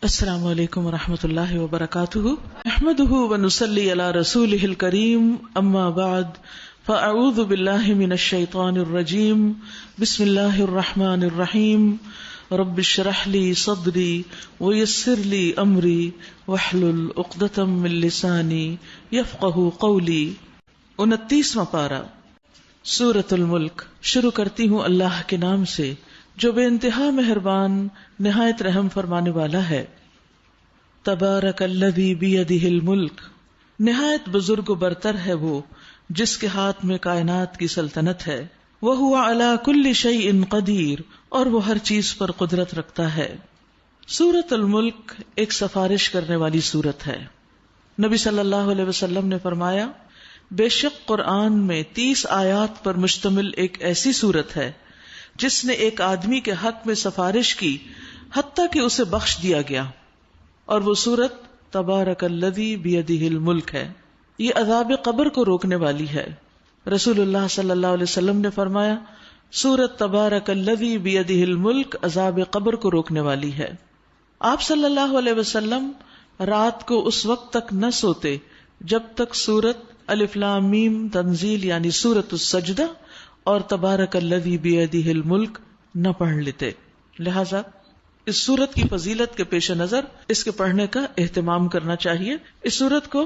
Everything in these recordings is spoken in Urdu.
السلام علیکم ورحمۃ اللہ وبرکاتہ نحمده ونصلی علی رسولہ الکریم اما بعد فاعوذ باللہ من الشیطان الرجیم بسم اللہ الرحمن الرحیم رب اشرح لی صدری ویسر لی امری واحلل عقدۃ من لسانی یفقہوا قولی۔ 29واں پارہ سورۃ الملک۔ شروع کرتی ہوں اللہ کے نام سے جو بے انتہا مہربان نہایت رحم فرمانے والا ہے۔ تبارک الذی بیدہ الملک، نہایت بزرگ و برتر ہے وہ جس کے ہاتھ میں کائنات کی سلطنت ہے۔ وہو علی کل شیء قدیر، اور وہ ہر چیز پر قدرت رکھتا ہے۔ سورۃ الملک ایک سفارش کرنے والی سورت ہے۔ نبی صلی اللہ علیہ وسلم نے فرمایا، بے شک قرآن میں 30 آیات پر مشتمل ایک ایسی سورت ہے جس نے ایک آدمی کے حق میں سفارش کی حتیٰ کہ اسے بخش دیا گیا، اور وہ سورت تبارک الذی بیدہ الملک ہے۔ یہ عذاب قبر کو روکنے والی ہے۔ رسول اللہ صلی اللہ علیہ وسلم نے فرمایا، سورت تبارک الذی بیدہ الملک عذاب قبر کو روکنے والی ہے۔ آپ صلی اللہ علیہ وسلم رات کو اس وقت تک نہ سوتے جب تک سورت الف لام میم تنزیل یعنی سورت السجدہ اور تبارک الذی بیدہ الملک نہ پڑھ لیتے۔ لہذا اس سورت کی فضیلت کے پیش نظر اس کے پڑھنے کا اہتمام کرنا چاہیے۔ اس سورت کو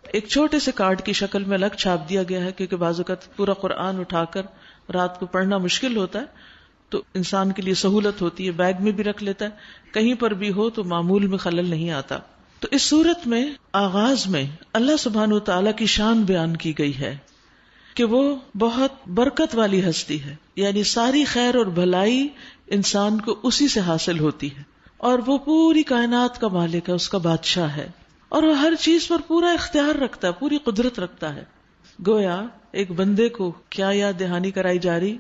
ایک چھوٹے سے کارڈ کی شکل میں الگ چھاپ دیا گیا ہے، کیونکہ بعض اوقات پورا قرآن اٹھا کر رات کو پڑھنا مشکل ہوتا ہے، تو انسان کے لیے سہولت ہوتی ہے، بیگ میں بھی رکھ لیتا ہے، کہیں پر بھی ہو تو معمول میں خلل نہیں آتا۔ تو اس سورت میں آغاز میں اللہ سبحانہ وتعالی کی شان بیان کی گئی ہے کہ وہ بہت برکت والی ہستی ہے، یعنی ساری خیر اور بھلائی انسان کو اسی سے حاصل ہوتی ہے، اور وہ پوری کائنات کا مالک ہے، اس کا بادشاہ ہے، اور وہ ہر چیز پر پورا اختیار رکھتا ہے، پوری قدرت رکھتا ہے۔ گویا ایک بندے کو کیا یاد دہانی کرائی جا رہی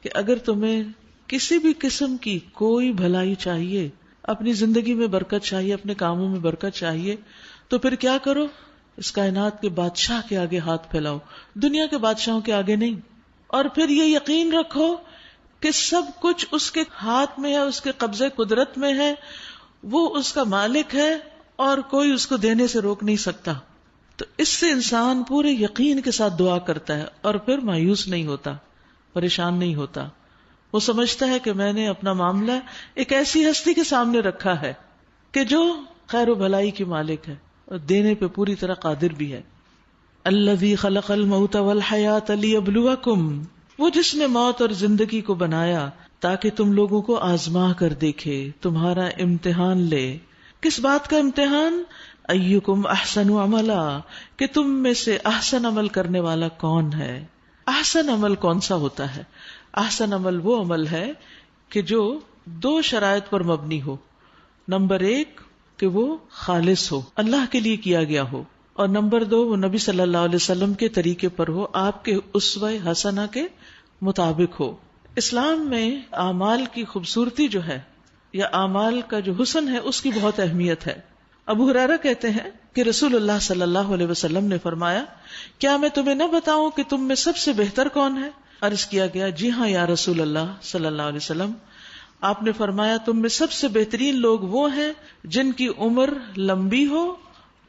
کہ اگر تمہیں کسی بھی قسم کی کوئی بھلائی چاہیے، اپنی زندگی میں برکت چاہیے، اپنے کاموں میں برکت چاہیے، تو پھر کیا کرو؟ اس کائنات کے بادشاہ کے آگے ہاتھ پھیلاؤ، دنیا کے بادشاہوں کے آگے نہیں۔ اور پھر یہ یقین رکھو کہ سب کچھ اس کے ہاتھ میں ہے، اس کے قبضے قدرت میں ہے، وہ اس کا مالک ہے اور کوئی اس کو دینے سے روک نہیں سکتا۔ تو اس سے انسان پورے یقین کے ساتھ دعا کرتا ہے اور پھر مایوس نہیں ہوتا، پریشان نہیں ہوتا۔ وہ سمجھتا ہے کہ میں نے اپنا معاملہ ایک ایسی ہستی کے سامنے رکھا ہے کہ جو خیر و بھلائی کی مالک ہے اور دینے پہ پوری طرح قادر بھی ہے۔ الذی خلق الموت والحیات لیبلوکم، وہ جس نے موت اور زندگی کو بنایا تاکہ تم لوگوں کو آزما کر دیکھے، تمہارا امتحان لے۔ کس بات کا امتحان؟ ایکم احسن عملا، کہ تم میں سے احسن عمل کرنے والا کون ہے۔ احسن عمل کون سا ہوتا ہے؟ احسن عمل وہ عمل ہے کہ جو 2 شرائط پر مبنی ہو۔ نمبر 1 کہ وہ خالص ہو، اللہ کے لیے کیا گیا ہو، اور نمبر 2 وہ نبی صلی اللہ علیہ وسلم کے طریقے پر ہو، آپ کے اسوہ حسنہ کے مطابق ہو۔ اسلام میں اعمال کی خوبصورتی جو ہے یا اعمال کا جو حسن ہے اس کی بہت اہمیت ہے۔ ابو ہریرہ کہتے ہیں کہ رسول اللہ صلی اللہ علیہ وسلم نے فرمایا، کیا میں تمہیں نہ بتاؤں کہ تم میں سب سے بہتر کون ہے؟ عرض کیا گیا، جی ہاں یا رسول اللہ صلی اللہ علیہ وسلم۔ آپ نے فرمایا، تم میں سب سے بہترین لوگ وہ ہیں جن کی عمر لمبی ہو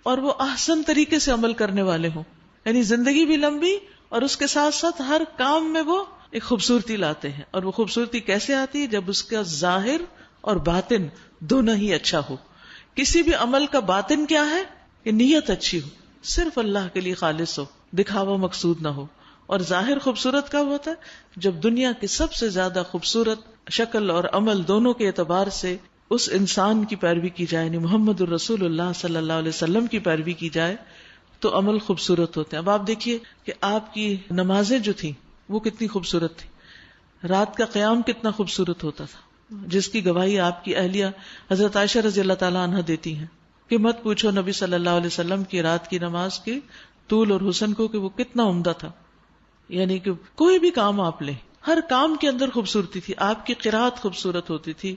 اور وہ احسن طریقے سے عمل کرنے والے ہوں، یعنی زندگی بھی لمبی اور اس کے ساتھ ساتھ ہر کام میں وہ ایک خوبصورتی لاتے ہیں۔ اور وہ خوبصورتی کیسے آتی ہے؟ جب اس کا ظاہر اور باطن دونوں ہی اچھا ہو۔ کسی بھی عمل کا باطن کیا ہے؟ کہ نیت اچھی ہو، صرف اللہ کے لیے خالص ہو، دکھاوا مقصود نہ ہو۔ اور ظاہر خوبصورت کب ہوتا ہے؟ جب دنیا کی سب سے زیادہ خوبصورت شکل اور عمل دونوں کے اعتبار سے اس انسان کی پیروی کی جائے، یعنی محمد الرسول اللہ صلی اللہ علیہ وسلم کی پیروی کی جائے تو عمل خوبصورت ہوتے ہیں۔ اب آپ دیکھیے کہ آپ کی نمازیں جو تھیں وہ کتنی خوبصورت تھی، رات کا قیام کتنا خوبصورت ہوتا تھا، جس کی گواہی آپ کی اہلیہ حضرت عائشہ رضی اللہ تعالیٰ عنہ دیتی ہیں کہ مت پوچھو نبی صلی اللہ علیہ وسلم کی رات کی نماز کے طول اور حسن کو کہ وہ کتنا عمدہ تھا۔ یعنی کہ کوئی بھی کام آپ لیں، ہر کام کے اندر خوبصورتی تھی، آپ کی قرات خوبصورت ہوتی تھی،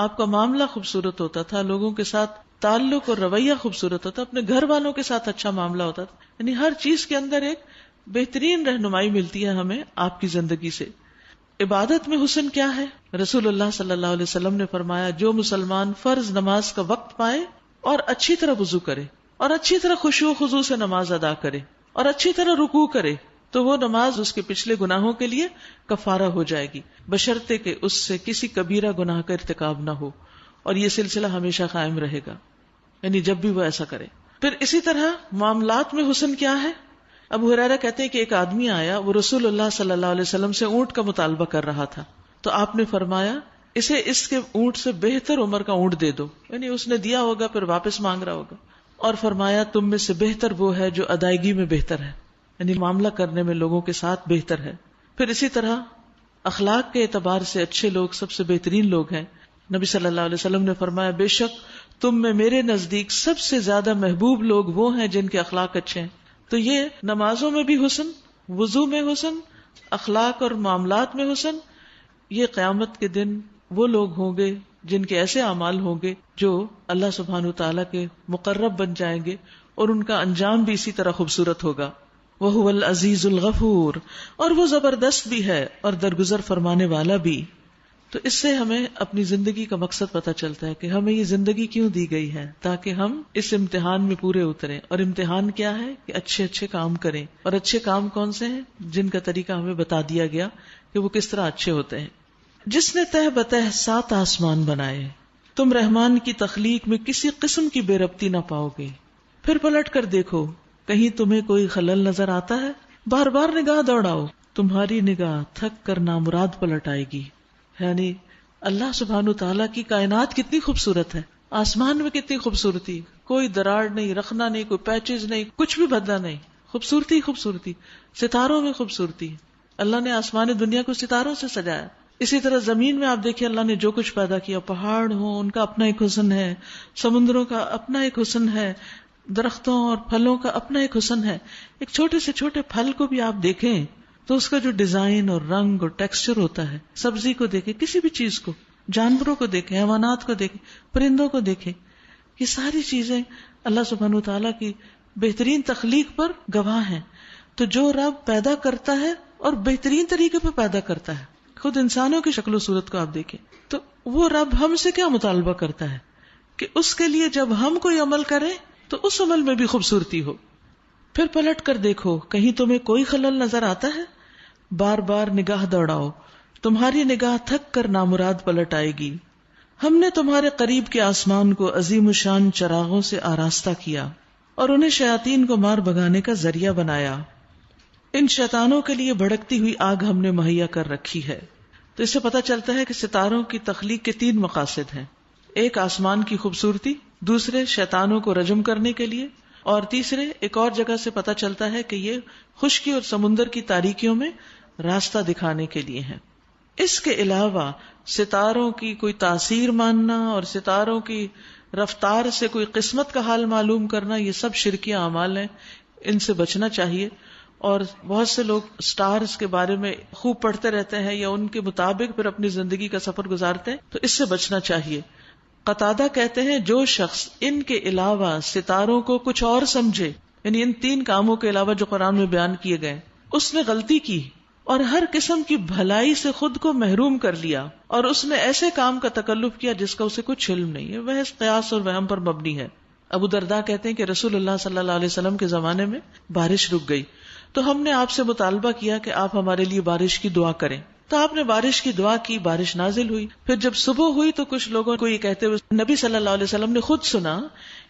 آپ کا معاملہ خوبصورت ہوتا تھا، لوگوں کے ساتھ تعلق اور رویہ خوبصورت ہوتا، اپنے گھر والوں کے ساتھ اچھا معاملہ ہوتا تھا، یعنی ہر چیز کے اندر ایک بہترین رہنمائی ملتی ہے ہمیں آپ کی زندگی سے۔ عبادت میں حسن کیا ہے؟ رسول اللہ صلی اللہ علیہ وسلم نے فرمایا جو مسلمان فرض نماز کا وقت پائے اور اچھی طرح وضو کرے اور اچھی طرح خشوع و خضوع سے نماز ادا کرے اور اچھی طرح رکوع کرے تو وہ نماز اس کے پچھلے گناہوں کے لیے کفارہ ہو جائے گی، بشرطے کہ اس سے کسی کبیرہ گناہ کا ارتکاب نہ ہو، اور یہ سلسلہ ہمیشہ قائم رہے گا، یعنی جب بھی وہ ایسا کرے۔ پھر اسی طرح معاملات میں حسن کیا ہے؟ ابو ہریرہ کہتے ہیں کہ ایک آدمی آیا، وہ رسول اللہ صلی اللہ علیہ وسلم سے اونٹ کا مطالبہ کر رہا تھا، تو آپ نے فرمایا اسے اس کے اونٹ سے بہتر عمر کا اونٹ دے دو، یعنی اس نے دیا ہوگا پھر واپس مانگ رہا ہوگا، اور فرمایا تم میں سے بہتر وہ ہے جو ادائیگی میں بہتر ہے، یعنی معاملہ کرنے میں لوگوں کے ساتھ بہتر ہے۔ پھر اسی طرح اخلاق کے اعتبار سے اچھے لوگ سب سے بہترین لوگ ہیں۔ نبی صلی اللہ علیہ وسلم نے فرمایا بے شک تم میں میرے نزدیک سب سے زیادہ محبوب لوگ وہ ہیں جن کے اخلاق اچھے ہیں۔ تو یہ نمازوں میں بھی حسن، وضو میں حسن، اخلاق اور معاملات میں حسن، یہ قیامت کے دن وہ لوگ ہوں گے جن کے ایسے اعمال ہوں گے جو اللہ سبحانہ وتعالیٰ کے مقرب بن جائیں گے، اور ان کا انجام بھی اسی طرح خوبصورت ہوگا۔ وَهُوَ الْعَزِيزُ الْغَفُورُ، اور وہ زبردست بھی ہے اور درگزر فرمانے والا بھی۔ تو اس سے ہمیں اپنی زندگی کا مقصد پتہ چلتا ہے کہ ہمیں یہ زندگی کیوں دی گئی ہے، تاکہ ہم اس امتحان میں پورے اتریں۔ اور امتحان کیا ہے کہ اچھے اچھے کام کریں، اور اچھے کام کون سے ہیں جن کا طریقہ ہمیں بتا دیا گیا کہ وہ کس طرح اچھے ہوتے ہیں۔ جس نے تہ بتہ 7 آسمان بنائے، تم رحمان کی تخلیق میں کسی قسم کی بے ربطی نہ پاؤ گے، پھر پلٹ کر دیکھو کہیں تمہیں کوئی خلل نظر آتا ہے، بار بار نگاہ دوڑاؤ، تمہاری نگاہ تھک کر نامراد پلٹ آئے گی۔ یعنی اللہ سبحانہ تعالیٰ کی کائنات کتنی خوبصورت ہے، آسمان میں کتنی خوبصورتی، کوئی دراڑ نہیں، رخنا نہیں، کوئی پیچز نہیں، کچھ بھی بدلا نہیں، خوبصورتی خوبصورتی، ستاروں میں خوبصورتی، اللہ نے آسمان دنیا کو ستاروں سے سجایا۔ اسی طرح زمین میں آپ دیکھیں اللہ نے جو کچھ پیدا کیا، پہاڑ ہوں ان کا اپنا ایک حسن ہے، سمندروں کا اپنا ایک حسن ہے، درختوں اور پھلوں کا اپنا ایک حسن ہے۔ ایک چھوٹے سے چھوٹے پھل کو بھی آپ دیکھیں تو اس کا جو ڈیزائن اور رنگ اور ٹیکسچر ہوتا ہے، سبزی کو دیکھیں، کسی بھی چیز کو، جانوروں کو دیکھیں، حیوانات کو دیکھیں، پرندوں کو دیکھیں، یہ ساری چیزیں اللہ سبحانہ وتعالیٰ کی بہترین تخلیق پر گواہ ہیں۔ تو جو رب پیدا کرتا ہے اور بہترین طریقے پہ پیدا کرتا ہے، خود انسانوں کی شکل و صورت کو آپ دیکھیں، تو وہ رب ہم سے کیا مطالبہ کرتا ہے کہ اس کے لیے جب ہم کوئی عمل کریں تو اس عمل میں بھی خوبصورتی ہو۔ پھر پلٹ کر دیکھو کہیں تمہیں کوئی خلل نظر آتا ہے، بار بار نگاہ دوڑاؤ، تمہاری نگاہ تھک کر نامراد پلٹ آئے گی۔ ہم نے تمہارے قریب کے آسمان کو عظیم الشان چراغوں سے آراستہ کیا اور انہیں شیاطین کو مار بھگانے کا ذریعہ بنایا۔ ان شیطانوں کے لیے بھڑکتی ہوئی آگ ہم نے مہیا کر رکھی ہے۔ تو اس سے پتہ چلتا ہے کہ ستاروں کی تخلیق کے 3 مقاصد ہیں، ایک آسمان کی خوبصورتی، دوسرے شیطانوں کو رجم کرنے کے لیے، اور تیسرے ایک اور جگہ سے پتہ چلتا ہے کہ یہ خشکی اور سمندر کی تاریکیوں میں راستہ دکھانے کے لیے ہیں۔ اس کے علاوہ ستاروں کی کوئی تاثیر ماننا اور ستاروں کی رفتار سے کوئی قسمت کا حال معلوم کرنا، یہ سب شرکی اعمال ہیں، ان سے بچنا چاہیے۔ اور بہت سے لوگ سٹارز کے بارے میں خوب پڑھتے رہتے ہیں یا ان کے مطابق پھر اپنی زندگی کا سفر گزارتے ہیں، تو اس سے بچنا چاہیے۔ قتادہ کہتے ہیں جو شخص ان کے علاوہ ستاروں کو کچھ اور سمجھے، یعنی ان 3 کاموں کے علاوہ جو قرآن میں بیان کیے گئے، اس نے غلطی کی اور ہر قسم کی بھلائی سے خود کو محروم کر لیا، اور اس نے ایسے کام کا تکلف کیا جس کا اسے کچھ علم نہیں ہے، وہ قیاس اور وہم پر مبنی ہے۔ ابو درداء کہتے ہیں کہ رسول اللہ صلی اللہ علیہ وسلم کے زمانے میں بارش رک گئی تو ہم نے آپ سے مطالبہ کیا کہ آپ ہمارے لیے بارش کی دعا کریں، تو آپ نے بارش کی دعا کی، بارش نازل ہوئی۔ پھر جب صبح ہوئی تو کچھ لوگوں کو یہ کہتے ہوئے نبی صلی اللہ علیہ وسلم نے خود سنا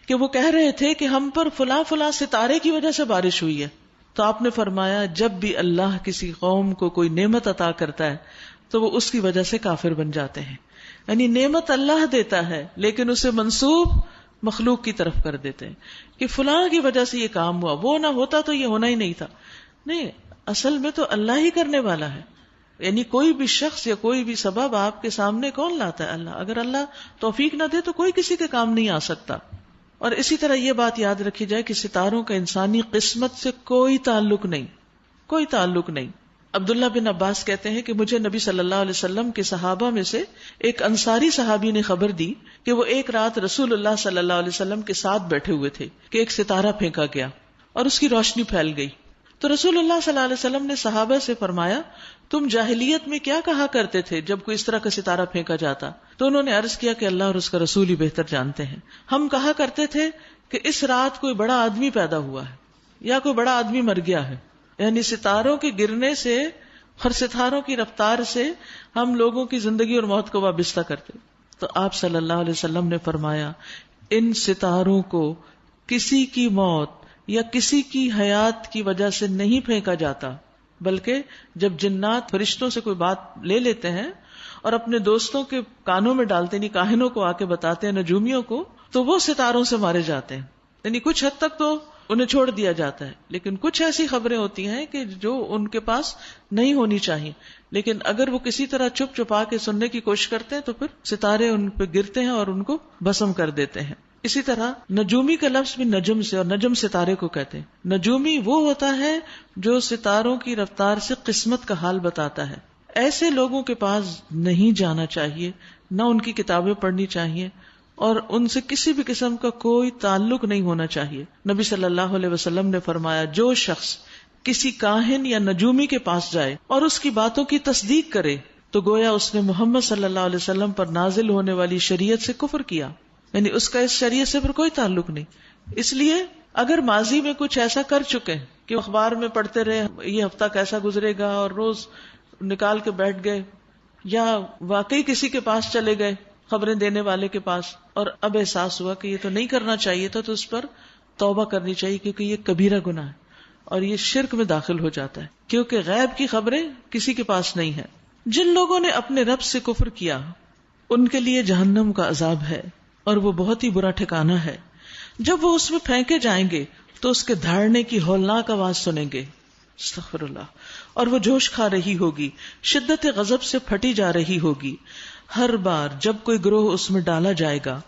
کہ وہ کہہ رہے تھے کہ ہم پر فلاں فلاں ستارے کی وجہ سے بارش ہوئی ہے۔ تو آپ نے فرمایا جب بھی اللہ کسی قوم کو کوئی نعمت عطا کرتا ہے تو وہ اس کی وجہ سے کافر بن جاتے ہیں، یعنی نعمت اللہ دیتا ہے لیکن اسے منسوب مخلوق کی طرف کر دیتے ہیں کہ فلاں کی وجہ سے یہ کام ہوا، وہ نہ ہوتا تو یہ ہونا ہی نہیں تھا۔ نہیں، اصل میں تو اللہ ہی کرنے والا ہے، یعنی کوئی بھی شخص یا کوئی بھی سبب آپ کے سامنے کون لاتا ہے؟ اللہ۔ اگر اللہ توفیق نہ دے تو کوئی کسی کے کام نہیں آ سکتا۔ اور اسی طرح یہ بات یاد رکھی جائے کہ ستاروں کا انسانی قسمت سے کوئی تعلق نہیں، کوئی تعلق نہیں۔ عبداللہ بن عباس کہتے ہیں کہ مجھے نبی صلی اللہ علیہ وسلم کے صحابہ میں سے ایک انصاری صحابی نے خبر دی کہ وہ ایک رات رسول اللہ صلی اللہ علیہ وسلم کے ساتھ بیٹھے ہوئے تھے کہ ایک ستارہ پھینکا گیا اور اس کی روشنی پھیل گئی، تو رسول اللہ صلی اللہ علیہ وسلم نے صحابہ سے فرمایا تم جاہلیت میں کیا کہا کرتے تھے جب کوئی اس طرح کا ستارہ پھینکا جاتا؟ تو انہوں نے عرض کیا کہ اللہ اور اس کا رسول ہی بہتر جانتے ہیں. ہم کہا کرتے تھے کہ اس رات کوئی بڑا آدمی پیدا ہوا ہے یا کوئی بڑا آدمی مر گیا ہے. یعنی ستاروں کے گرنے سے اور ستاروں کی رفتار سے ہم لوگوں کی زندگی اور موت کو وابستہ کرتے. تو آپ صلی اللہ علیہ وسلم نے فرمایا ان ستاروں کو کسی کی موت یا کسی کی حیات کی وجہ سے نہیں پھینکا جاتا، بلکہ جب جنات فرشتوں سے کوئی بات لے لیتے ہیں اور اپنے دوستوں کے کانوں میں ڈالتے ہیں، کاہنوں کو آ کے بتاتے ہیں، نجومیوں کو، تو وہ ستاروں سے مارے جاتے ہیں. یعنی کچھ حد تک تو انہیں چھوڑ دیا جاتا ہے، لیکن کچھ ایسی خبریں ہوتی ہیں کہ جو ان کے پاس نہیں ہونی چاہیے، لیکن اگر وہ کسی طرح چھپ چھپا کے سننے کی کوشش کرتے ہیں تو پھر ستارے ان پہ گرتے ہیں اور ان کو بھسم کر دیتے ہیں. اسی طرح نجومی کا لفظ بھی نجم سے، اور نجم ستارے کو کہتے ہیں. نجومی وہ ہوتا ہے جو ستاروں کی رفتار سے قسمت کا حال بتاتا ہے. ایسے لوگوں کے پاس نہیں جانا چاہیے، نہ ان کی کتابیں پڑھنی چاہیے، اور ان سے کسی بھی قسم کا کوئی تعلق نہیں ہونا چاہیے. نبی صلی اللہ علیہ وسلم نے فرمایا جو شخص کسی کاہن یا نجومی کے پاس جائے اور اس کی باتوں کی تصدیق کرے تو گویا اس نے محمد صلی اللہ علیہ وسلم پر نازل ہونے والی شریعت سے کفر کیا. یعنی اس کا اس شریعت سے پھر کوئی تعلق نہیں. اس لیے اگر ماضی میں کچھ ایسا کر چکے کہ اخبار میں پڑھتے رہے یہ ہفتہ کیسا گزرے گا اور روز نکال کے بیٹھ گئے، یا واقعی کسی کے پاس چلے گئے خبریں دینے والے کے پاس، اور اب احساس ہوا کہ یہ تو نہیں کرنا چاہیے تھا، تو اس پر توبہ کرنی چاہیے، کیونکہ یہ کبیرہ گناہ ہے اور یہ شرک میں داخل ہو جاتا ہے، کیونکہ غیب کی خبریں کسی کے پاس نہیں ہیں. جن لوگوں نے اپنے رب سے کفر کیا ان کے لیے جہنم کا عذاب ہے اور وہ بہت ہی برا ٹھکانہ ہے. جب وہ اس میں پھینکے جائیں گے تو اس کے دھاڑنے کی ہولناک آواز سنیں گے، استغفر اللہ، اور وہ جوش کھا رہی ہوگی، شدت غضب سے پھٹی جا رہی ہوگی. ہر بار جب کوئی گروہ اس میں ڈالا جائے گا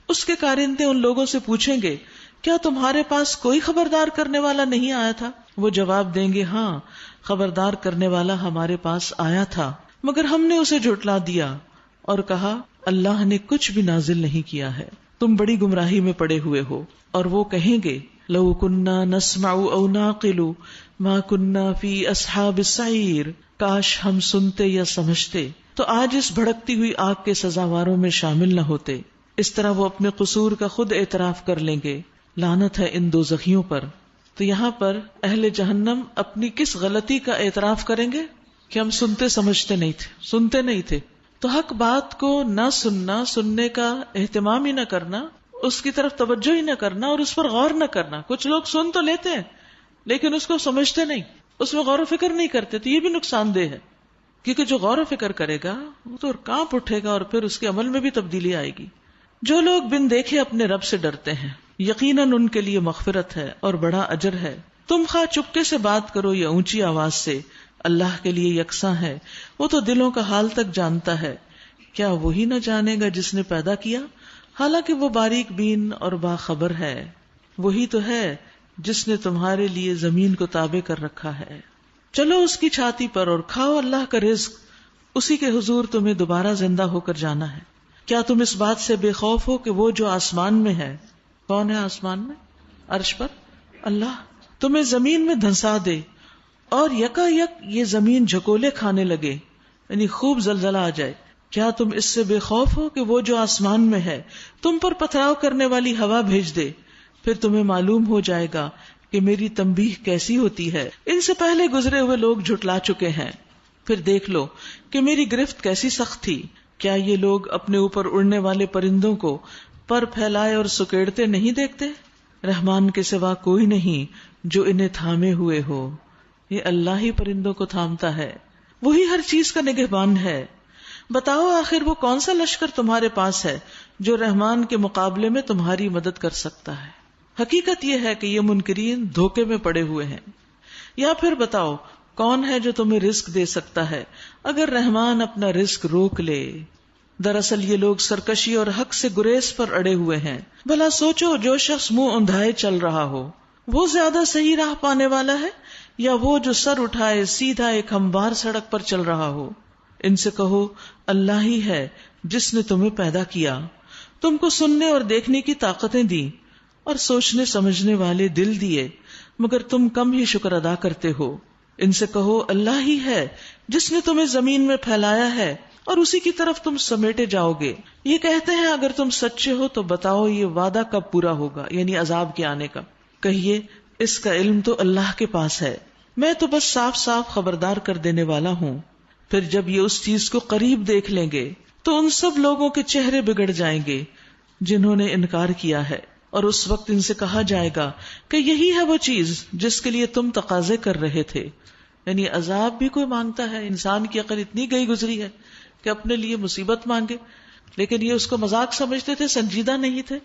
اس کے کارندے ان لوگوں سے پوچھیں گے کیا تمہارے پاس کوئی خبردار کرنے والا نہیں آیا تھا؟ وہ جواب دیں گے ہاں، خبردار کرنے والا ہمارے پاس آیا تھا مگر ہم نے اسے جھٹلا دیا اور کہا اللہ نے کچھ بھی نازل نہیں کیا ہے، تم بڑی گمراہی میں پڑے ہوئے ہو. اور وہ کہیں گے لو کننا نسمع او نعقل ما کننا فی اصحاب السعیر، کاش ہم سنتے یا سمجھتے تو آج اس بھڑکتی ہوئی آگ کے سزاواروں میں شامل نہ ہوتے. اس طرح وہ اپنے قصور کا خود اعتراف کر لیں گے. لعنت ہے ان دوزخیوں پر. تو یہاں پر اہل جہنم اپنی کس غلطی کا اعتراف کریں گے کہ ہم سمجھتے نہیں تھے، سنتے نہیں تھے. تو حق بات کو نہ سننا، سننے کا اہتمام ہی نہ کرنا، اس کی طرف توجہ ہی نہ کرنا اور اس پر غور نہ کرنا. کچھ لوگ سن تو لیتے ہیں لیکن اس کو سمجھتے نہیں، اس میں غور و فکر نہیں کرتے، تو یہ بھی نقصان دہ ہے. کیونکہ جو غور و فکر کرے گا وہ تو کانپ اٹھے گا اور پھر اس کے عمل میں بھی تبدیلی آئے گی. جو لوگ بن دیکھے اپنے رب سے ڈرتے ہیں یقیناً ان کے لیے مغفرت ہے اور بڑا اجر ہے. تم خواہ چپکے سے بات کرو یا اونچی آواز سے، اللہ کے لیے یکساں ہے، وہ تو دلوں کا حال تک جانتا ہے. کیا وہی نہ جانے گا جس نے پیدا کیا؟ حالانکہ وہ باریک بین اور باخبر ہے. وہی تو ہے جس نے تمہارے لیے زمین کو تابع کر رکھا ہے. چلو اس کی چھاتی پر اور کھاؤ اللہ کا رزق، اسی کے حضور تمہیں دوبارہ زندہ ہو کر جانا ہے. کیا تم اس بات سے بے خوف ہو کہ وہ جو آسمان میں ہے، کون ہے آسمان میں؟ عرش پر اللہ، تمہیں زمین میں دھنسا دے اور یکا یک یہ زمین جھکولے کھانے لگے، یعنی خوب زلزلہ آ جائے. کیا تم اس سے بے خوف ہو کہ وہ جو آسمان میں ہے تم پر پتھراؤ کرنے والی ہوا بھیج دے، پھر تمہیں معلوم ہو جائے گا کہ میری تنبیہ کیسی ہوتی ہے. ان سے پہلے گزرے ہوئے لوگ جھٹلا چکے ہیں، پھر دیکھ لو کہ میری گرفت کیسی سخت تھی. کیا یہ لوگ اپنے اوپر اڑنے والے پرندوں کو پر پھیلائے اور سکیڑتے نہیں دیکھتے؟ رحمان کے سوا کوئی نہیں جو انہیں تھامے ہوئے ہو. یہ اللہ ہی پرندوں کو تھامتا ہے، وہی ہر چیز کا نگہبان ہے. بتاؤ آخر وہ کون سا لشکر تمہارے پاس ہے جو رحمان کے مقابلے میں تمہاری مدد کر سکتا ہے؟ حقیقت یہ ہے کہ یہ منکرین دھوکے میں پڑے ہوئے ہیں. یا پھر بتاؤ کون ہے جو تمہیں رزق دے سکتا ہے اگر رحمان اپنا رزق روک لے؟ دراصل یہ لوگ سرکشی اور حق سے گریز پر اڑے ہوئے ہیں. بھلا سوچو جو شخص منہ اوندھائے چل رہا ہو وہ زیادہ صحیح راہ پانے والا ہے یا وہ جو سر اٹھائے سیدھا ایک ہموار سڑک پر چل رہا ہو؟ ان سے کہو اللہ ہی ہے جس نے تمہیں پیدا کیا، تم کو سننے اور دیکھنے کی طاقتیں دی اور سوچنے سمجھنے والے دل دیے، مگر تم کم ہی شکر ادا کرتے ہو۔ ان سے کہو اللہ ہی ہے جس نے تمہیں زمین میں پھیلایا ہے اور اسی کی طرف تم سمیٹے جاؤ گے۔ یہ کہتے ہیں اگر تم سچے ہو تو بتاؤ یہ وعدہ کب پورا ہوگا، یعنی عذاب کے آنے کا۔ کہیے اس کا علم تو اللہ کے پاس ہے، میں تو بس صاف صاف خبردار کر دینے والا ہوں۔ پھر جب یہ اس چیز کو قریب دیکھ لیں گے تو ان سب لوگوں کے چہرے بگڑ جائیں گے جنہوں نے انکار کیا ہے، اور اس وقت ان سے کہا جائے گا کہ یہی ہے وہ چیز جس کے لیے تم تقاضے کر رہے تھے۔ یعنی عذاب بھی کوئی مانگتا ہے، انسان کی عقل اتنی گئی گزری ہے کہ اپنے لیے مصیبت مانگے، لیکن یہ اس کو مذاق سمجھتے تھے، سنجیدہ نہیں تھے،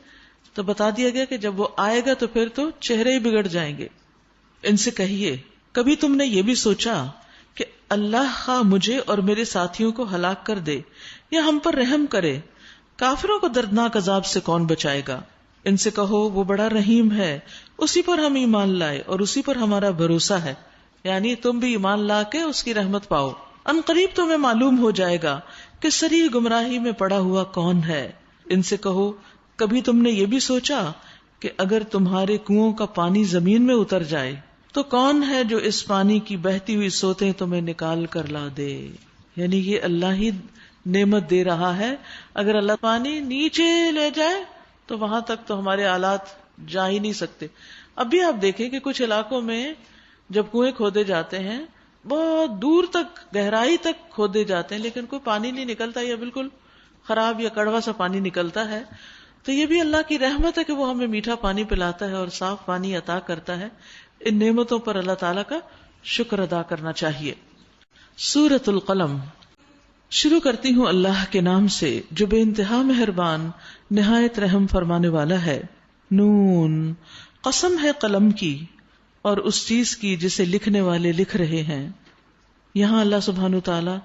تو بتا دیا گیا کہ جب وہ آئے گا تو پھر تو چہرے ہی بگڑ جائیں گے۔ ان سے کہیے کبھی تم نے یہ بھی سوچا کہ اللہ خواہ مجھے اور میرے ساتھیوں کو ہلاک کر دے یا ہم پر رحم کرے، کافروں کو دردناک عذاب سے کون بچائے گا؟ ان سے کہو وہ بڑا رحیم ہے، اسی پر ہم ایمان لائے اور اسی پر ہمارا بھروسہ ہے، یعنی تم بھی ایمان لا کے اس کی رحمت پاؤ۔ ان قریب تمہیں معلوم ہو جائے گا کہ صریح گمراہی میں پڑا ہوا کون ہے۔ ان سے کہو کبھی تم نے یہ بھی سوچا کہ اگر تمہارے کنوؤں کا پانی زمین میں اتر جائے تو کون ہے جو اس پانی کی بہتی ہوئی سوتیں تمہیں نکال کر لا دے؟ یعنی یہ اللہ ہی نعمت دے رہا ہے، اگر اللہ پانی نیچے لے جائے تو وہاں تک تو ہمارے آلات جا ہی نہیں سکتے۔ اب بھی آپ دیکھیں کہ کچھ علاقوں میں جب کنویں کھودے جاتے ہیں بہت دور تک گہرائی تک کھودے جاتے ہیں لیکن کوئی پانی نہیں نکلتا یا بالکل خراب یا کڑوا سا پانی نکلتا ہے، تو یہ بھی اللہ کی رحمت ہے کہ وہ ہمیں میٹھا پانی پلاتا ہے اور صاف پانی عطا کرتا ہے۔ ان نعمتوں پر اللہ تعالیٰ کا شکر ادا کرنا چاہیے۔ سورۃ القلم۔ شروع کرتی ہوں اللہ کے نام سے جو بے انتہا مہربان نہایت رحم فرمانے والا ہے۔ نون، قسم ہے قلم کی اور اس چیز کی جسے لکھنے والے لکھ رہے ہیں۔ یہاں اللہ سبحانہ تعالیٰ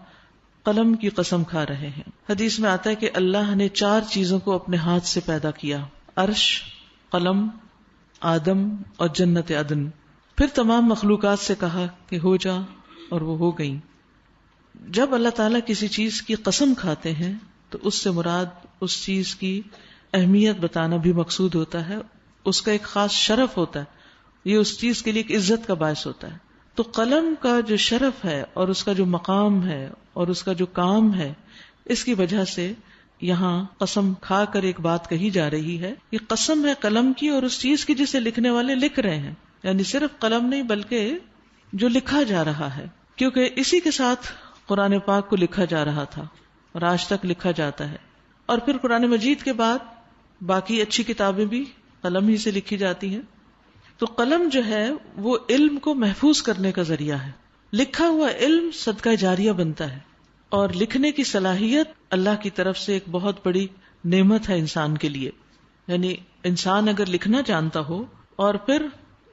قلم کی قسم کھا رہے ہیں۔ حدیث میں آتا ہے کہ اللہ نے 4 چیزوں کو اپنے ہاتھ سے پیدا کیا، عرش، قلم، آدم اور جنت عدن۔ پھر تمام مخلوقات سے کہا کہ ہو جا، اور وہ ہو گئیں۔ جب اللہ تعالیٰ کسی چیز کی قسم کھاتے ہیں تو اس سے مراد اس چیز کی اہمیت بتانا بھی مقصود ہوتا ہے، اس کا ایک خاص شرف ہوتا ہے، یہ اس چیز کے لیے ایک عزت کا باعث ہوتا ہے۔ تو قلم کا جو شرف ہے اور اس کا جو مقام ہے اور اس کا جو کام ہے، اس کی وجہ سے یہاں قسم کھا کر ایک بات کہی جا رہی ہے، یہ قسم ہے قلم کی اور اس چیز کی جسے لکھنے والے لکھ رہے ہیں، یعنی صرف قلم نہیں بلکہ جو لکھا جا رہا ہے، کیونکہ اسی کے ساتھ قرآن پاک کو لکھا جا رہا تھا اور آج تک لکھا جاتا ہے، اور پھر قرآن مجید کے بعد باقی اچھی کتابیں بھی قلم ہی سے لکھی جاتی ہیں۔ تو قلم جو ہے وہ علم کو محفوظ کرنے کا ذریعہ ہے، لکھا ہوا علم صدقہ جاریہ بنتا ہے، اور لکھنے کی صلاحیت اللہ کی طرف سے ایک بہت بڑی نعمت ہے انسان کے لیے۔ یعنی انسان اگر لکھنا جانتا ہو اور پھر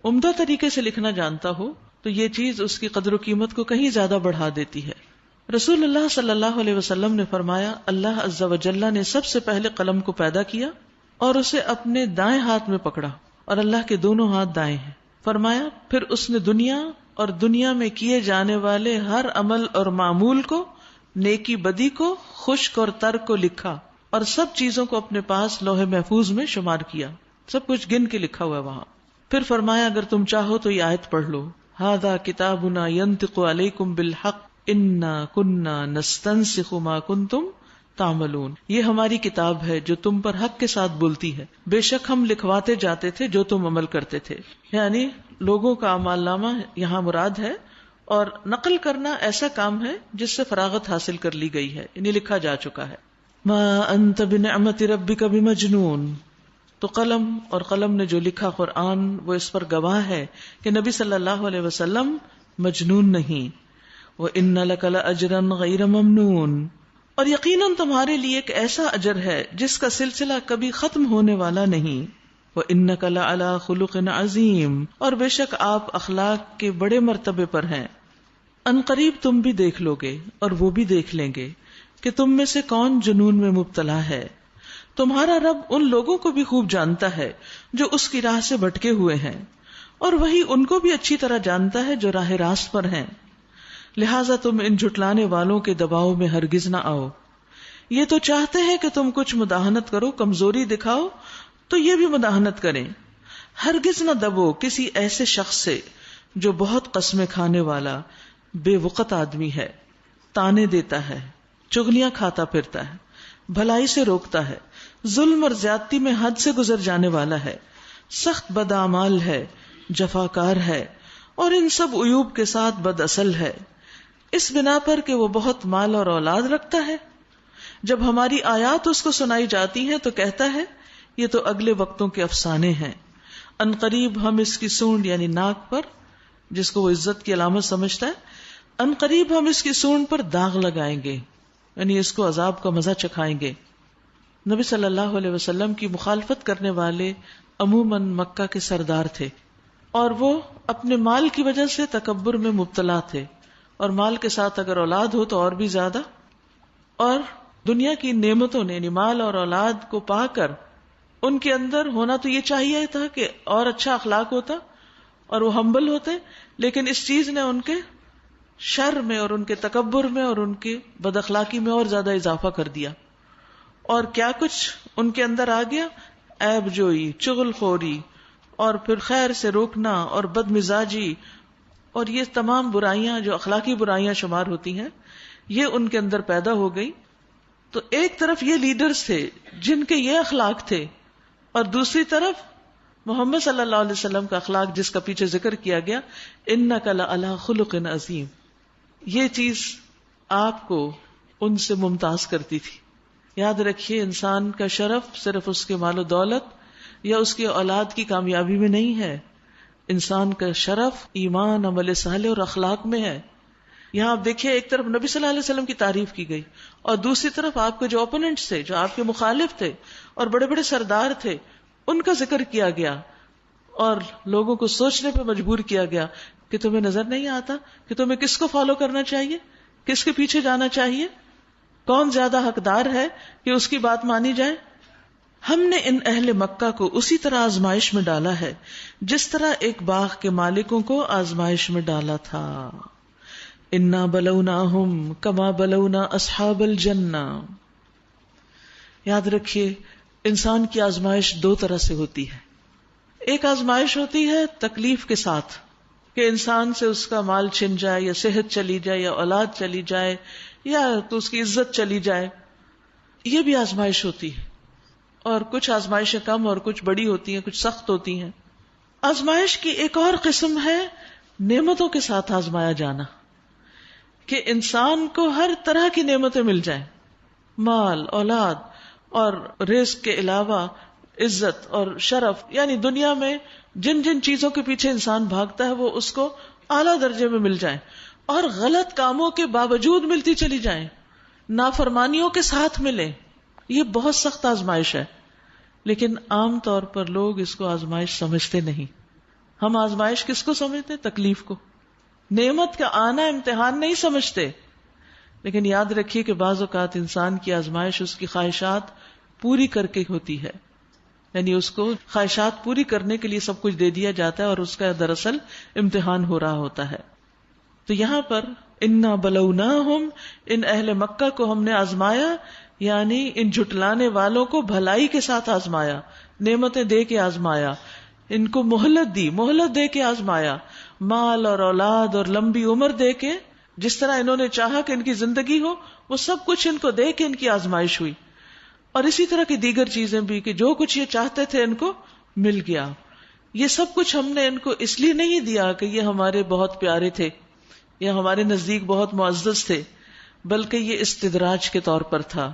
عمدہ طریقے سے لکھنا جانتا ہو تو یہ چیز اس کی قدر و قیمت کو کہیں زیادہ بڑھا دیتی ہے۔ رسول اللہ صلی اللہ علیہ وسلم نے فرمایا، اللہ عز و جل نے سب سے پہلے قلم کو پیدا کیا اور اسے اپنے دائیں ہاتھ میں پکڑا، اور اللہ کے دونوں ہاتھ دائیں ہیں۔ فرمایا پھر اس نے دنیا اور دنیا میں کیے جانے والے ہر عمل اور معمول کو، نیکی بدی کو، خشک اور ترک کو لکھا، اور سب چیزوں کو اپنے پاس لوح محفوظ میں شمار کیا، سب کچھ گن کے لکھا ہوا ہے وہاں۔ پھر فرمایا اگر تم چاہو تو یہ آیت پڑھ لو، ھذا کتابنا ینطق علیکم بالحق انا کنا نستنسخ ما کنتم تعملون، یہ ہماری کتاب ہے جو تم پر حق کے ساتھ بولتی ہے، بے شک ہم لکھواتے جاتے تھے جو تم عمل کرتے تھے۔ یعنی لوگوں کا اعمال نامہ یہاں مراد ہے، اور نقل کرنا ایسا کام ہے جس سے فراغت حاصل کر لی گئی ہے، یعنی لکھا جا چکا ہے۔ ما انت بنعمت ربک بمجنون، تو قلم اور قلم نے جو لکھا قرآن وہ اس پر گواہ ہے کہ نبی صلی اللہ علیہ وسلم مجنون نہیں۔ وَإِنَّ لَكَ لَأَجْرًا غَيْرَ مَمْنُونَ، اور یقیناً تمہارے لیے ایک ایسا اجر ہے جس کا سلسلہ کبھی ختم ہونے والا نہیں۔ وَإِنَّكَ لَعَلَىٰ خُلُقٍ عَظِيمٍ، اور بے شک آپ اخلاق کے بڑے مرتبے پر ہیں۔ ان قریب تم بھی دیکھ لو گے اور وہ بھی دیکھ لیں گے کہ تم میں سے کون جنون میں مبتلا ہے۔ تمہارا رب ان لوگوں کو بھی خوب جانتا ہے جو اس کی راہ سے بھٹکے ہوئے ہیں، اور وہی ان کو بھی اچھی طرح جانتا ہے جو راہ راست پر ہیں۔ لہٰذا تم ان جھٹلانے والوں کے دباؤ میں ہرگز نہ آؤ، یہ تو چاہتے ہیں کہ تم کچھ مداہنت کرو، کمزوری دکھاؤ، تو یہ بھی مداہنت کریں۔ ہرگز نہ دبو کسی ایسے شخص سے جو بہت قسمیں کھانے والا بے وقت آدمی ہے، تانے دیتا ہے، چغلیاں کھاتا پھرتا ہے، بھلائی سے روکتا ہے، ظلم اور زیادتی میں حد سے گزر جانے والا ہے، سخت بداعمال ہے، جفاکار ہے، اور ان سب عیوب کے ساتھ بد اصل ہے، اس بنا پر کہ وہ بہت مال اور اولاد رکھتا ہے۔ جب ہماری آیات اس کو سنائی جاتی ہیں تو کہتا ہے یہ تو اگلے وقتوں کے افسانے ہیں، ان قریب ہم اس کی سونڈ یعنی ناک پر، جس کو وہ عزت کی علامت سمجھتا ہے، ان قریب ہم اس کی سونڈ پر داغ لگائیں گے، یعنی اس کو عذاب کا مزہ چکھائیں گے۔ نبی صلی اللہ علیہ وسلم کی مخالفت کرنے والے عموماً مکہ کے سردار تھے، اور وہ اپنے مال کی وجہ سے تکبر میں مبتلا تھے، اور مال کے ساتھ اگر اولاد ہو تو اور بھی زیادہ، اور دنیا کی نعمتوں نے یعنی مال اور اولاد کو پا کر ان کے اندر ہونا تو یہ چاہیے تھا کہ اور اچھا اخلاق ہوتا اور وہ ہمبل ہوتے، لیکن اس چیز نے ان کے شر میں اور ان کے تکبر میں اور ان کی بد اخلاقی میں اور زیادہ اضافہ کر دیا۔ اور کیا کچھ ان کے اندر آ گیا، عیب جوئی، چغل خوری، اور پھر خیر سے روکنا اور بد مزاجی، اور یہ تمام برائیاں جو اخلاقی برائیاں شمار ہوتی ہیں یہ ان کے اندر پیدا ہو گئی۔ تو ایک طرف یہ لیڈرز تھے جن کے یہ اخلاق تھے، اور دوسری طرف محمد صلی اللہ علیہ وسلم کا اخلاق جس کا پیچھے ذکر کیا گیا، انک لعلی خلق عظیم، یہ چیز آپ کو ان سے ممتاز کرتی تھی۔ یاد رکھیے انسان کا شرف صرف اس کے مال و دولت یا اس کی اولاد کی کامیابی میں نہیں ہے، انسان کا شرف ایمان، عمل صالح اور اخلاق میں ہے۔ یہاں آپ دیکھیے ایک طرف نبی صلی اللہ علیہ وسلم کی تعریف کی گئی، اور دوسری طرف آپ کے جو اوپوننٹس تھے، جو آپ کے مخالف تھے اور بڑے بڑے سردار تھے، ان کا ذکر کیا گیا، اور لوگوں کو سوچنے پہ مجبور کیا گیا کہ تمہیں نظر نہیں آتا کہ تمہیں کس کو فالو کرنا چاہیے، کس کے پیچھے جانا چاہیے، کون زیادہ حقدار ہے کہ اس کی بات مانی جائے۔ ہم نے ان اہل مکہ کو اسی طرح آزمائش میں ڈالا ہے جس طرح ایک باغ کے مالکوں کو آزمائش میں ڈالا تھا۔ انا بلوناہم کما بلونا اصحاب الجنہ۔ یاد رکھیے انسان کی آزمائش دو طرح سے ہوتی ہے، ایک آزمائش ہوتی ہے تکلیف کے ساتھ، کہ انسان سے اس کا مال چھن جائے یا صحت چلی جائے یا اولاد چلی جائے یا تو اس کی عزت چلی جائے، یہ بھی آزمائش ہوتی ہے، اور کچھ آزمائشیں کم اور کچھ بڑی ہوتی ہیں، کچھ سخت ہوتی ہیں۔ آزمائش کی ایک اور قسم ہے نعمتوں کے ساتھ آزمایا جانا، کہ انسان کو ہر طرح کی نعمتیں مل جائیں، مال، اولاد اور رزق کے علاوہ عزت اور شرف، یعنی دنیا میں جن جن چیزوں کے پیچھے انسان بھاگتا ہے وہ اس کو اعلیٰ درجے میں مل جائیں، اور غلط کاموں کے باوجود ملتی چلی جائیں، نافرمانیوں کے ساتھ ملیں۔ یہ بہت سخت آزمائش ہے، لیکن عام طور پر لوگ اس کو آزمائش سمجھتے نہیں۔ ہم آزمائش کس کو سمجھتے؟ تکلیف کو، نعمت کا آنا امتحان نہیں سمجھتے۔ لیکن یاد رکھیے کہ بعض اوقات انسان کی آزمائش اس کی خواہشات پوری کر کے ہوتی ہے، یعنی اس کو خواہشات پوری کرنے کے لیے سب کچھ دے دیا جاتا ہے اور اس کا دراصل امتحان ہو رہا ہوتا ہے۔ تو یہاں پر انا بلوناہم، ان اہل مکہ کو ہم نے آزمایا، یعنی ان جھٹلانے والوں کو بھلائی کے ساتھ آزمایا، نعمتیں دے کے آزمایا، ان کو مہلت دی، مہلت دے کے آزمایا، مال اور اولاد اور لمبی عمر دے کے، جس طرح انہوں نے چاہا کہ ان کی زندگی ہو وہ سب کچھ ان کو دے کے ان کی آزمائش ہوئی، اور اسی طرح کی دیگر چیزیں بھی کہ جو کچھ یہ چاہتے تھے ان کو مل گیا۔ یہ سب کچھ ہم نے ان کو اس لیے نہیں دیا کہ یہ ہمارے بہت پیارے تھے یا ہمارے نزدیک بہت معزز تھے، بلکہ یہ استدراج کے طور پر تھا،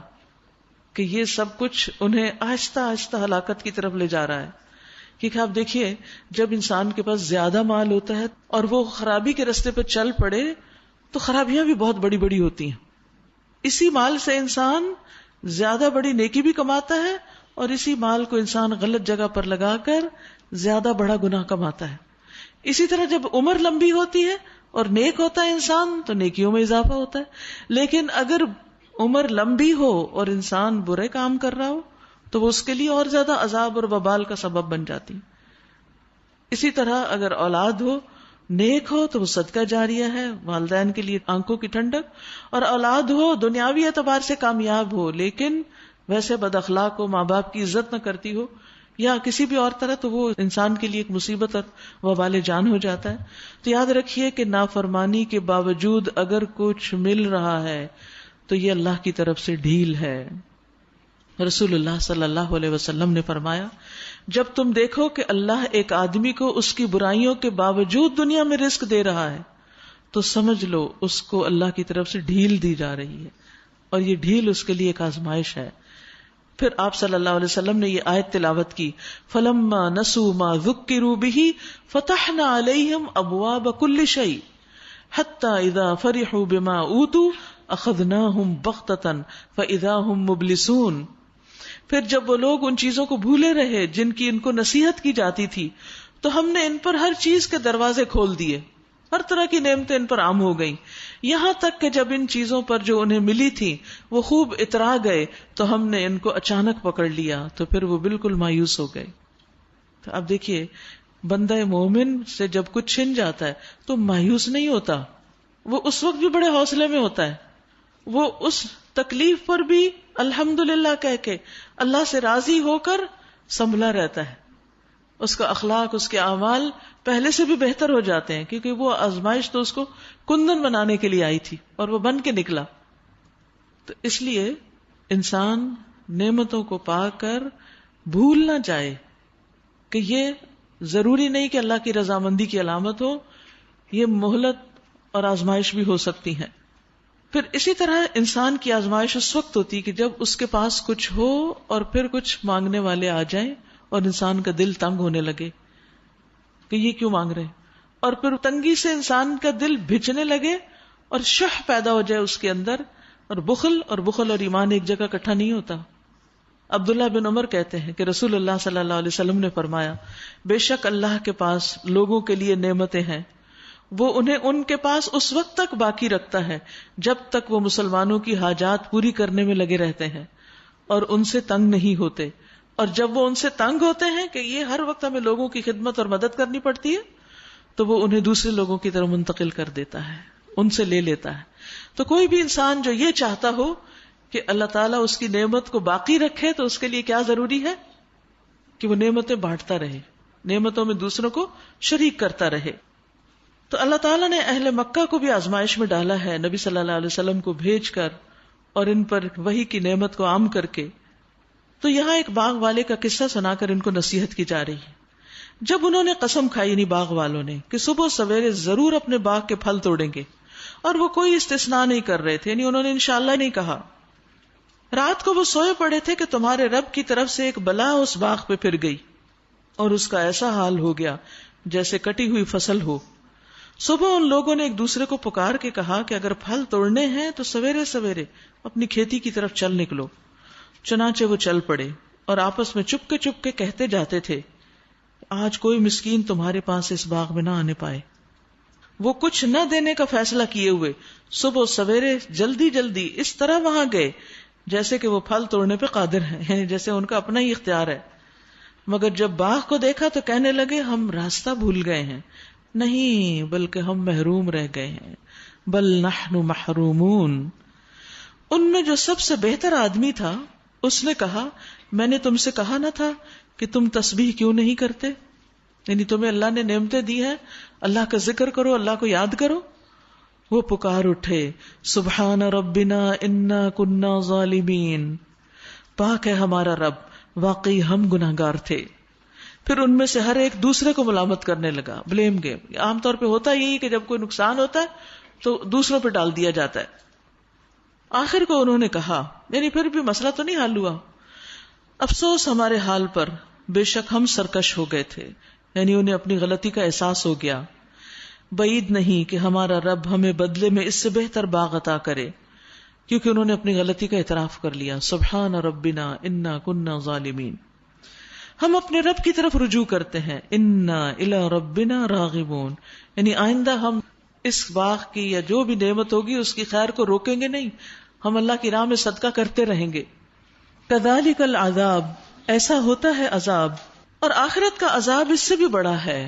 کہ یہ سب کچھ انہیں آہستہ آہستہ ہلاکت کی طرف لے جا رہا ہے۔ کیونکہ آپ دیکھیے جب انسان کے پاس زیادہ مال ہوتا ہے اور وہ خرابی کے راستے پہ چل پڑے تو خرابیاں بھی بہت بڑی بڑی ہوتی ہیں۔ اسی مال سے انسان زیادہ بڑی نیکی بھی کماتا ہے، اور اسی مال کو انسان غلط جگہ پر لگا کر زیادہ بڑا گناہ کماتا ہے۔ اسی طرح جب عمر لمبی ہوتی ہے اور نیک ہوتا ہے انسان تو نیکیوں میں اضافہ ہوتا ہے، لیکن اگر عمر لمبی ہو اور انسان برے کام کر رہا ہو تو وہ اس کے لیے اور زیادہ عذاب اور وبال کا سبب بن جاتی۔ اسی طرح اگر اولاد ہو، نیک ہو تو وہ صدقہ جاریہ ہے، والدین کے لیے آنکھوں کی ٹھنڈک، اور اولاد ہو دنیاوی اعتبار سے کامیاب ہو لیکن ویسے بد اخلاق ہو، ماں باپ کی عزت نہ کرتی ہو، یا کسی بھی اور طرح، تو وہ انسان کے لیے ایک مصیبت اور وبال جان ہو جاتا ہے. تو یاد رکھیے کہ نافرمانی کے باوجود اگر کچھ مل رہا ہے تو یہ اللہ کی طرف سے ڈھیل ہے. رسول اللہ صلی اللہ علیہ وسلم نے فرمایا، جب تم دیکھو کہ اللہ ایک آدمی کو اس کی برائیوں کے باوجود دنیا میں رزق دے رہا ہے تو سمجھ لو اس کو اللہ کی طرف سے ڈھیل دی جا رہی ہے، اور یہ ڈھیل اس کے لیے ایک آزمائش ہے. پھر آپ صلی اللہ علیہ وسلم نے یہ آیت تلاوت کی، فَلَمَّا نَسُوا مَا ذُكِّرُوا بِهِ فَتَحْنَا عَلَيْهِمْ أَبْوَابَ كُلِّ شَيْءٍ حَتَّى إِذَا فَرِحُوا بِمَا أُوتُوا أَخَذْنَاهُمْ بَغْتَةً فَإِذَا هُمْ مُبْلِسُونَ. پھر جب وہ لوگ ان چیزوں کو بھولے رہے جن کی ان کو نصیحت کی جاتی تھی تو ہم نے ان پر ہر چیز کے دروازے کھول دیے، ہر طرح کی نعمتیں ان پر عام ہو گئیں، یہاں تک کہ جب ان چیزوں پر جو انہیں ملی تھی وہ خوب اترا گئے تو ہم نے ان کو اچانک پکڑ لیا تو پھر وہ بالکل مایوس ہو گئے. تو اب دیکھیے، بندہ مومن سے جب کچھ چھن جاتا ہے تو مایوس نہیں ہوتا، وہ اس وقت بھی بڑے حوصلے میں ہوتا ہے، وہ اس تکلیف پر بھی الحمدللہ کہہ کے اللہ سے راضی ہو کر سنبھلا رہتا ہے. اس کا اخلاق، اس کے اعمال پہلے سے بھی بہتر ہو جاتے ہیں، کیونکہ وہ آزمائش تو اس کو کندن بنانے کے لیے آئی تھی اور وہ بن کے نکلا. تو اس لیے انسان نعمتوں کو پا کر بھول نہ جائے کہ یہ ضروری نہیں کہ اللہ کی رضامندی کی علامت ہو، یہ مہلت اور آزمائش بھی ہو سکتی ہیں. پھر اسی طرح انسان کی آزمائش اس وقت ہوتی کہ جب اس کے پاس کچھ ہو اور پھر کچھ مانگنے والے آ جائیں اور انسان کا دل تنگ ہونے لگے کہ یہ کیوں مانگ رہے، اور پھر تنگی سے انسان کا دل بھجنے لگے اور شح پیدا ہو جائے اس کے اندر، اور بخل اور ایمان ایک جگہ اکٹھا نہیں ہوتا. عبداللہ بن عمر کہتے ہیں کہ رسول اللہ صلی اللہ علیہ وسلم نے فرمایا، بے شک اللہ کے پاس لوگوں کے لیے نعمتیں ہیں، وہ انہیں ان کے پاس اس وقت تک باقی رکھتا ہے جب تک وہ مسلمانوں کی حاجات پوری کرنے میں لگے رہتے ہیں اور ان سے تنگ نہیں ہوتے، اور جب وہ ان سے تنگ ہوتے ہیں کہ یہ ہر وقت ہمیں لوگوں کی خدمت اور مدد کرنی پڑتی ہے تو وہ انہیں دوسرے لوگوں کی طرف منتقل کر دیتا ہے، ان سے لے لیتا ہے. تو کوئی بھی انسان جو یہ چاہتا ہو کہ اللہ تعالیٰ اس کی نعمت کو باقی رکھے تو اس کے لیے کیا ضروری ہے کہ وہ نعمتیں بانٹتا رہے، نعمتوں میں دوسروں کو شریک کرتا رہے. تو اللہ تعالیٰ نے اہل مکہ کو بھی آزمائش میں ڈالا ہے، نبی صلی اللہ علیہ وسلم کو بھیج کر اور ان پر وحی کی نعمت کو عام کر کے. تو یہاں ایک باغ والے کا قصہ سنا کر ان کو نصیحت کی جا رہی ہے. جب انہوں نے قسم کھائی، یعنی باغ والوں نے، کہ صبح سویرے ضرور اپنے باغ کے پھل توڑیں گے، اور وہ کوئی استثناء نہیں کر رہے تھے، یعنی انہوں نے انشاءاللہ نہیں کہا. رات کو وہ سوئے پڑے تھے کہ تمہارے رب کی طرف سے ایک بلا اس باغ پہ پھر گئی اور اس کا ایسا حال ہو گیا جیسے کٹی ہوئی فصل ہو. صبح ان لوگوں نے ایک دوسرے کو پکار کے کہا کہ اگر پھل توڑنے ہیں تو سویرے سویرے اپنی کھیتی کی طرف چل نکلو. چنانچہ وہ چل پڑے اور آپس میں چپ کے کہتے جاتے تھے، آج کوئی مسکین تمہارے پاس اس باغ میں نہ آنے پائے. وہ کچھ نہ دینے کا فیصلہ کیے ہوئے صبح سویرے جلدی اس طرح وہاں گئے جیسے کہ وہ پھل توڑنے پہ قادر ہیں، یعنی جیسے ان کا اپنا ہی اختیار ہے. مگر جب باغ کو دیکھا تو کہنے لگے، ہم راستہ بھول گئے ہیں. نہیں، بلکہ ہم محروم رہ گئے ہیں. بل نحن محرومون. ان میں جو سب سے بہتر آدمی تھا اس نے کہا، میں نے تم سے کہا نہ تھا کہ تم تسبیح کیوں نہیں کرتے؟ یعنی تمہیں اللہ نے نعمتیں دی ہیں، اللہ کا ذکر کرو، اللہ کو یاد کرو. وہ پکار اٹھے، سبحان ربنا انا کننا ظالمین. پاک ہے ہمارا رب، واقعی ہم گناہگار تھے. پھر ان میں سے ہر ایک دوسرے کو ملامت کرنے لگا، بلیم گیم. عام طور پہ ہوتا یہی کہ جب کوئی نقصان ہوتا ہے تو دوسروں پہ ڈال دیا جاتا ہے. آخر کو انہوں نے کہا، یعنی پھر بھی مسئلہ تو نہیں حل ہوا، افسوس ہمارے حال پر، بے شک ہم سرکش ہو گئے تھے. یعنی انہیں اپنی غلطی کا احساس ہو گیا. بعید نہیں کہ ہمارا رب ہمیں بدلے میں اس سے بہتر باغ عطا کرے، کیونکہ انہوں نے اپنی غلطی کا اعتراف کر لیا. سبحان ربنا انا کننا ظالمین. ہم اپنے رب کی طرف رجوع کرتے ہیں. انا الی ربنا راغبون. یعنی آئندہ ہم اس باغ کی یا جو بھی نعمت ہوگی اس کی خیر کو روکیں گے نہیں، ہم اللہ کی راہ میں صدقہ کرتے رہیں گے. کذالک العذاب. ایسا ہوتا ہے عذاب، اور آخرت کا عذاب اس سے بھی بڑا ہے.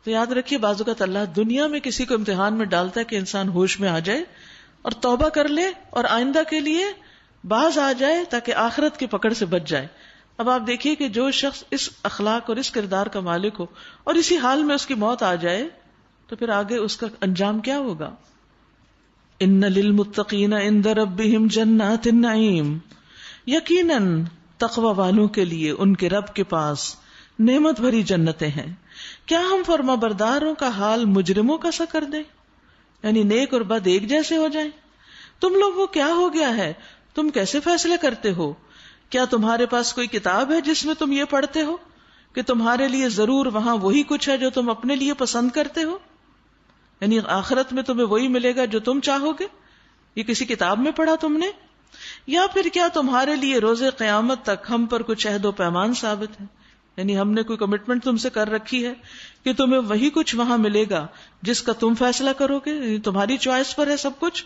تو یاد رکھیے، بعض اوقات اللہ دنیا میں کسی کو امتحان میں ڈالتا ہے کہ انسان ہوش میں آ جائے اور توبہ کر لے اور آئندہ کے لیے باز آ جائے تاکہ آخرت کی پکڑ سے بچ جائے. اب آپ دیکھیے کہ جو شخص اس اخلاق اور اس کردار کا مالک ہو اور اسی حال میں اس کی موت آ جائے تو پھر آگے اس کا انجام کیا ہوگا؟ ان للمتقین عند ربہم جنات النعیم، یقیناً تقوی والوں کے لیے ان کے رب کے پاس نعمت بھری جنتیں ہیں. کیا ہم فرما برداروں کا حال مجرموں کا سا کر دیں؟ یعنی نیک اور بد ایک جیسے ہو جائیں؟ تم لوگوں کو کیا ہو گیا ہے؟ تم کیسے فیصلے کرتے ہو؟ کیا تمہارے پاس کوئی کتاب ہے جس میں تم یہ پڑھتے ہو کہ تمہارے لیے ضرور وہاں وہی کچھ ہے جو تم اپنے لیے پسند کرتے ہو؟ یعنی آخرت میں تمہیں وہی ملے گا جو تم چاہو گے؟ یہ کسی کتاب میں پڑھا تم نے؟ یا پھر کیا تمہارے لیے روز قیامت تک ہم پر کچھ عہد و پیمان ثابت ہے؟ یعنی ہم نے کوئی کمٹمنٹ تم سے کر رکھی ہے کہ تمہیں وہی کچھ وہاں ملے گا جس کا تم فیصلہ کرو گے؟ یعنی تمہاری چوائس پر ہے سب کچھ؟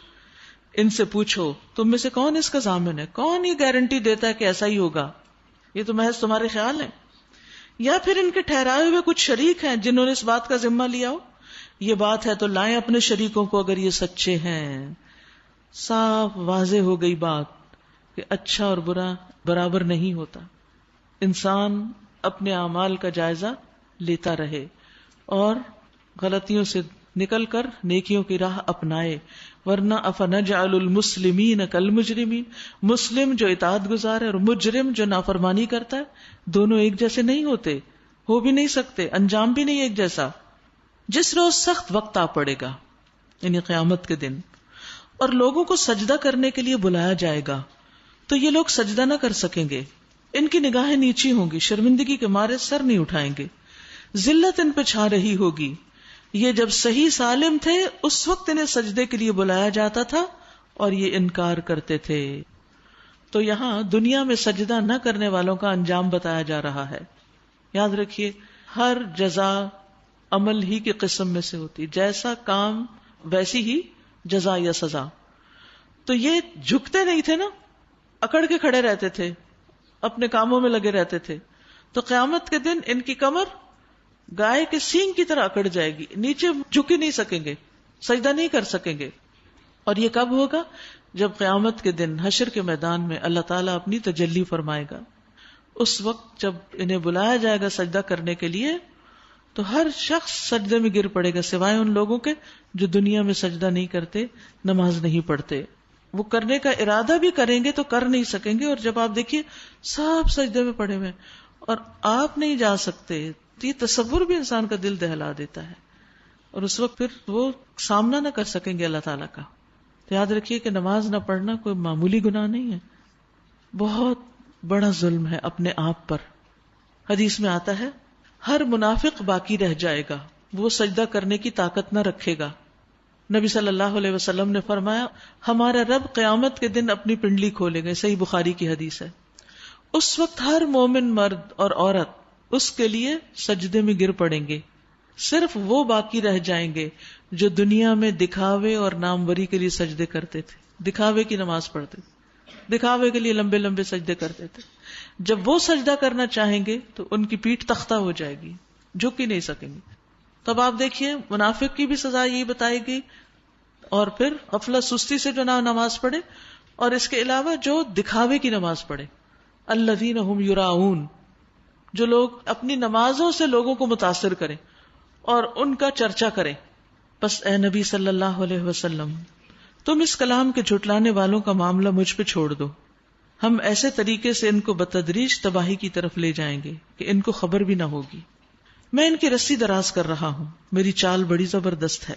ان سے پوچھو تم میں سے کون اس کا ضامن ہے؟ کون یہ گارنٹی دیتا ہے کہ ایسا ہی ہوگا؟ یہ تو محض تمہارے خیال ہیں. یا پھر ان کے ٹھہرائے ہوئے کچھ شریک ہیں جنہوں نے اس بات کا ذمہ لیا ہو؟ یہ بات ہے تو لائیں اپنے شریکوں کو اگر یہ سچے ہیں. صاف واضح ہو گئی بات کہ اچھا اور برا برابر نہیں ہوتا. انسان اپنے اعمال کا جائزہ لیتا رہے اور غلطیوں سے نکل کر نیکیوں کی راہ اپنائے، ورنہ افنجعل المسلمین کالمجرمین، مسلم جو اطاعت گزار ہے اور مجرم جو نافرمانی کرتا ہے دونوں ایک جیسے نہیں ہوتے، ہو بھی نہیں سکتے، انجام بھی نہیں ایک جیسا. جس روز سخت وقت آ پڑے گا یعنی قیامت کے دن اور لوگوں کو سجدہ کرنے کے لیے بلایا جائے گا تو یہ لوگ سجدہ نہ کر سکیں گے، ان کی نگاہیں نیچی ہوں گی، شرمندگی کے مارے سر نہیں اٹھائیں گے، ذلت ان پہ چھا رہی ہوگی. یہ جب صحیح سالم تھے اس وقت انہیں سجدے کے لیے بلایا جاتا تھا اور یہ انکار کرتے تھے. تو یہاں دنیا میں سجدہ نہ کرنے والوں کا انجام بتایا جا رہا ہے. یاد رکھیے ہر جزا عمل ہی کی قسم میں سے ہوتی، جیسا کام ویسی ہی جزا یا سزا. تو یہ جھکتے نہیں تھے نا، اکڑ کے کھڑے رہتے تھے، اپنے کاموں میں لگے رہتے تھے. تو قیامت کے دن ان کی کمر گائے کے سینگ کی طرح اکڑ جائے گی، نیچے جھک ہی نہیں سکیں گے، سجدہ نہیں کر سکیں گے. اور یہ کب ہوگا؟ جب قیامت کے دن حشر کے میدان میں اللہ تعالیٰ اپنی تجلی فرمائے گا. اس وقت جب انہیں بلایا جائے گا سجدہ کرنے کے لیے تو ہر شخص سجدے میں گر پڑے گا سوائے ان لوگوں کے جو دنیا میں سجدہ نہیں کرتے، نماز نہیں پڑھتے. وہ کرنے کا ارادہ بھی کریں گے تو کر نہیں سکیں گے. اور جب آپ دیکھیے سب سجدے میں پڑے ہوئے اور آپ نہیں جا سکتے تو یہ تصور بھی انسان کا دل دہلا دیتا ہے، اور اس وقت پھر وہ سامنا نہ کر سکیں گے اللہ تعالیٰ کا. تو یاد رکھیے کہ نماز نہ پڑھنا کوئی معمولی گناہ نہیں ہے، بہت بڑا ظلم ہے اپنے آپ پر. حدیث میں آتا ہے ہر منافق باقی رہ جائے گا، وہ سجدہ کرنے کی طاقت نہ رکھے گا. نبی صلی اللہ علیہ وسلم نے فرمایا ہمارا رب قیامت کے دن اپنی پنڈلی کھولے گا، صحیح بخاری کی حدیث ہے. اس وقت ہر مومن مرد اور عورت اس کے لیے سجدے میں گر پڑیں گے، صرف وہ باقی رہ جائیں گے جو دنیا میں دکھاوے اور ناموری کے لیے سجدے کرتے تھے، دکھاوے کی نماز پڑھتے تھے، دکھاوے کے لیے لمبے لمبے سجدے کرتے تھے. جب وہ سجدہ کرنا چاہیں گے تو ان کی پیٹھ تختہ ہو جائے گی، جھک ہی نہیں سکیں گے. تو اب آپ دیکھیے منافق کی بھی سزا یہی بتائی گئی، اور پھر غفلت سستی سے جو نماز پڑھے، اور اس کے علاوہ جو دکھاوے کی نماز پڑھے، الذین ھم یراؤن، جو لوگ اپنی نمازوں سے لوگوں کو متاثر کریں اور ان کا چرچا کریں. بس اے نبی صلی اللہ علیہ وسلم تم اس کلام کے جھٹلانے والوں کا معاملہ مجھ پہ چھوڑ دو، ہم ایسے طریقے سے ان کو بتدریج تباہی کی طرف لے جائیں گے کہ ان کو خبر بھی نہ ہوگی. میں ان کی رسی دراز کر رہا ہوں، میری چال بڑی زبردست ہے.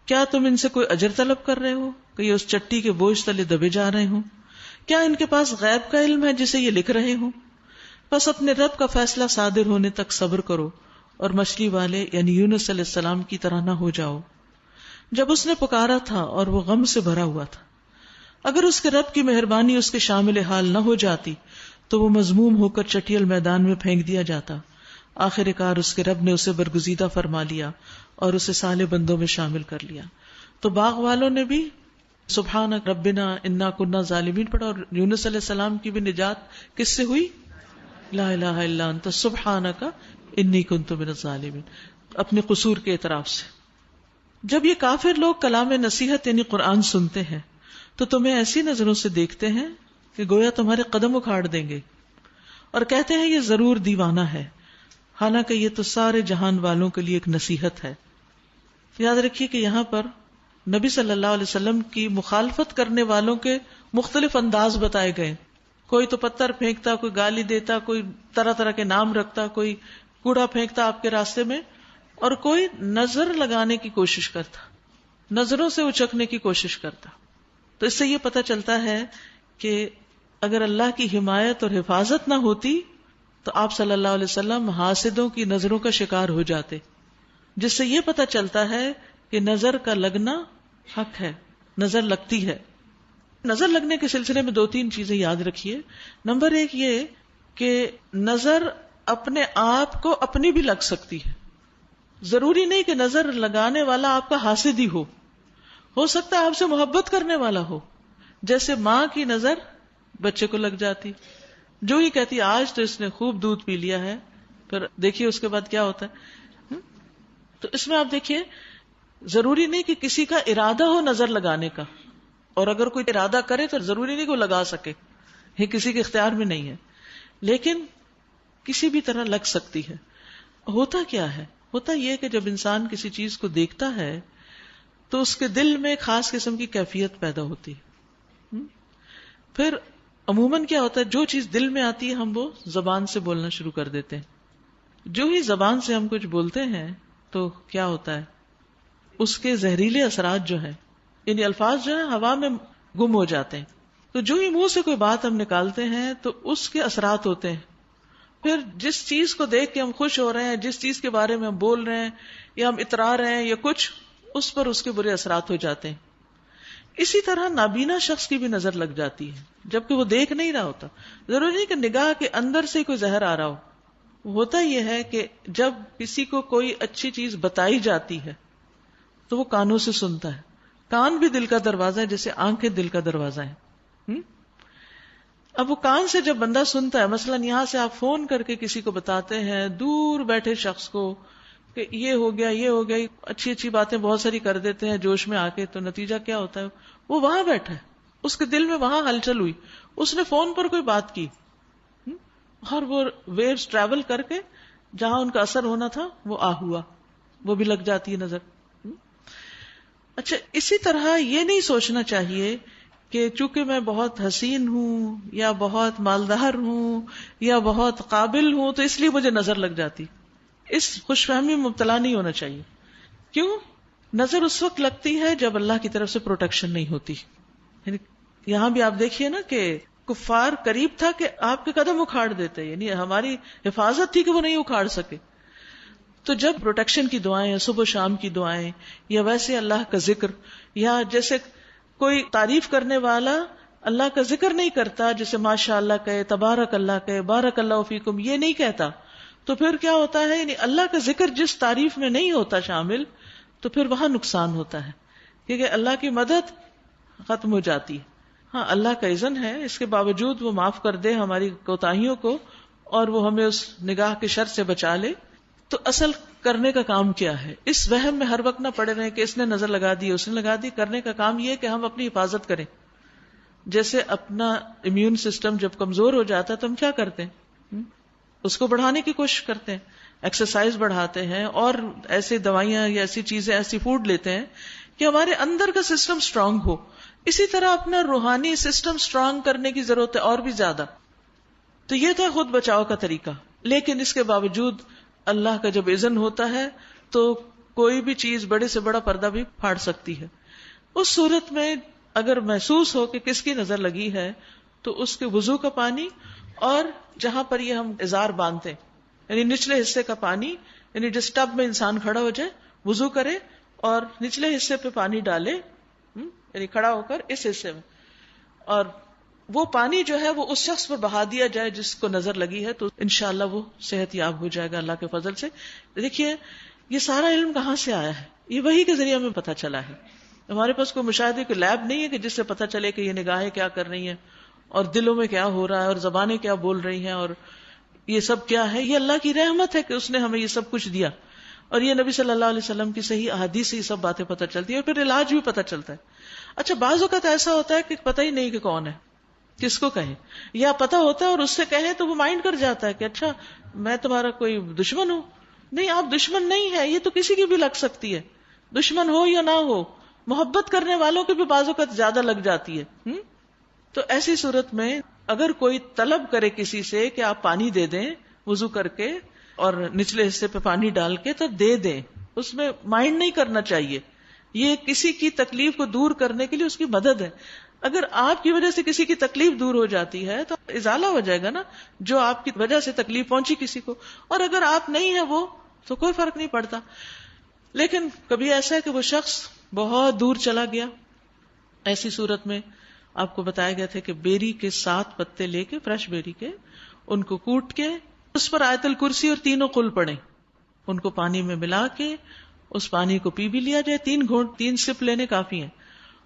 کیا تم ان سے کوئی اجر طلب کر رہے ہو کہ یہ اس چٹی کے بوجھ تلے دبے جا رہے ہوں؟ کیا ان کے پاس غیب کا علم ہے جسے یہ لکھ رہے ہوں؟ بس اپنے رب کا فیصلہ صادر ہونے تک صبر کرو اور مچھلی والے یعنی یونس علیہ السلام کی طرح نہ ہو جاؤ جب اس نے پکارا تھا اور وہ غم سے بھرا ہوا تھا. اگر اس کے رب کی مہربانی اس کے شامل حال نہ ہو جاتی تو وہ مذموم ہو کر چٹیل میدان میں پھینک دیا جاتا. آخر کار اس کے رب نے اسے برگزیدہ فرما لیا اور اسے صالح بندوں میں شامل کر لیا. تو باغ والوں نے بھی سبحانک ربنا انا کنا ظالمین پڑھا، اور یونس علیہ السلام کی بھی نجات کس سے ہوئی؟ لا الہ الا انت سبحانک انی کنت من الظالمین، اپنے قصور کے اعتراف سے. جب یہ کافر لوگ کلام نصیحت یعنی قرآن سنتے ہیں تو تمہیں ایسی نظروں سے دیکھتے ہیں کہ گویا تمہارے قدم اکھاڑ دیں گے، اور کہتے ہیں یہ ضرور دیوانہ ہے، حالانکہ یہ تو سارے جہان والوں کے لیے ایک نصیحت ہے۔ یاد رکھیے کہ یہاں پر نبی صلی اللہ علیہ وسلم کی مخالفت کرنے والوں کے مختلف انداز بتائے گئے۔ کوئی تو پتھر پھینکتا، کوئی گالی دیتا، کوئی طرح طرح کے نام رکھتا، کوئی کوڑا پھینکتا آپ کے راستے میں، اور کوئی نظر لگانے کی کوشش کرتا، نظروں سے اچکنے کی کوشش کرتا۔ تو اس سے یہ پتہ چلتا ہے کہ اگر اللہ کی حمایت اور حفاظت نہ ہوتی تو آپ صلی اللہ علیہ وسلم حاسدوں کی نظروں کا شکار ہو جاتے، جس سے یہ پتہ چلتا ہے کہ نظر کا لگنا حق ہے، نظر لگتی ہے۔ نظر لگنے کے سلسلے میں 2-3 چیزیں یاد رکھیے۔ نمبر 1 یہ کہ نظر اپنے آپ کو اپنی بھی لگ سکتی ہے، ضروری نہیں کہ نظر لگانے والا آپ کا حاسد ہی ہو سکتا ہے آپ سے محبت کرنے والا ہو، جیسے ماں کی نظر بچے کو لگ جاتی، جو ہی کہتی آج تو اس نے خوب دودھ پی لیا ہے، پھر دیکھیے اس کے بعد کیا ہوتا ہے۔ تو اس میں آپ دیکھیے ضروری نہیں کہ کسی کا ارادہ ہو نظر لگانے کا، اور اگر کوئی ارادہ کرے تو ضروری نہیں کہ وہ لگا سکے، یہ کسی کے اختیار میں نہیں ہے، لیکن کسی بھی طرح لگ سکتی ہے۔ ہوتا کیا ہے؟ ہوتا یہ کہ جب انسان کسی چیز کو دیکھتا ہے تو اس کے دل میں خاص قسم کی کیفیت پیدا ہوتی ہے۔ پھر عموماً کیا ہوتا ہے، جو چیز دل میں آتی ہے ہم وہ زبان سے بولنا شروع کر دیتے ہیں۔ جو ہی زبان سے ہم کچھ بولتے ہیں تو کیا ہوتا ہے، اس کے زہریلے اثرات جو ہیں، یعنی الفاظ جو ہیں ہوا میں گم ہو جاتے ہیں۔ تو جو ہی منہ سے کوئی بات ہم نکالتے ہیں تو اس کے اثرات ہوتے ہیں۔ پھر جس چیز کو دیکھ کے ہم خوش ہو رہے ہیں، جس چیز کے بارے میں ہم بول رہے ہیں یا ہم اترا رہے ہیں یا کچھ، اس پر اس کے برے اثرات ہو جاتے ہیں۔ اسی طرح نابینا شخص کی بھی نظر لگ جاتی ہے جبکہ وہ دیکھ نہیں رہا ہوتا۔ ضروری نہیں کہ نگاہ کے اندر سے کوئی زہر آ رہا ہو۔ ہوتا یہ ہے کہ جب کسی کو کوئی اچھی چیز بتائی جاتی ہے تو وہ کانوں سے سنتا ہے۔ کان بھی دل کا دروازہ ہے جیسے آنکھیں دل کا دروازہ ہے۔ اب وہ کان سے جب بندہ سنتا ہے، مثلا یہاں سے آپ فون کر کے کسی کو بتاتے ہیں دور بیٹھے شخص کو کہ یہ ہو گیا، یہ ہو گیا، اچھی اچھی باتیں بہت ساری کر دیتے ہیں جوش میں آ کے، تو نتیجہ کیا ہوتا ہے، وہ وہاں بیٹھا ہے، اس کے دل میں وہاں ہلچل ہوئی، اس نے فون پر کوئی بات کی اور وہ ویوز ٹریول کر کے جہاں ان کا اثر ہونا تھا وہ ہوا، وہ بھی لگ جاتی ہے نظر۔ اچھا، اسی طرح یہ نہیں سوچنا چاہیے کہ چونکہ میں بہت حسین ہوں یا بہت مالدار ہوں یا بہت قابل ہوں تو اس لیے مجھے نظر لگ جاتی۔ اس خوش فہمی میں مبتلا نہیں ہونا چاہیے۔ کیوں؟ نظر اس وقت لگتی ہے جب اللہ کی طرف سے پروٹیکشن نہیں ہوتی۔ یعنی یہاں بھی آپ دیکھیے نا کہ کفار قریب تھا کہ آپ کے قدم اکھاڑ دیتے، یعنی ہماری حفاظت تھی کہ وہ نہیں اکھاڑ سکے۔ تو جب پروٹیکشن کی دعائیں، صبح و شام کی دعائیں، یا ویسے اللہ کا ذکر، یا جیسے کوئی تعریف کرنے والا اللہ کا ذکر نہیں کرتا، جیسے ماشاء اللہ کہے، تبارک اللہ کہے، بارک اللہ فیکم، یہ نہیں کہتا، تو پھر کیا ہوتا ہے، یعنی اللہ کا ذکر جس تعریف میں نہیں ہوتا شامل، تو پھر وہاں نقصان ہوتا ہے، کیونکہ اللہ کی مدد ختم ہو جاتی ہے۔ ہاں، اللہ کا اذن ہے، اس کے باوجود وہ معاف کر دے ہماری کوتاہیوں کو اور وہ ہمیں اس نگاہ کے شر سے بچا لے۔ تو اصل کرنے کا کام کیا ہے؟ اس وہم میں ہر وقت نہ پڑے رہے کہ اس نے نظر لگا دی، اس نے لگا دی۔ کرنے کا کام یہ کہ ہم اپنی حفاظت کریں۔ جیسے اپنا امیون سسٹم جب کمزور ہو جاتا ہے تو ہم کیا کرتے ہیں؟ اس کو بڑھانے کی کوشش کرتے ہیں، ایکسرسائز بڑھاتے ہیں اور ایسی دوائیاں یا ایسی چیزیں، ایسی فوڈ لیتے ہیں کہ ہمارے اندر کا سسٹم سٹرونگ ہو۔ اسی طرح اپنا روحانی سسٹم سٹرونگ کرنے کی ضرورت ہے، اور بھی زیادہ۔ تو یہ تھا خود بچاؤ کا طریقہ۔ لیکن اس کے باوجود اللہ کا جب اذن ہوتا ہے تو کوئی بھی چیز بڑے سے بڑا پردہ بھی پھاڑ سکتی ہے۔ اس صورت میں اگر محسوس ہو کہ کس کی نظر لگی ہے تو اس کے وضو کا پانی، اور جہاں پر یہ ہم ازار باندھتے ہیں یعنی نچلے حصے کا پانی، یعنی جس ٹب میں انسان کھڑا ہو جائے، وضو کرے اور نچلے حصے پہ پانی ڈالے، یعنی کھڑا ہو کر اس حصے میں، اور وہ پانی جو ہے وہ اس شخص پر بہا دیا جائے جس کو نظر لگی ہے، تو انشاءاللہ وہ صحت یاب ہو جائے گا اللہ کے فضل سے۔ دیکھیے یہ سارا علم کہاں سے آیا ہے؟ یہ وحی کے ذریعے ہمیں پتہ چلا ہے۔ ہمارے پاس کوئی مشاہدے کی لیب نہیں ہے کہ جس سے پتہ چلے کہ یہ نگاہیں کیا کر رہی ہیں اور دلوں میں کیا ہو رہا ہے اور زبانیں کیا بول رہی ہیں اور یہ سب کیا ہے۔ یہ اللہ کی رحمت ہے کہ اس نے ہمیں یہ سب کچھ دیا، اور یہ نبی صلی اللہ علیہ وسلم کی صحیح احادیث سے یہ سب باتیں پتہ چلتی ہیں، اور پھر علاج بھی پتہ چلتا ہے۔ اچھا، بعض اوقات ایسا ہوتا ہے کہ پتہ ہی نہیں کہ کون ہے، کس کو کہیں؟ یا پتہ ہوتا ہے اور اس سے کہیں تو وہ مائنڈ کر جاتا ہے کہ اچھا میں تمہارا کوئی دشمن ہوں. نہیں، آپ دشمن نہیں ہے، یہ تو کسی کی بھی لگ سکتی ہے، دشمن ہو یا نہ ہو. محبت کرنے والوں کی بھی بعض اوقات زیادہ لگ جاتی ہے. تو ایسی صورت میں اگر کوئی طلب کرے کسی سے کہ آپ پانی دے دیں وضو کر کے اور نچلے حصے پہ پانی ڈال کے، تو دے دیں. اس میں مائنڈ نہیں کرنا چاہیے. یہ کسی کی تکلیف کو دور کرنے کے لیے اس کی مدد ہے. اگر آپ کی وجہ سے کسی کی تکلیف دور ہو جاتی ہے تو ازالہ ہو جائے گا نا، جو آپ کی وجہ سے تکلیف پہنچی کسی کو. اور اگر آپ نہیں ہیں وہ تو کوئی فرق نہیں پڑتا. لیکن کبھی ایسا ہے کہ وہ شخص بہت دور چلا گیا، ایسی صورت میں آپ کو بتایا گیا تھا کہ بیری کے 7 پتے لے کے، فریش بیری کے، ان کو کوٹ کے اس پر آیت الکرسی اور 3 قل پڑھیں، ان کو پانی میں ملا کے اس پانی کو پی بھی لیا جائے. 3 گھونٹ 3 سپ لینے کافی ہیں،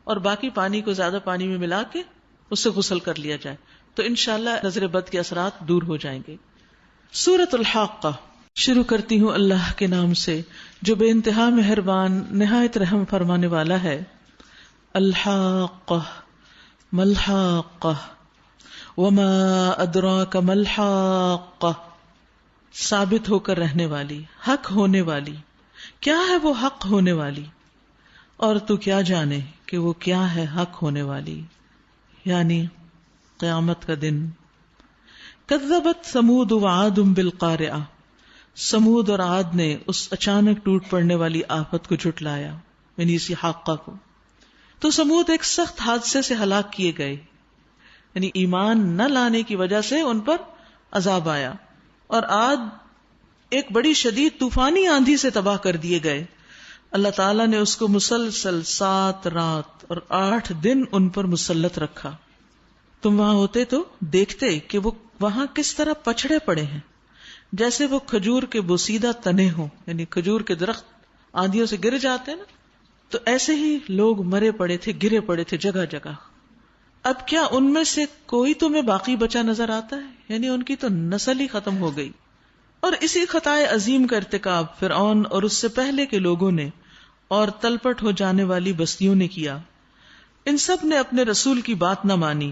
اور باقی پانی کو زیادہ پانی میں ملا کے اس سے غسل کر لیا جائے تو انشاءاللہ نظر بد کے اثرات دور ہو جائیں گے. سورۃ الحاقہ. شروع کرتی ہوں اللہ کے نام سے جو بے انتہا مہربان نہایت رحم فرمانے والا ہے. الحاقہ ملحاقہ وما ادراک ملحاقہ. ثابت ہو کر رہنے والی، حق ہونے والی. کیا ہے وہ حق ہونے والی، اور تو کیا جانے کہ وہ کیا ہے حق ہونے والی، یعنی قیامت کا دن. کذبت ثمود وعاد بالقارعہ. سمود اور عاد نے اس اچانک ٹوٹ پڑنے والی آفت کو جھٹلایا، یعنی اسی حاقہ کو. تو سمود ایک سخت حادثے سے ہلاک کیے گئے، یعنی ایمان نہ لانے کی وجہ سے ان پر عذاب آیا. اور عاد ایک بڑی شدید طوفانی آندھی سے تباہ کر دیے گئے. اللہ تعالیٰ نے اس کو مسلسل 7 رات اور 8 دن ان پر مسلط رکھا. تم وہاں ہوتے تو دیکھتے کہ وہ وہاں کس طرح پچھڑے پڑے ہیں، جیسے وہ کھجور کے بوسیدہ تنے ہوں، یعنی کھجور کے درخت آندھیوں سے گر جاتے ہیں نا، تو ایسے ہی لوگ مرے پڑے تھے، گرے پڑے تھے جگہ جگہ. اب کیا ان میں سے کوئی تمہیں باقی بچا نظر آتا ہے؟ یعنی ان کی تو نسل ہی ختم ہو گئی. اور اسی خطائے عظیم کا ارتکاب فرعون اور اس سے پہلے کے لوگوں نے اور تلپٹ ہو جانے والی بستیوں نے کیا. ان سب نے اپنے رسول کی بات نہ مانی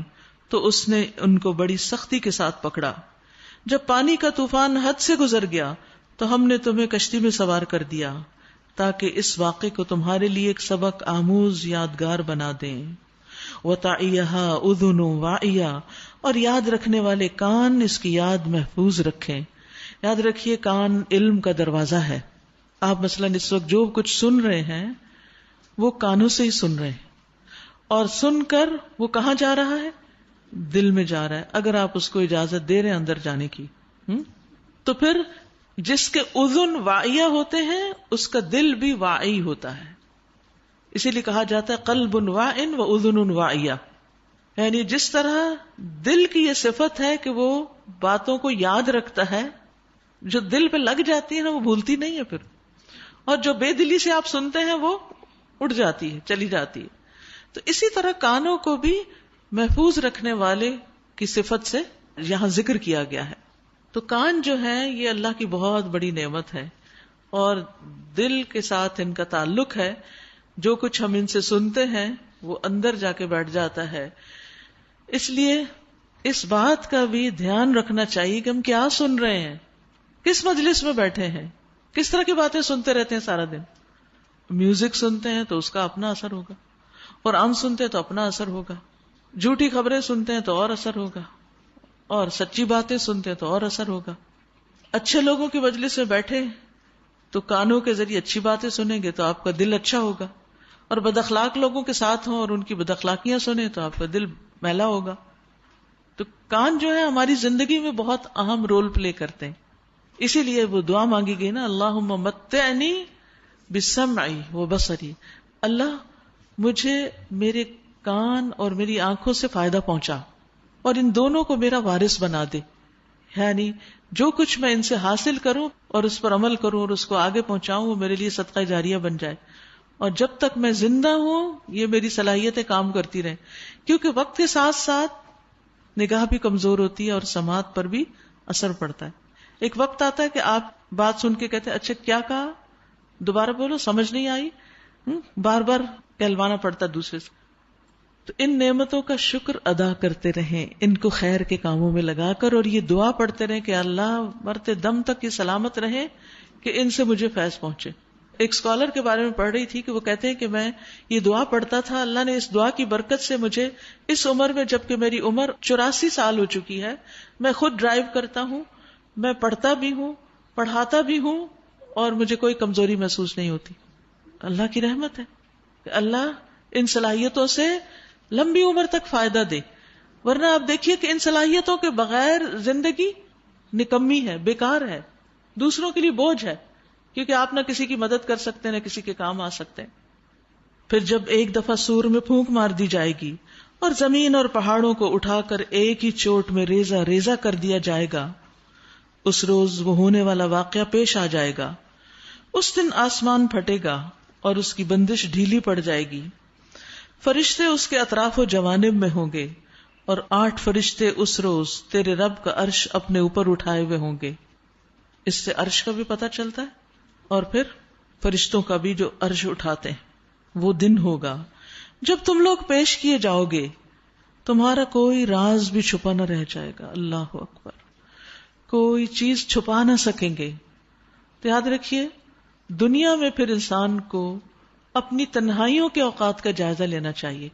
تو اس نے ان کو بڑی سختی کے ساتھ پکڑا. جب پانی کا طوفان حد سے گزر گیا تو ہم نے تمہیں کشتی میں سوار کر دیا تاکہ اس واقعے کو تمہارے لیے ایک سبق آموز یادگار بنا دیں. وَتَعِيَهَا أُذُنٌ وَاعِيَةٌ. اور یاد رکھنے والے کان اس کی یاد محفوظ رکھیں. یاد رکھیے کان علم کا دروازہ ہے. آپ مثلا اس وقت جو کچھ سن رہے ہیں وہ کانوں سے ہی سن رہے ہیں، اور سن کر وہ کہاں جا رہا ہے؟ دل میں جا رہا ہے، اگر آپ اس کو اجازت دے رہے ہیں اندر جانے کی. تو پھر جس کے اذن واعیہ ہوتے ہیں اس کا دل بھی واعی ہوتا ہے. اسی لیے کہا جاتا ہے قلب واعٍ و اذن واعیہ، یعنی جس طرح دل کی یہ صفت ہے کہ وہ باتوں کو یاد رکھتا ہے، جو دل پہ لگ جاتی ہے نا وہ بھولتی نہیں ہے پھر، اور جو بے دلی سے آپ سنتے ہیں وہ اڑ جاتی ہے، چلی جاتی ہے. تو اسی طرح کانوں کو بھی محفوظ رکھنے والے کی صفت سے یہاں ذکر کیا گیا ہے. تو کان جو ہے یہ اللہ کی بہت بڑی نعمت ہے، اور دل کے ساتھ ان کا تعلق ہے. جو کچھ ہم ان سے سنتے ہیں وہ اندر جا کے بیٹھ جاتا ہے. اس لیے اس بات کا بھی دھیان رکھنا چاہیے کہ ہم کیا سن رہے ہیں، کس مجلس میں بیٹھے ہیں، کس طرح کی باتیں سنتے رہتے ہیں سارا دن. میوزک سنتے ہیں تو اس کا اپنا اثر ہوگا، قرآن سنتے ہیں تو اپنا اثر ہوگا، جھوٹی خبریں سنتے ہیں تو اور اثر ہوگا، اور سچی باتیں سنتے ہیں تو اور اثر ہوگا. اچھے لوگوں کی مجلس میں بیٹھے تو کانوں کے ذریعے اچھی باتیں سنیں گے تو آپ کا دل اچھا ہوگا، اور بد اخلاق لوگوں کے ساتھ ہوں اور ان کی بد اخلاقیاں سنیں تو آپ کا دل میلا ہوگا. تو کان جو ہے ہماری زندگی میں بہت اہم رول پلے کرتے ہیں. اسی لیے وہ دعا مانگی گئی نا، اللہم متعنی بسمعی وبصری. اللہ مجھے میرے کان اور میری آنکھوں سے فائدہ پہنچا، اور ان دونوں کو میرا وارث بنا دے. یعنی جو کچھ میں ان سے حاصل کروں اور اس پر عمل کروں اور اس کو آگے پہنچاؤں وہ میرے لیے صدقہ جاریہ بن جائے، اور جب تک میں زندہ ہوں یہ میری صلاحیتیں کام کرتی رہیں. کیونکہ وقت کے ساتھ ساتھ نگاہ بھی کمزور ہوتی ہے اور سماعت پر بھی اثر پڑتا ہے. ایک وقت آتا ہے کہ آپ بات سن کے کہتے ہیں اچھا کیا کہا، دوبارہ بولو، سمجھ نہیں آئی، بار بار کہلوانا پڑتا دوسرے سے. تو ان نعمتوں کا شکر ادا کرتے رہیں، ان کو خیر کے کاموں میں لگا کر، اور یہ دعا پڑھتے رہیں کہ اللہ مرتے دم تک یہ سلامت رہیں کہ ان سے مجھے فیض پہنچے. ایک اسکالر کے بارے میں پڑھ رہی تھی کہ وہ کہتے ہیں کہ میں یہ دعا پڑھتا تھا، اللہ نے اس دعا کی برکت سے مجھے اس عمر میں، جبکہ میری عمر 84 سال ہو چکی ہے، میں خود ڈرائیو کرتا ہوں، میں پڑھتا بھی ہوں، پڑھاتا بھی ہوں، اور مجھے کوئی کمزوری محسوس نہیں ہوتی. اللہ کی رحمت ہے کہ اللہ ان صلاحیتوں سے لمبی عمر تک فائدہ دے. ورنہ آپ دیکھیے کہ ان صلاحیتوں کے بغیر زندگی نکمی ہے، بیکار ہے، دوسروں کے لیے بوجھ ہے، کیونکہ آپ نہ کسی کی مدد کر سکتے نہ کسی کے کام آ سکتے. پھر جب ایک دفعہ سور میں پھونک مار دی جائے گی اور زمین اور پہاڑوں کو اٹھا کر ایک ہی چوٹ میں ریزہ ریزہ کر دیا جائے گا، اس روز وہ ہونے والا واقعہ پیش آ جائے گا. اس دن آسمان پھٹے گا اور اس کی بندش ڈھیلی پڑ جائے گی. فرشتے اس کے اطراف و جوانب میں ہوں گے، اور 8 فرشتے اس روز تیرے رب کا عرش اپنے اوپر اٹھائے ہوئے ہوں گے. اس سے عرش کا بھی پتہ چلتا ہے، اور پھر فرشتوں کا بھی جو عرش اٹھاتے ہیں. وہ دن ہوگا جب تم لوگ پیش کیے جاؤ گے، تمہارا کوئی راز بھی چھپا نہ رہ جائے گا. اللہ اکبر. کوئی چیز چھپا نہ سکیں گے. تو یاد رکھیے، دنیا میں پھر انسان کو اپنی تنہائیوں کے اوقات کا جائزہ لینا چاہیے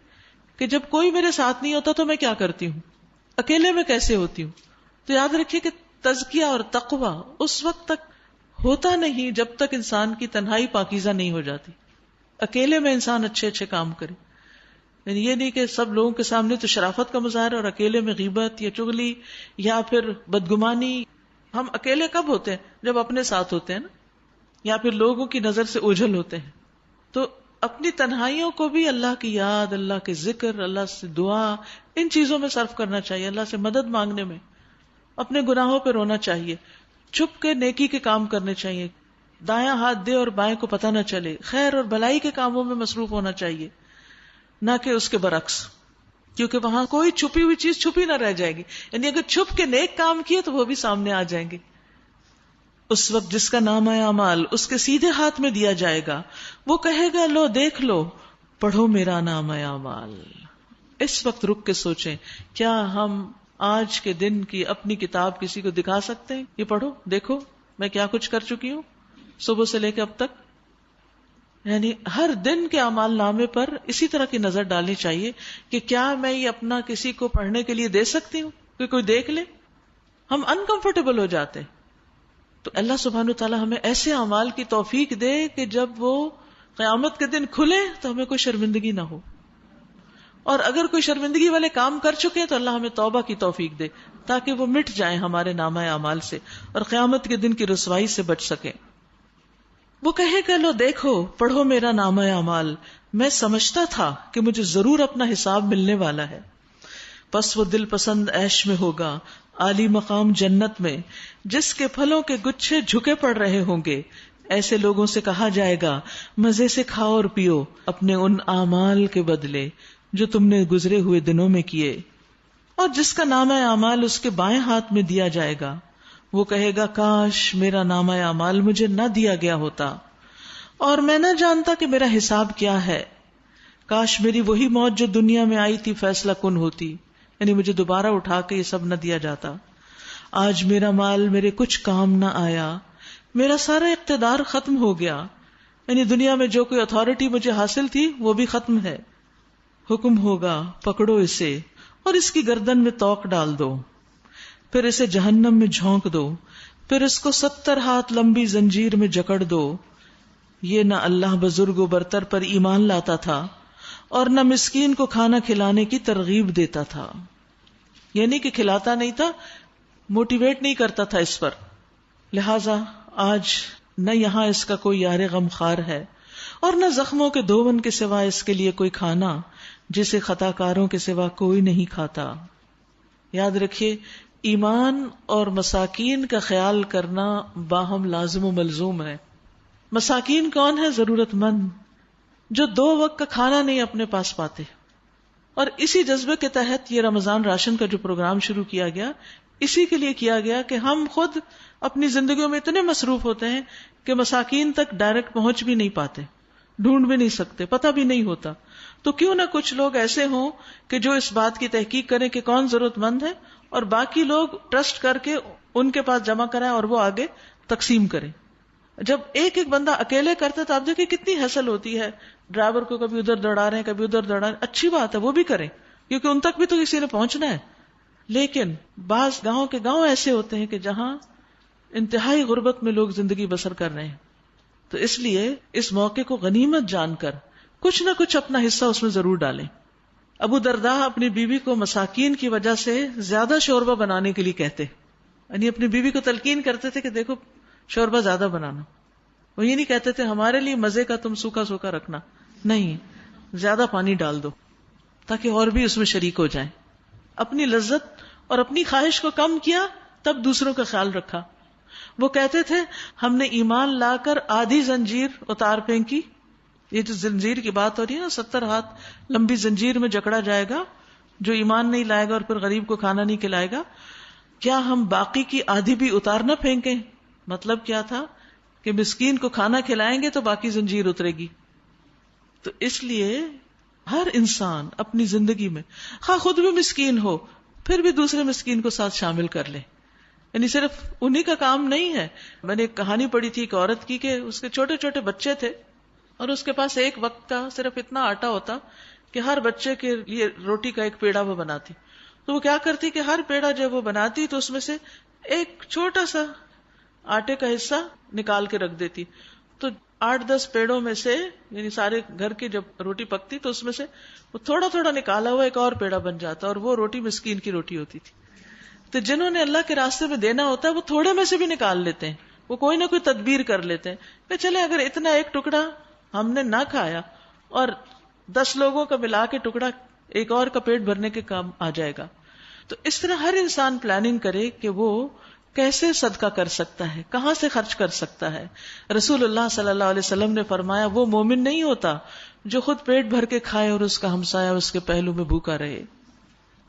کہ جب کوئی میرے ساتھ نہیں ہوتا تو میں کیا کرتی ہوں، اکیلے میں کیسے ہوتی ہوں. تو یاد رکھیے کہ تزکیہ اور تقوی اس وقت تک ہوتا نہیں جب تک انسان کی تنہائی پاکیزہ نہیں ہو جاتی. اکیلے میں انسان اچھے اچھے کام کرے، یعنی یہ نہیں کہ سب لوگوں کے سامنے تو شرافت کا مظاہرہ اور اکیلے میں غیبت یا چغلی یا پھر بدگمانی. ہم اکیلے کب ہوتے ہیں؟ جب اپنے ساتھ ہوتے ہیں نا، یا پھر لوگوں کی نظر سے اوجھل ہوتے ہیں. تو اپنی تنہائیوں کو بھی اللہ کی یاد، اللہ کے ذکر، اللہ سے دعا، ان چیزوں میں صرف کرنا چاہیے. اللہ سے مدد مانگنے میں، اپنے گناہوں پہ رونا چاہیے، چھپ کے نیکی کے کام کرنے چاہیے، دایاں ہاتھ دے اور بائیں کو پتہ نہ چلے، خیر اور بھلائی کے کاموں میں مصروف ہونا چاہیے، نہ کہ اس کے برعکس، کیونکہ وہاں کوئی چھپی ہوئی چیز چھپی نہ رہ جائے گی. یعنی اگر چھپ کے نیک کام کیے تو وہ بھی سامنے آ جائیں گے. اس وقت جس کا نامہ اعمال اس کے سیدھے ہاتھ میں دیا جائے گا، وہ کہے گا لو دیکھ لو، پڑھو میرا نامہ اعمال. اس وقت رک کے سوچیں، کیا ہم آج کے دن کی اپنی کتاب کسی کو دکھا سکتے ہیں؟ یہ پڑھو، دیکھو میں کیا کچھ کر چکی ہوں صبح سے لے کے اب تک. یعنی ہر دن کے اعمال نامے پر اسی طرح کی نظر ڈالنی چاہیے کہ کیا میں یہ اپنا کسی کو پڑھنے کے لیے دے سکتی ہوں کہ کوئی دیکھ لے. ہم انکمفرٹیبل ہو جاتے ہیں. تو اللہ سبحانہ وتعالی ہمیں ایسے اعمال کی توفیق دے کہ جب وہ قیامت کے دن کھلے تو ہمیں کوئی شرمندگی نہ ہو، اور اگر کوئی شرمندگی والے کام کر چکے ہیں تو اللہ ہمیں توبہ کی توفیق دے تاکہ وہ مٹ جائیں ہمارے نامہ اعمال سے اور قیامت کے دن کی رسوائی سے بچ سکیں. وہ کہے کہ لو دیکھو، پڑھو میرا نامہ اعمال، میں سمجھتا تھا کہ مجھے ضرور اپنا حساب ملنے والا ہے. پس وہ دل پسند عیش میں ہوگا، عالی مقام جنت میں، جس کے پھلوں کے گچھے جھکے پڑ رہے ہوں گے. ایسے لوگوں سے کہا جائے گا مزے سے کھاؤ اور پیو اپنے ان اعمال کے بدلے جو تم نے گزرے ہوئے دنوں میں کیے. اور جس کا نامہ اعمال اس کے بائیں ہاتھ میں دیا جائے گا، وہ کہے گا کاش میرا نامہ اعمال مجھے نہ دیا گیا ہوتا اور میں نہ جانتا کہ میرا حساب کیا ہے. کاش میری وہی موت جو دنیا میں آئی تھی فیصلہ کن ہوتی، یعنی مجھے دوبارہ اٹھا کے یہ سب نہ دیا جاتا. آج میرا مال میرے کچھ کام نہ آیا، میرا سارا اقتدار ختم ہو گیا، یعنی دنیا میں جو کوئی اتھارٹی مجھے حاصل تھی وہ بھی ختم ہے. حکم ہوگا پکڑو اسے اور اس کی گردن میں توق ڈال دو، پھر اسے جہنم میں جھونک دو، پھر اس کو 70 ہاتھ لمبی زنجیر میں جکڑ دو. یہ نہ اللہ بزرگ و برتر پر ایمان لاتا تھا اور نہ مسکین کو کھانا کھلانے کی ترغیب دیتا تھا، یعنی کہ کھلاتا نہیں تھا، موٹیویٹ نہیں کرتا تھا اس پر. لہذا آج نہ یہاں اس کا کوئی یار غمخوار ہے اور نہ زخموں کے دھون کے سوا اس کے لیے کوئی کھانا جسے خطا کاروں کے سوا کوئی نہیں کھاتا. یاد رکھیے، ایمان اور مساکین کا خیال کرنا باہم لازم و ملزوم ہے. مساکین کون ہے؟ ضرورت مند جو 2 وقت کا کھانا نہیں اپنے پاس پاتے. اور اسی جذبے کے تحت یہ رمضان راشن کا جو پروگرام شروع کیا گیا، اسی کے لیے کیا گیا کہ ہم خود اپنی زندگیوں میں اتنے مصروف ہوتے ہیں کہ مساکین تک ڈائریکٹ پہنچ بھی نہیں پاتے. ڈھونڈ بھی نہیں سکتے، پتہ بھی نہیں ہوتا. تو کیوں نہ کچھ لوگ ایسے ہوں کہ جو اس بات کی تحقیق کریں کہ کون ضرورت مند ہے، اور باقی لوگ ٹرسٹ کر کے ان کے پاس جمع کرائیں اور وہ آگے تقسیم کریں. جب ایک ایک بندہ اکیلے کرتا ہے تو آپ دیکھیں کتنی ہسل ہوتی ہے. ڈرائیور کو کبھی ادھر دوڑا رہے ہیں، کبھی ادھر دوڑا رہے ہیں، اچھی بات ہے وہ بھی کریں کیونکہ ان تک بھی تو کسی نے پہنچنا ہے. لیکن بعض گاؤں کے گاؤں ایسے ہوتے ہیں کہ جہاں انتہائی غربت میں لوگ زندگی بسر کر رہے ہیں. تو اس لیے اس موقع کو غنیمت جان کر کچھ نہ کچھ اپنا حصہ اس میں ضرور ڈالیں. ابو درداء اپنی بیوی کو مساکین کی وجہ سے زیادہ شوربہ بنانے کے لیے کہتے، یعنی اپنی بیوی کو تلقین کرتے تھے کہ دیکھو شوربہ زیادہ بنانا. وہ یہ نہیں کہتے تھے ہمارے لیے مزے کا تم سوکھا سوکھا رکھنا، نہیں، زیادہ پانی ڈال دو تاکہ اور بھی اس میں شریک ہو جائیں. اپنی لذت اور اپنی خواہش کو کم کیا، تب دوسروں کا خیال رکھا. وہ کہتے تھے ہم نے ایمان لا کر آدھی زنجیر اتار پھینکی. یہ جو زنجیر کی بات ہو رہی ہے نا، 70 ہاتھ لمبی زنجیر میں جکڑا جائے گا جو ایمان نہیں لائے گا اور پھر غریب کو کھانا نہیں کھلائے گا، کیا ہم باقی کی آدھی بھی اتار نہ پھینکیں؟ مطلب کیا تھا کہ مسکین کو کھانا کھلائیں گے تو باقی زنجیر اترے گی. تو اس لیے ہر انسان اپنی زندگی میں خواہ خود بھی مسکین ہو پھر بھی دوسرے مسکین کو ساتھ شامل کر لے. یعنی صرف انہی کا کام نہیں ہے. میں نے ایک کہانی پڑھی تھی ایک عورت کی کہ اس کے چھوٹے چھوٹے بچے تھے اور اس کے پاس ایک وقت کا صرف اتنا آٹا ہوتا کہ ہر بچے کے لیے روٹی کا ایک پیڑا وہ بناتی. تو وہ کیا کرتی کہ ہر پیڑا جب وہ بناتی تو اس میں سے ایک چھوٹا سا آٹے کا حصہ نکال کے رکھ دیتی. تو 8-10 پیڑوں میں سے یعنی سارے گھر کی جب روٹی پکتی تو اس میں سے وہ تھوڑا تھوڑا نکالا ہوا ایک اور پیڑا بن جاتا اور وہ روٹی مسکین کی روٹی ہوتی تھی. تو جنہوں نے اللہ کے راستے میں دینا ہوتا ہے وہ تھوڑے میں سے بھی نکال لیتے ہیں، وہ کوئی نہ کوئی تدبیر کر لیتے ہیں کہ چلے اگر اتنا ایک ٹکڑا ہم نے نہ کھایا اور 10 لوگوں کا ملا کے ٹکڑا ایک اور کا پیٹ بھرنے کے کام آ جائے گا. تو اس طرح ہر انسان پلاننگ کرے کہ وہ کیسے صدقہ کر سکتا ہے، کہاں سے خرچ کر سکتا ہے. رسول اللہ صلی اللہ علیہ وسلم نے فرمایا وہ مومن نہیں ہوتا جو خود پیٹ بھر کے کھائے اور اس کا ہمسایہ اس کے پہلو میں بھوکا رہے.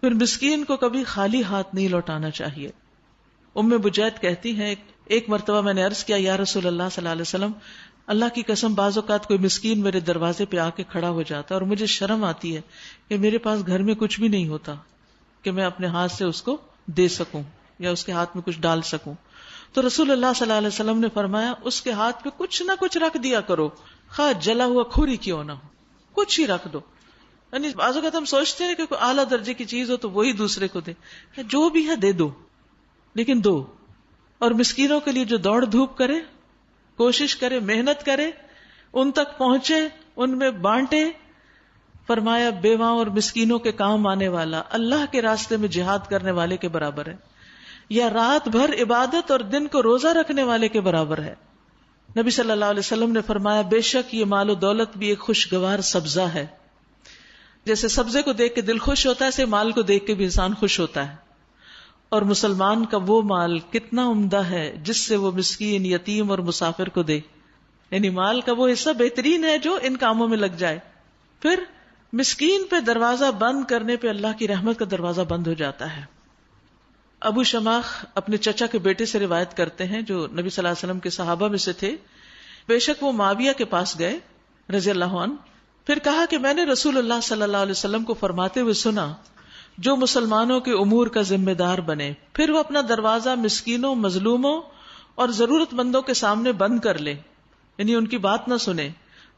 پھر مسکین کو کبھی خالی ہاتھ نہیں لوٹانا چاہیے. ام بجید کہتی ہیں ایک مرتبہ میں نے عرض کیا یا رسول اللہ صلی اللہ علیہ وسلم، اللہ کی قسم بعض اوقات کوئی مسکین میرے دروازے پہ آ کے کھڑا ہو جاتا ہے اور مجھے شرم آتی ہے کہ میرے پاس گھر میں کچھ بھی نہیں ہوتا کہ میں اپنے ہاتھ سے اس کو دے سکوں یا اس کے ہاتھ میں کچھ ڈال سکوں. تو رسول اللہ صلی اللہ علیہ وسلم نے فرمایا اس کے ہاتھ پہ کچھ نہ کچھ رکھ دیا کرو، خواہ جلا ہوا کھوری کیوں نہ ہو، کچھ ہی رکھ دو. یعنی بعض اوقات ہم سوچتے ہیں کہ کوئی اعلیٰ درجے کی چیز ہو تو وہی دوسرے کو دے، جو بھی ہے دے دو لیکن دو. اور مسکینوں کے لیے جو دوڑ دھوپ کرے، کوشش کرے، محنت کرے، ان تک پہنچے، ان میں بانٹے. فرمایا بیواں اور مسکینوں کے کام آنے والا اللہ کے راستے میں جہاد کرنے والے کے برابر ہے، یا رات بھر عبادت اور دن کو روزہ رکھنے والے کے برابر ہے. نبی صلی اللہ علیہ وسلم نے فرمایا بے شک یہ مال و دولت بھی ایک خوشگوار سبزہ ہے. جیسے سبزے کو دیکھ کے دل خوش ہوتا ہے ایسے مال کو دیکھ کے بھی انسان خوش ہوتا ہے. اور مسلمان کا وہ مال کتنا عمدہ ہے جس سے وہ مسکین، یتیم اور مسافر کو دے. یعنی مال کا وہ حصہ بہترین ہے جو ان کاموں میں لگ جائے. پھر مسکین پہ دروازہ بند کرنے پہ اللہ کی رحمت کا دروازہ بند ہو جاتا ہے. ابو شماخ اپنے چچا کے بیٹے سے روایت کرتے ہیں جو نبی صلی اللہ علیہ وسلم کے صحابہ میں سے تھے. بے شک وہ معاویہ کے پاس گئے رضی اللہ عنہ، پھر کہا کہ میں نے رسول اللہ صلی اللہ علیہ وسلم کو فرماتے ہوئے سنا جو مسلمانوں کے امور کا ذمہ دار بنے پھر وہ اپنا دروازہ مسکینوں، مظلوموں اور ضرورت مندوں کے سامنے بند کر لے، یعنی ان کی بات نہ سنے،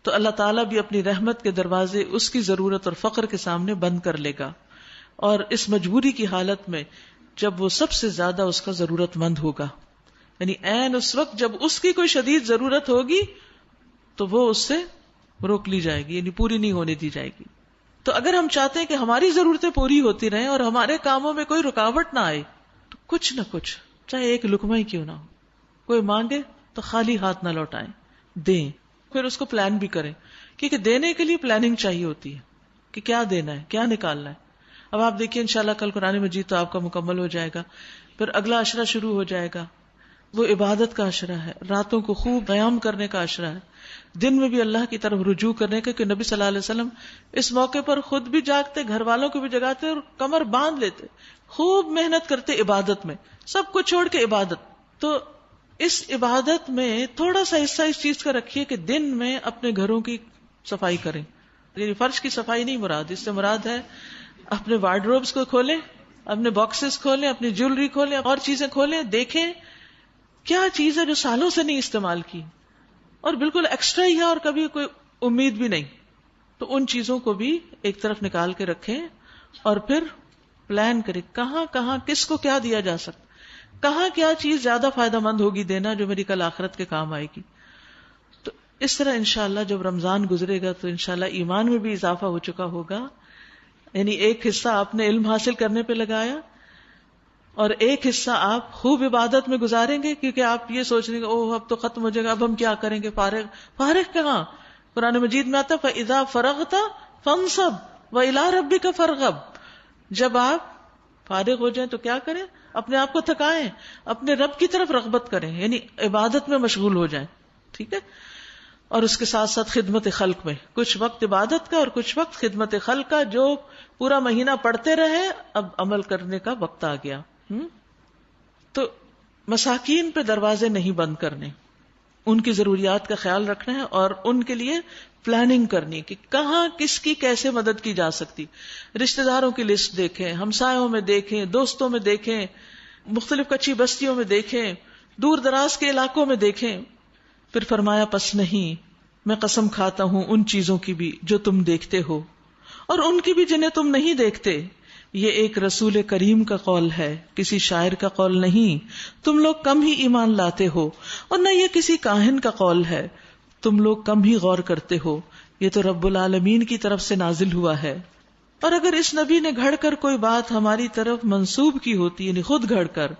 تو اللہ تعالیٰ بھی اپنی رحمت کے دروازے اس کی ضرورت اور فقر کے سامنے بند کر لے گا. اور اس مجبوری کی حالت میں جب وہ سب سے زیادہ اس کا ضرورت مند ہوگا، یعنی عین اس وقت جب اس کی کوئی شدید ضرورت ہوگی تو وہ اس سے روک لی جائے گی، یعنی پوری نہیں ہونے دی جائے گی. تو اگر ہم چاہتے ہیں کہ ہماری ضرورتیں پوری ہوتی رہیں اور ہمارے کاموں میں کوئی رکاوٹ نہ آئے تو کچھ نہ کچھ، چاہے ایک لقمہ ہی کیوں نہ ہو، کوئی مانگے تو خالی ہاتھ نہ لوٹائیں، دیں. پھر اس کو پلان بھی کریں، کیونکہ دینے کے لیے پلاننگ چاہیے ہوتی ہے کہ کیا دینا ہے، کیا نکالنا ہے. اب آپ دیکھیے انشاءاللہ کل قرآن مجید تو آپ کا مکمل ہو جائے گا، پھر اگلا عشرہ شروع ہو جائے گا. وہ عبادت کا عشرہ ہے، راتوں کو خوب قیام کرنے کا عشرہ ہے، دن میں بھی اللہ کی طرف رجوع کرنے کا، کہ نبی صلی اللہ علیہ وسلم اس موقع پر خود بھی جاگتے، گھر والوں کو بھی جگاتے اور کمر باندھ لیتے، خوب محنت کرتے عبادت میں، سب کچھ چھوڑ کے عبادت. تو اس عبادت میں تھوڑا سا حصہ اس چیز کا رکھیے کہ دن میں اپنے گھروں کی صفائی کریں. یعنی فرش کی صفائی نہیں مراد، اس سے مراد ہے اپنے وارڈروبس کو کھولیں، اپنے باکسز کھولیں، اپنی جیولری کھولیں، اور چیزیں کھولیں، دیکھیں کیا چیز ہے جو سالوں سے نہیں استعمال کی اور بالکل ایکسٹرا ہی ہے اور کبھی کوئی امید بھی نہیں، تو ان چیزوں کو بھی ایک طرف نکال کے رکھیں اور پھر پلان کریں کہاں کہاں کس کو کیا دیا جا سکتا، کہاں کیا چیز زیادہ فائدہ مند ہوگی دینا جو میری کل آخرت کے کام آئے گی. تو اس طرح انشاءاللہ جب رمضان گزرے گا تو انشاءاللہ ایمان میں بھی اضافہ ہو چکا ہوگا. یعنی ایک حصہ آپ نے علم حاصل کرنے پہ لگایا اور ایک حصہ آپ خوب عبادت میں گزاریں گے، کیونکہ آپ یہ سوچ رہے ہیں اوہ اب تو ختم ہو جائے گا، اب ہم کیا کریں گے، فارغ کہاں. قرآن مجید میں آتا ہے فَإِذَا فَرَغْتَ فَانْصَبْ وَإِلَىٰ رَبِّكَ فَارْغَب. جب آپ فارغ ہو جائیں تو کیا کریں، اپنے آپ کو تھکائیں، اپنے رب کی طرف رغبت کریں، یعنی عبادت میں مشغول ہو جائیں. ٹھیک ہے، اور اس کے ساتھ ساتھ خدمت خلق میں کچھ وقت عبادت کا اور کچھ وقت خدمت خلق کا. جو پورا مہینہ پڑھتے رہے اب عمل کرنے کا وقت آ گیا. تو مساکین پہ دروازے نہیں بند کرنے، ان کی ضروریات کا خیال رکھنا ہے اور ان کے لیے پلاننگ کرنی کہ کہاں کس کی کیسے مدد کی جا سکتی. رشتہ داروں کی لسٹ دیکھیں، ہمسایوں میں دیکھیں، دوستوں میں دیکھیں، مختلف کچی بستیوں میں دیکھیں، دور دراز کے علاقوں میں دیکھیں. پھر فرمایا پس نہیں، میں قسم کھاتا ہوں ان چیزوں کی بھی جو تم دیکھتے ہو اور ان کی بھی جنہیں تم نہیں دیکھتے. یہ ایک رسول کریم کا قول ہے، کسی شاعر کا قول نہیں. تم لوگ کم ہی ایمان لاتے ہو، اور نہ یہ کسی کاہن کا قول ہے، تم لوگ کم ہی غور کرتے ہو. یہ تو رب العالمین کی طرف سے نازل ہوا ہے. اور اگر اس نبی نے گھڑ کر کوئی بات ہماری طرف منسوب کی ہوتی، یعنی خود گھڑ کر،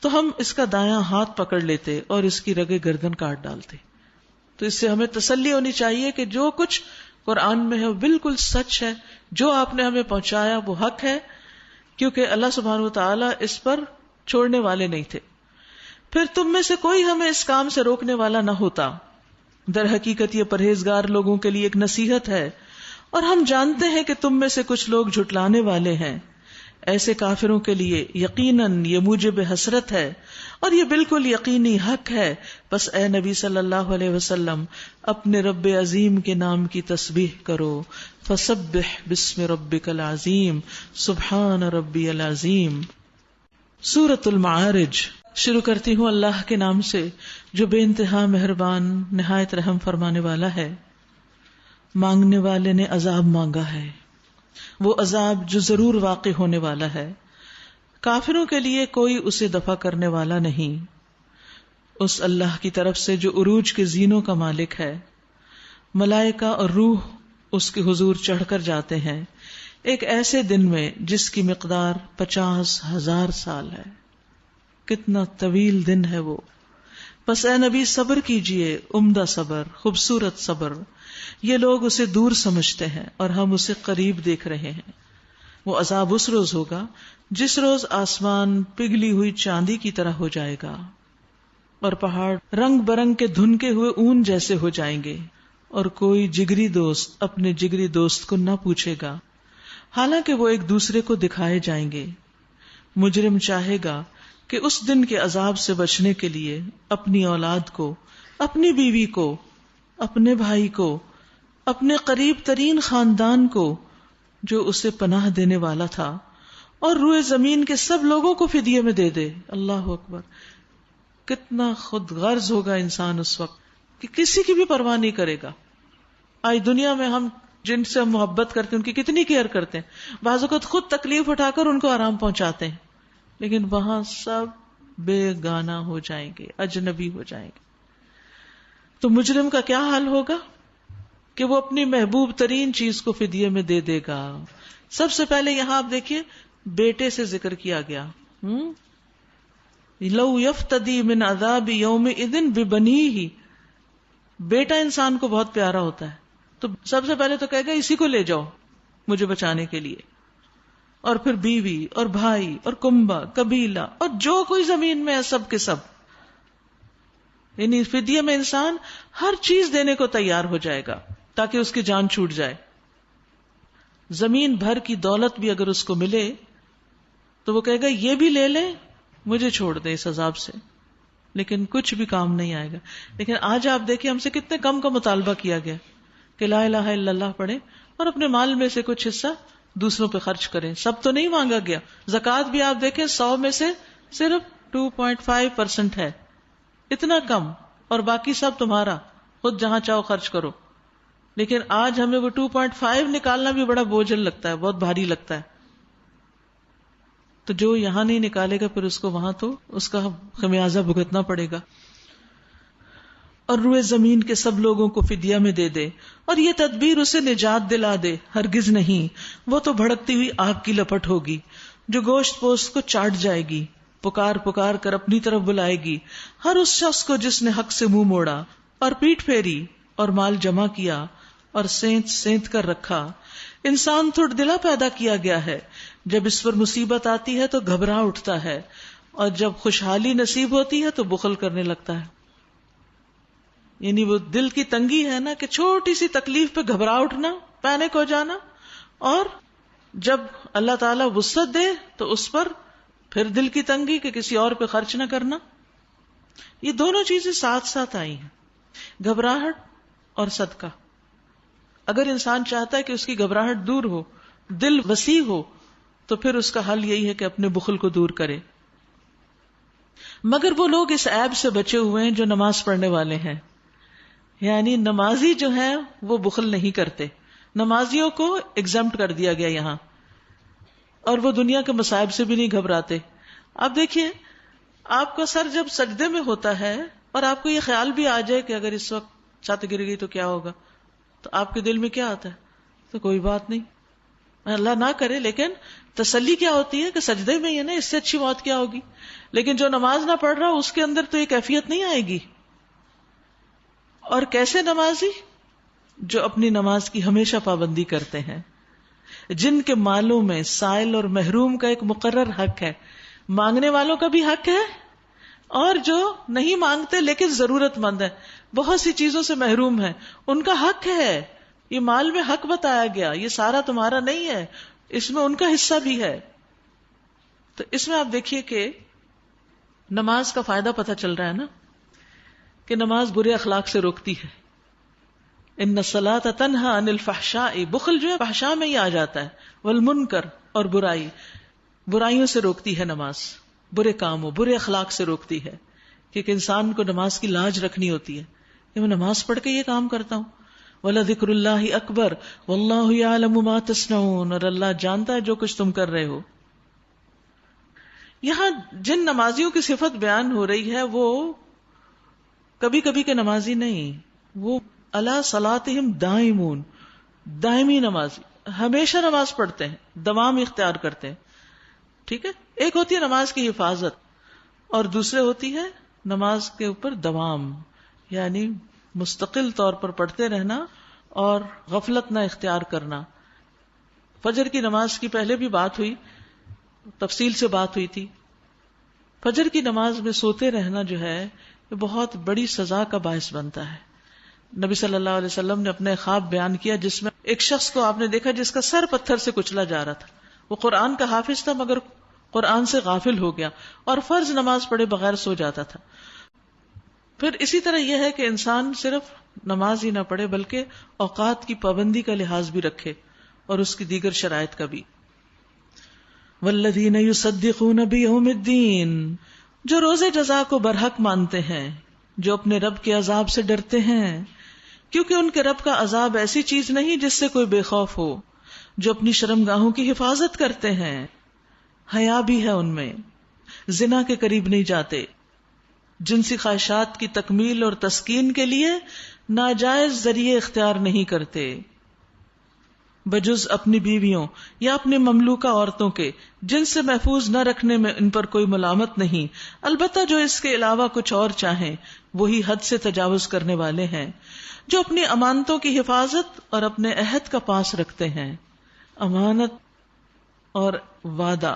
تو ہم اس کا دایاں ہاتھ پکڑ لیتے اور اس کی رگے گردن کاٹ ڈالتے. تو اس سے ہمیں تسلی ہونی چاہیے کہ جو کچھ قرآن میں ہے وہ بالکل سچ ہے، جو آپ نے ہمیں پہنچایا وہ حق ہے، کیونکہ اللہ سبحانہ وتعالی اس پر چھوڑنے والے نہیں تھے. پھر تم میں سے کوئی ہمیں اس کام سے روکنے والا نہ ہوتا. در حقیقت یہ پرہیزگار لوگوں کے لیے ایک نصیحت ہے، اور ہم جانتے ہیں کہ تم میں سے کچھ لوگ جھٹلانے والے ہیں. ایسے کافروں کے لیے یقیناً یہ موجب حسرت ہے اور یہ بالکل یقینی حق ہے. بس اے نبی صلی اللہ علیہ وسلم اپنے رب عظیم کے نام کی تسبیح کرو. فسبح بسم ربک العظیم، سبحان ربی العظیم. سورۃ المعارج. شروع کرتی ہوں اللہ کے نام سے جو بے انتہا مہربان نہایت رحم فرمانے والا ہے. مانگنے والے نے عذاب مانگا ہے، وہ عذاب جو ضرور واقع ہونے والا ہے. کافروں کے لیے کوئی اسے دفع کرنے والا نہیں، اس اللہ کی طرف سے جو عروج کے زینوں کا مالک ہے. ملائکہ اور روح اس کے حضور چڑھ کر جاتے ہیں ایک ایسے دن میں جس کی مقدار 50,000 سال ہے. کتنا طویل دن ہے وہ. بس اے نبی صبر کیجئے، عمدہ صبر، خوبصورت صبر. یہ لوگ اسے دور سمجھتے ہیں اور ہم اسے قریب دیکھ رہے ہیں. وہ عذاب اس روز ہوگا جس روز آسمان پگھلی ہوئی چاندی کی طرح ہو جائے گا اور پہاڑ رنگ برنگ کے دھنکے ہوئے اون جیسے ہو جائیں گے، اور کوئی جگری دوست اپنے جگری دوست کو نہ پوچھے گا، حالانکہ وہ ایک دوسرے کو دکھائے جائیں گے. مجرم چاہے گا کہ اس دن کے عذاب سے بچنے کے لیے اپنی اولاد کو، اپنی بیوی کو، اپنے بھائی کو، اپنے قریب ترین خاندان کو جو اسے پناہ دینے والا تھا، اور روئے زمین کے سب لوگوں کو فدیے میں دے دے. اللہ اکبر. کتنا خود غرض ہوگا انسان اس وقت کہ کسی کی بھی پرواہ نہیں کرے گا. آج دنیا میں ہم جن سے ہم محبت کرتے ہیں ان کی کتنی کیئر کرتے ہیں، بعض اوقات خود تکلیف اٹھا کر ان کو آرام پہنچاتے ہیں، لیکن وہاں سب بے گانا ہو جائیں گے، اجنبی ہو جائیں گے. تو مجرم کا کیا حال ہوگا کہ وہ اپنی محبوب ترین چیز کو فدیے میں دے دے گا. سب سے پہلے یہاں آپ دیکھیے بیٹے سے ذکر کیا گیا. لو یفتدی من عذاب یومئذ ببنیہ. بیٹا انسان کو بہت پیارا ہوتا ہے، تو سب سے پہلے تو کہے گا اسی کو لے جاؤ مجھے بچانے کے لیے، اور پھر بیوی اور بھائی اور کنبہ قبیلہ اور جو کوئی زمین میں ہے سب کے سب. یعنی فدیے میں انسان ہر چیز دینے کو تیار ہو جائے گا تاکہ اس کی جان چھوٹ جائے. زمین بھر کی دولت بھی اگر اس کو ملے تو وہ کہے گا یہ بھی لے لیں مجھے چھوڑ دیں اس عذاب سے، لیکن کچھ بھی کام نہیں آئے گا. لیکن آج آپ دیکھیں ہم سے کتنے کم کا مطالبہ کیا گیا کہ لا الہ الا اللہ پڑھیں اور اپنے مال میں سے کچھ حصہ دوسروں پہ خرچ کریں. سب تو نہیں مانگا گیا. زکوٰۃ بھی آپ دیکھیں 100 میں سے صرف 2.5% ہے، اتنا کم، اور باقی سب تمہارا، خود جہاں چاہو خرچ کرو. لیکن آج ہمیں وہ 2.5 نکالنا بھی بڑا بوجھل لگتا ہے، بہت بھاری لگتا ہے. تو جو یہاں نہیں نکالے گا پھر اس کو وہاں تو اس کا خمیازہ بھگتنا پڑے گا. اور روئے زمین کے سب لوگوں کو فدیہ میں دے دے، اور یہ تدبیر اسے نجات دلا دے. ہرگز نہیں، وہ تو بھڑکتی ہوئی آگ کی لپٹ ہوگی جو گوشت پوست کو چاٹ جائے گی. پکار پکار کر اپنی طرف بلائے گی ہر اس شخص کو جس نے حق سے منہ موڑا اور پیٹ پھیری اور مال جمع کیا اور سینت سینت کر رکھا. انسان تھوڑ دلا پیدا کیا گیا ہے، جب اس پر مصیبت آتی ہے تو گھبرا اٹھتا ہے، اور جب خوشحالی نصیب ہوتی ہے تو بخل کرنے لگتا ہے. یعنی وہ دل کی تنگی ہے نا کہ چھوٹی سی تکلیف پہ گھبرا اٹھنا، پینک ہو جانا، اور جب اللہ تعالیٰ وسعت دے تو اس پر پھر دل کی تنگی کہ کسی اور پہ خرچ نہ کرنا. یہ دونوں چیزیں ساتھ ساتھ آئی ہیں، گھبراہٹ اور صدقہ. اگر انسان چاہتا ہے کہ اس کی گھبراہٹ دور ہو، دل وسیع ہو، تو پھر اس کا حل یہی ہے کہ اپنے بخل کو دور کرے. مگر وہ لوگ اس عیب سے بچے ہوئے ہیں جو نماز پڑھنے والے ہیں. یعنی نمازی جو ہیں وہ بخل نہیں کرتے. نمازیوں کو ایگزمپٹ کر دیا گیا یہاں، اور وہ دنیا کے مصائب سے بھی نہیں گھبراتے. آپ دیکھیے، آپ کا سر جب سجدے میں ہوتا ہے اور آپ کو یہ خیال بھی آ جائے کہ اگر اس وقت چھت گر گئی تو کیا ہوگا، تو آپ کے دل میں کیا آتا ہے؟ تو کوئی بات نہیں، اللہ نہ کرے. لیکن تسلی کیا ہوتی ہے کہ سجدے میں ہی ہے نا، اس سے اچھی موت کیا ہوگی. لیکن جو نماز نہ پڑھ رہا اس کے اندر تو یہ کیفیت نہیں آئے گی. اور کیسے نمازی؟ جو اپنی نماز کی ہمیشہ پابندی کرتے ہیں، جن کے مالوں میں سائل اور محروم کا ایک مقرر حق ہے. مانگنے والوں کا بھی حق ہے، اور جو نہیں مانگتے لیکن ضرورت مند ہے، بہت سی چیزوں سے محروم ہے، ان کا حق ہے. یہ مال میں حق بتایا گیا، یہ سارا تمہارا نہیں ہے، اس میں ان کا حصہ بھی ہے. تو اس میں آپ دیکھیے کہ نماز کا فائدہ پتہ چل رہا ہے نا، کہ نماز برے اخلاق سے روکتی ہے. ان الصلاۃ تنہی عن الفحشاء، بخل جو ہے فحشاء میں ہی آ جاتا ہے، والمنکر، اور برائیوں سے روکتی ہے نماز، برے کاموں، برے اخلاق سے روکتی ہے. کیونکہ انسان کو نماز کی لاج رکھنی ہوتی ہے کہ میں نماز پڑھ کے یہ کام کرتا ہوں. وَلَذِكْرُ اللَّهِ أَكْبَرُ وَاللَّهُ يَعْلَمُ مَا تَصْنَعُونَ، اور اللہ جانتا ہے جو کچھ تم کر رہے ہو. یہاں جن نمازیوں کی صفت بیان ہو رہی ہے وہ کبھی کبھی کے نمازی نہیں، وہ علی صلاتہم دائمون، دائمی نمازی، ہمیشہ نماز پڑھتے ہیں، دوام اختیار کرتے ہیں. ٹھیک ہے، ایک ہوتی ہے نماز کی حفاظت، اور دوسرے ہوتی ہے نماز کے اوپر دوام، یعنی مستقل طور پر پڑھتے رہنا اور غفلت نہ اختیار کرنا. فجر کی نماز کی پہلے بھی بات ہوئی، تفصیل سے بات ہوئی تھی. فجر کی نماز میں سوتے رہنا جو ہے یہ بہت بڑی سزا کا باعث بنتا ہے. نبی صلی اللہ علیہ وسلم نے اپنے خواب بیان کیا جس میں ایک شخص کو آپ نے دیکھا جس کا سر پتھر سے کچلا جا رہا تھا. وہ قرآن کا حافظ تھا مگر قرآن سے غافل ہو گیا اور فرض نماز پڑھے بغیر سو جاتا تھا. پھر اسی طرح یہ ہے کہ انسان صرف نماز ہی نہ پڑھے بلکہ اوقات کی پابندی کا لحاظ بھی رکھے اور اس کی دیگر شرائط کا بھی. والذین یصدقون بیوم الدین، جو روز جزا کو برحق مانتے ہیں، جو اپنے رب کے عذاب سے ڈرتے ہیں، کیونکہ ان کے رب کا عذاب ایسی چیز نہیں جس سے کوئی بے خوف ہو. جو اپنی شرمگاہوں کی حفاظت کرتے ہیں، حیا بھی ہے ان میں، زنا کے قریب نہیں جاتے، جنسی خواہشات کی تکمیل اور تسکین کے لیے ناجائز ذریعے اختیار نہیں کرتے، بجز اپنی بیویوں یا اپنی مملوکہ عورتوں کے جن سے محفوظ نہ رکھنے میں ان پر کوئی ملامت نہیں. البتہ جو اس کے علاوہ کچھ اور چاہیں وہی حد سے تجاوز کرنے والے ہیں. جو اپنی امانتوں کی حفاظت اور اپنے عہد کا پاس رکھتے ہیں، امانت اور وعدہ،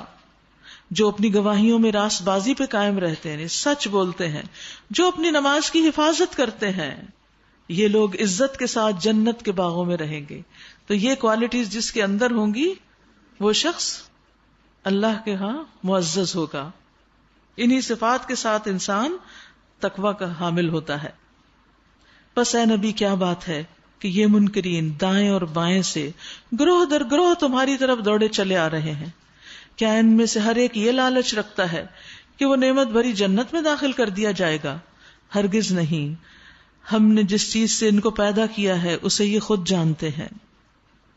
جو اپنی گواہیوں میں راست بازی پہ قائم رہتے ہیں، سچ بولتے ہیں، جو اپنی نماز کی حفاظت کرتے ہیں، یہ لوگ عزت کے ساتھ جنت کے باغوں میں رہیں گے. تو یہ کوالٹیز جس کے اندر ہوں گی وہ شخص اللہ کے ہاں معزز ہوگا. انہی صفات کے ساتھ انسان تقوی کا حامل ہوتا ہے. پس اے نبی کیا بات ہے کہ یہ منکرین دائیں اور بائیں سے گروہ در گروہ تمہاری طرف دوڑے چلے آ رہے ہیں، کیا ان میں سے ہر ایک یہ لالچ رکھتا ہے کہ وہ نعمت بھری جنت میں داخل کر دیا جائے گا؟ ہرگز نہیں، ہم نے جس چیز سے ان کو پیدا کیا ہے اسے یہ خود جانتے ہیں۔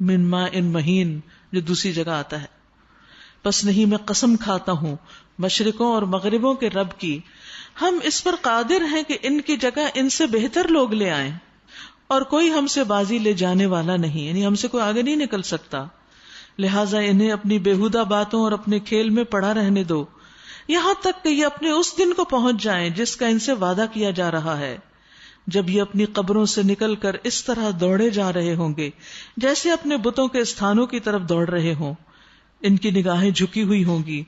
من ماء مہین، جو دوسری جگہ آتا ہے۔ پس نہیں، میں قسم کھاتا ہوں مشرقوں اور مغربوں کے رب کی، ہم اس پر قادر ہیں کہ ان کی جگہ ان سے بہتر لوگ لے آئیں، اور کوئی ہم سے بازی لے جانے والا نہیں، یعنی ہم سے کوئی آگے نہیں نکل سکتا، لہٰذا انہیں اپنی بیہودہ باتوں اور اپنے کھیل میں پڑا رہنے دو، یہاں تک کہ یہ اپنے اس دن کو پہنچ جائیں جس کا ان سے وعدہ کیا جا رہا ہے، جب یہ اپنی قبروں سے نکل کر اس طرح دوڑے جا رہے ہوں گے جیسے اپنے بتوں کے استھانوں کی طرف دوڑ رہے ہوں، ان کی نگاہیں جھکی ہوئی ہوں گی،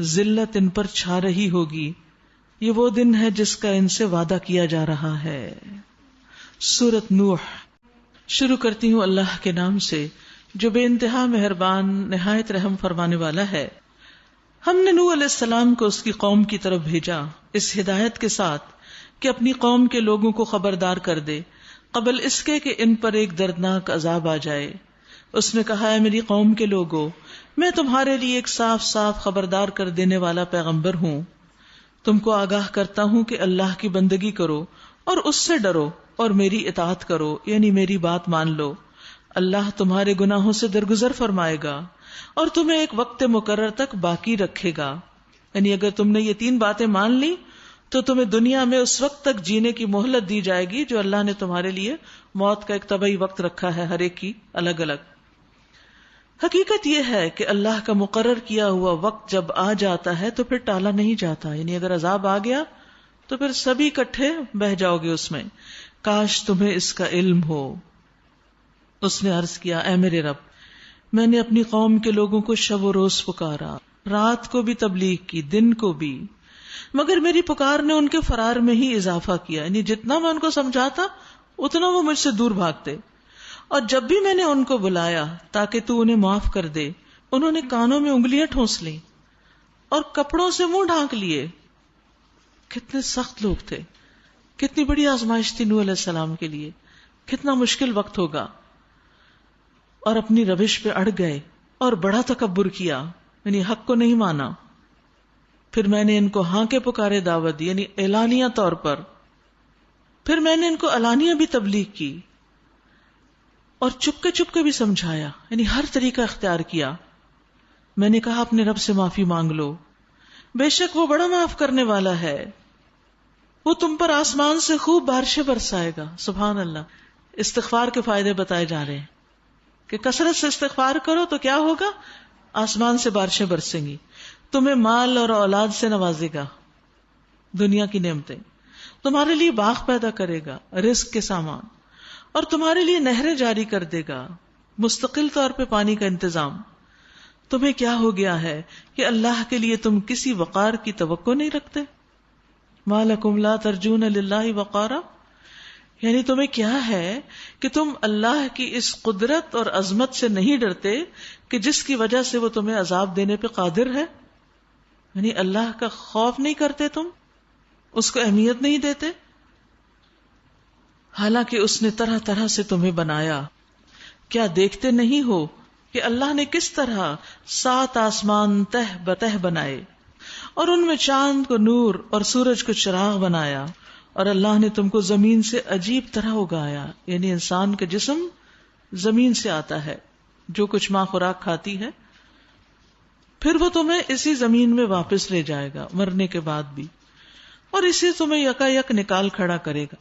ذلت ان پر چھا رہی ہوگی، یہ وہ دن ہے جس کا ان سے وعدہ کیا جا رہا ہے۔ سورۃ نوح۔ شروع کرتی ہوں اللہ کے نام سے جو بے انتہا مہربان نہایت رحم فرمانے والا ہے۔ ہم نے نوح علیہ السلام کو اس کی قوم کی طرف بھیجا اس ہدایت کے ساتھ کہ اپنی قوم کے لوگوں کو خبردار کر دے قبل اس کے کہ ان پر ایک دردناک عذاب آ جائے۔ اس نے کہا، اے میری قوم کے لوگوں، میں تمہارے لیے ایک صاف صاف خبردار کر دینے والا پیغمبر ہوں، تم کو آگاہ کرتا ہوں کہ اللہ کی بندگی کرو اور اس سے ڈرو اور میری اطاعت کرو، یعنی میری بات مان لو۔ اللہ تمہارے گناہوں سے درگزر فرمائے گا اور تمہیں ایک وقت مقرر تک باقی رکھے گا، یعنی اگر تم نے یہ 3 باتیں مان لی تو تمہیں دنیا میں اس وقت تک جینے کی مہلت دی جائے گی جو اللہ نے تمہارے لیے موت کا ایک طبعی وقت رکھا ہے، ہر ایک کی الگ الگ۔ حقیقت یہ ہے کہ اللہ کا مقرر کیا ہوا وقت جب آ جاتا ہے تو پھر ٹالا نہیں جاتا، یعنی اگر عذاب آ گیا تو پھر سبھی اکٹھے بہہ جاؤ گے اس میں۔ کاش تمہیں اس کا علم ہو۔ اس نے عرض کیا، اے میرے رب، میں نے اپنی قوم کے لوگوں کو شب و روز پکارا، رات کو بھی تبلیغ کی، دن کو بھی، مگر میری پکار نے ان کے فرار میں ہی اضافہ کیا، یعنی جتنا میں ان کو سمجھاتا اتنا وہ مجھ سے دور بھاگتے، اور جب بھی میں نے ان کو بلایا تاکہ تو انہیں معاف کر دے، انہوں نے کانوں میں انگلیاں ٹھونس لیں اور کپڑوں سے منہ ڈھانک لیے۔ کتنے سخت لوگ تھے، کتنی بڑی آزمائش تھی نوح علیہ السلام کے لیے، کتنا مشکل وقت ہوگا، اور اپنی روش پہ اڑ گئے اور بڑا تکبر کیا، یعنی حق کو نہیں مانا۔ پھر میں نے ان کو ہاں کے پکارے دعوت دی، یعنی اعلانیہ طور پر، پھر میں نے ان کو علانیہ بھی تبلیغ کی اور چپ کے بھی سمجھایا، یعنی ہر طریقہ اختیار کیا۔ میں نے کہا اپنے رب سے معافی مانگ لو، بے شک وہ بڑا معاف کرنے والا ہے، وہ تم پر آسمان سے خوب بارشیں برسائے گا۔ سبحان اللہ، استغفار کے فائدے بتائے جا رہے ہیں کہ کثرت سے استغفار کرو تو کیا ہوگا، آسمان سے بارشیں برسیں گی، تمہیں مال اور اولاد سے نوازے گا، دنیا کی نعمتیں، تمہارے لیے باغ پیدا کرے گا، رزق کے سامان، اور تمہارے لیے نہریں جاری کر دے گا، مستقل طور پہ پانی کا انتظام۔ تمہیں کیا ہو گیا ہے کہ اللہ کے لیے تم کسی وقار کی توقع نہیں رکھتے؟ ما لکم لا ترجون للہ وقارا، یعنی تمہیں کیا ہے کہ تم اللہ کی اس قدرت اور عظمت سے نہیں ڈرتے کہ جس کی وجہ سے وہ تمہیں عذاب دینے پہ قادر ہے، یعنی اللہ کا خوف نہیں کرتے، تم اس کو اہمیت نہیں دیتے، حالانکہ اس نے طرح طرح سے تمہیں بنایا۔ کیا دیکھتے نہیں ہو کہ اللہ نے کس طرح 7 آسمان تہ بتہ بنائے اور ان میں چاند کو نور اور سورج کو چراغ بنایا، اور اللہ نے تم کو زمین سے عجیب طرح اگایا، یعنی انسان کا جسم زمین سے آتا ہے، جو کچھ ماں خوراک کھاتی ہے، پھر وہ تمہیں اسی زمین میں واپس لے جائے گا مرنے کے بعد بھی، اور اسی تمہیں یکا یک نکال کھڑا کرے گا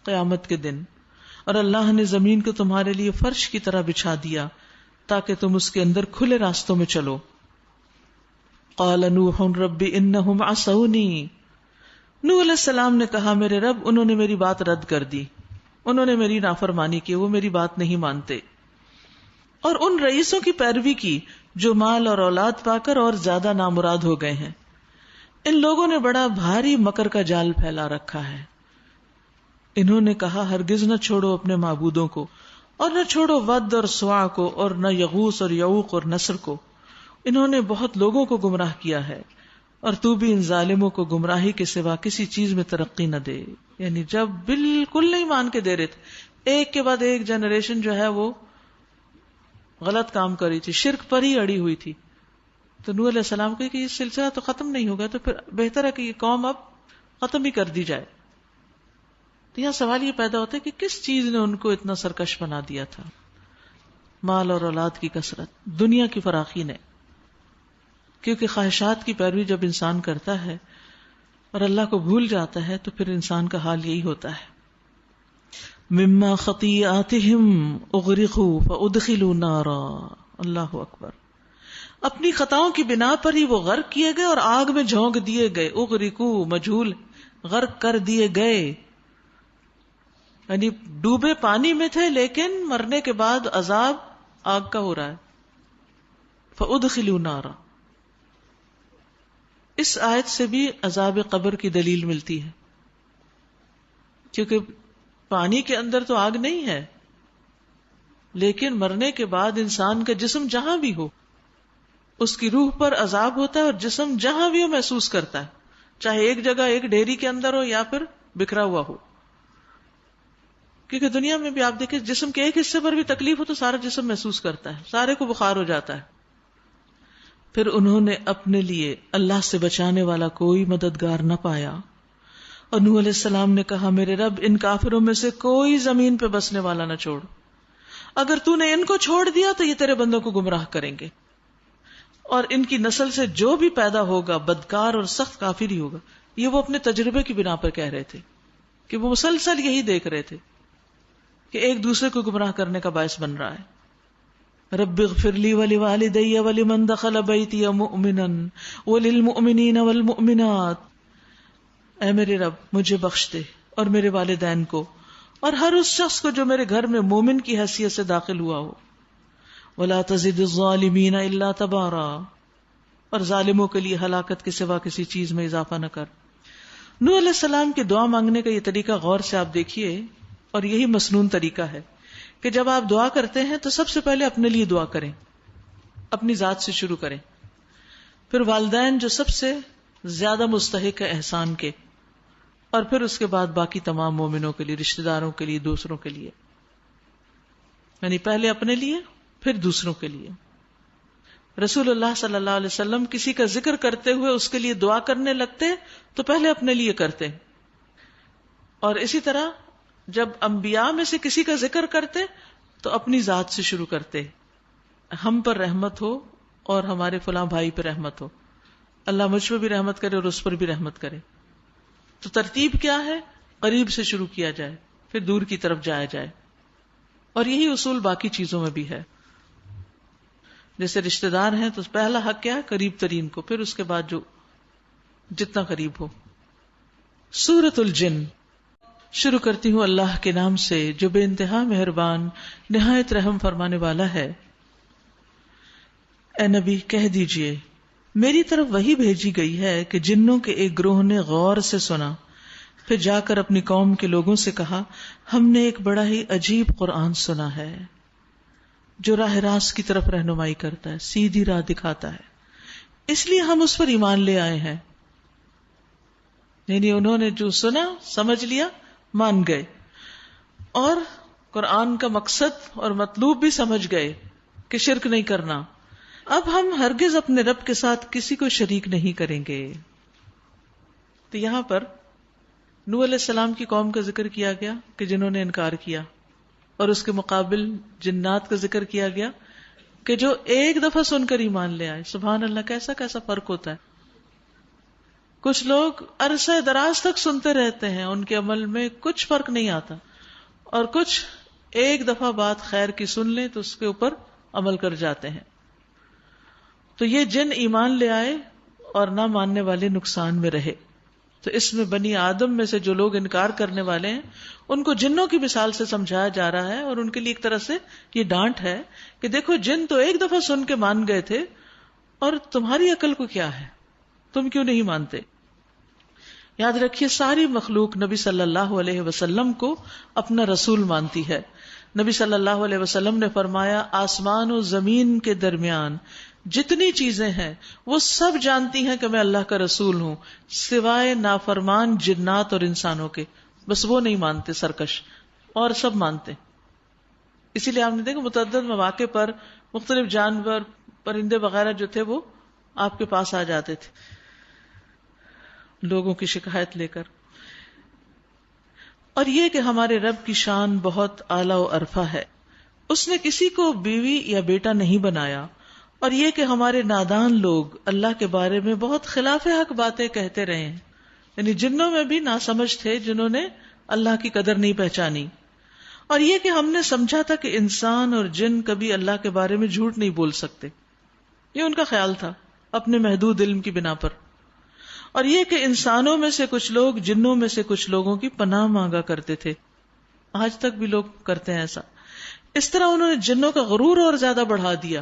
قیامت کے دن۔ اور اللہ نے زمین کو تمہارے لیے فرش کی طرح بچھا دیا تاکہ تم اس کے اندر کھلے راستوں میں چلو۔ قال نوح رب انہم عصونی، نوح علیہ السلام نے کہا میرے رب انہوں نے میری بات رد کر دی، انہوں نے میری نافرمانی کی، وہ میری بات نہیں مانتے، اور ان رئیسوں کی پیروی کی جو مال اور اولاد پا کر اور زیادہ نامراد ہو گئے ہیں۔ ان لوگوں نے بڑا بھاری مکر کا جال پھیلا رکھا ہے۔ انہوں نے کہا ہرگز نہ چھوڑو اپنے معبودوں کو، اور نہ چھوڑو ود اور سواع کو، اور نہ یغوث اور یعوق اور نصر کو، انہوں نے بہت لوگوں کو گمراہ کیا ہے، اور تو بھی ان ظالموں کو گمراہی کے سوا کسی چیز میں ترقی نہ دے۔ یعنی جب بالکل نہیں مان کے دے رہے تھے ایک کے بعد ایک جنریشن جو ہے وہ غلط کام کر رہی تھی، شرک پر ہی اڑی ہوئی تھی. تو نوح علیہ السلام کو کہ یہ سلسلہ تو ختم نہیں ہوگا، تو پھر بہتر ہے کہ یہ قوم اب ختم ہی کر دی جائے. تو یہاں سوال یہ پیدا ہوتا ہے کہ کس چیز نے ان کو اتنا سرکش بنا دیا تھا؟ مال اور اولاد کی کثرت، دنیا کی فراخی نے. کیونکہ خواہشات کی پیروی جب انسان کرتا ہے اور اللہ کو بھول جاتا ہے تو پھر انسان کا حال یہی ہوتا ہے. مما خطیئاتہم اغرقوا فادخلوا نارا. اللہ اکبر. اپنی خطاؤں کی بنا پر ہی وہ غرق کیے گئے اور آگ میں جھونک دیے گئے. اغرقوا مجھول، غرق کر دیے گئے، یعنی ڈوبے پانی میں تھے لیکن مرنے کے بعد عذاب آگ کا ہو رہا ہے. فادخلوا نارا. اس آیت سے بھی عذاب قبر کی دلیل ملتی ہے، کیونکہ پانی کے اندر تو آگ نہیں ہے، لیکن مرنے کے بعد انسان کا جسم جہاں بھی ہو اس کی روح پر عذاب ہوتا ہے، اور جسم جہاں بھی ہو محسوس کرتا ہے، چاہے ایک جگہ ایک ڈھیری کے اندر ہو یا پھر بکھرا ہوا ہو. کیونکہ دنیا میں بھی آپ دیکھیں جسم کے ایک حصے پر بھی تکلیف ہو تو سارا جسم محسوس کرتا ہے، سارے کو بخار ہو جاتا ہے. پھر انہوں نے اپنے لیے اللہ سے بچانے والا کوئی مددگار نہ پایا، اور نوح علیہ السلام نے کہا میرے رب ان کافروں میں سے کوئی زمین پہ بسنے والا نہ چھوڑ، اگر تو نے ان کو چھوڑ دیا تو یہ تیرے بندوں کو گمراہ کریں گے، اور ان کی نسل سے جو بھی پیدا ہوگا بدکار اور سخت کافر ہی ہوگا. یہ وہ اپنے تجربے کی بنا پر کہہ رہے تھے کہ وہ مسلسل یہی دیکھ رہے تھے کہ ایک دوسرے کو گمراہ کرنے کا باعث بن رہا ہے. رب اغفر لی ولوالدی ولمن دخل بیتی مؤمنا وللمؤمنین والمؤمنات. اے میرے رب مجھے بخش دے اور میرے والدین کو اور ہر اس شخص کو جو میرے گھر میں مومن کی حیثیت سے داخل ہوا ہو. ولا تزد الظالمین الا تبارا. اور ظالموں کے لیے ہلاکت کے سوا کسی چیز میں اضافہ نہ کر. نوح علیہ السلام کی دعا مانگنے کا یہ طریقہ غور سے آپ دیکھیے، اور یہی مسنون طریقہ ہے کہ جب آپ دعا کرتے ہیں تو سب سے پہلے اپنے لیے دعا کریں، اپنی ذات سے شروع کریں، پھر والدین جو سب سے زیادہ مستحق ہے احسان کے، اور پھر اس کے بعد باقی تمام مومنوں کے لیے، رشتہ داروں کے لیے، دوسروں کے لیے. یعنی پہلے اپنے لیے پھر دوسروں کے لیے. رسول اللہ صلی اللہ علیہ وسلم کسی کا ذکر کرتے ہوئے اس کے لیے دعا کرنے لگتے تو پہلے اپنے لیے کرتے، اور اسی طرح جب انبیاء میں سے کسی کا ذکر کرتے تو اپنی ذات سے شروع کرتے، ہم پر رحمت ہو اور ہمارے فلاں بھائی پہ رحمت ہو، اللہ مجھ پہ بھی رحمت کرے اور اس پر بھی رحمت کرے. تو ترتیب کیا ہے؟ قریب سے شروع کیا جائے پھر دور کی طرف جایا جائے. اور یہی اصول باقی چیزوں میں بھی ہے. جیسے رشتہ دار ہیں تو پہلا حق کیا ہے؟ قریب ترین کو، پھر اس کے بعد جو جتنا قریب ہو. سورۃ الجن. شروع کرتی ہوں اللہ کے نام سے جو بے انتہا مہربان نہایت رحم فرمانے والا ہے. اے نبی کہہ دیجئے میری طرف وحی بھیجی گئی ہے کہ جنوں کے ایک گروہ نے غور سے سنا، پھر جا کر اپنی قوم کے لوگوں سے کہا ہم نے ایک بڑا ہی عجیب قرآن سنا ہے جو راہ راست کی طرف رہنمائی کرتا ہے، سیدھی راہ دکھاتا ہے، اس لیے ہم اس پر ایمان لے آئے ہیں. یعنی انہوں نے جو سنا سمجھ لیا، مان گئے، اور قرآن کا مقصد اور مطلوب بھی سمجھ گئے کہ شرک نہیں کرنا. اب ہم ہرگز اپنے رب کے ساتھ کسی کو شریک نہیں کریں گے. تو یہاں پر نوح علیہ السلام کی قوم کا ذکر کیا گیا کہ جنہوں نے انکار کیا، اور اس کے مقابل جنات کا ذکر کیا گیا کہ جو ایک دفعہ سن کر ایمان لے آئے. سبحان اللہ، کیسا کیسا فرق ہوتا ہے. کچھ لوگ عرصہ دراز تک سنتے رہتے ہیں، ان کے عمل میں کچھ فرق نہیں آتا، اور کچھ ایک دفعہ بات خیر کی سن لیں تو اس کے اوپر عمل کر جاتے ہیں. تو یہ جن ایمان لے آئے اور نہ ماننے والے نقصان میں رہے. تو اس میں بنی آدم میں سے جو لوگ انکار کرنے والے ہیں ان کو جنوں کی مثال سے سمجھایا جا رہا ہے، اور ان کے لیے ایک طرح سے یہ ڈانٹ ہے کہ دیکھو جن تو ایک دفعہ سن کے مان گئے تھے، اور تمہاری عقل کو کیا ہے، تم کیوں نہیں مانتے. یاد رکھیے ساری مخلوق نبی صلی اللہ علیہ وسلم کو اپنا رسول مانتی ہے. نبی صلی اللہ علیہ وسلم نے فرمایا آسمان و زمین کے درمیان جتنی چیزیں ہیں وہ سب جانتی ہیں کہ میں اللہ کا رسول ہوں، سوائے نافرمان جنات اور انسانوں کے. بس وہ نہیں مانتے، سرکش. اور سب مانتے. اسی لیے آپ نے دیکھا متعدد مواقع پر مختلف جانور پرندے وغیرہ جو تھے وہ آپ کے پاس آ جاتے تھے لوگوں کی شکایت لے کر. اور یہ کہ ہمارے رب کی شان بہت اعلیٰ و عرفہ ہے. اس نے کسی کو بیوی یا بیٹا نہیں بنایا. اور یہ کہ ہمارے نادان لوگ اللہ کے بارے میں بہت خلاف حق باتیں کہتے رہے ہیں. یعنی جنوں میں بھی ناسمجھ تھے جنہوں نے اللہ کی قدر نہیں پہچانی. اور یہ کہ ہم نے سمجھا تھا کہ انسان اور جن کبھی اللہ کے بارے میں جھوٹ نہیں بول سکتے. یہ ان کا خیال تھا اپنے محدود علم کی بنا پر. اور یہ کہ انسانوں میں سے کچھ لوگ جنوں میں سے کچھ لوگوں کی پناہ مانگا کرتے تھے. آج تک بھی لوگ کرتے ہیں ایسا. اس طرح انہوں نے جنوں کا غرور اور زیادہ بڑھا دیا.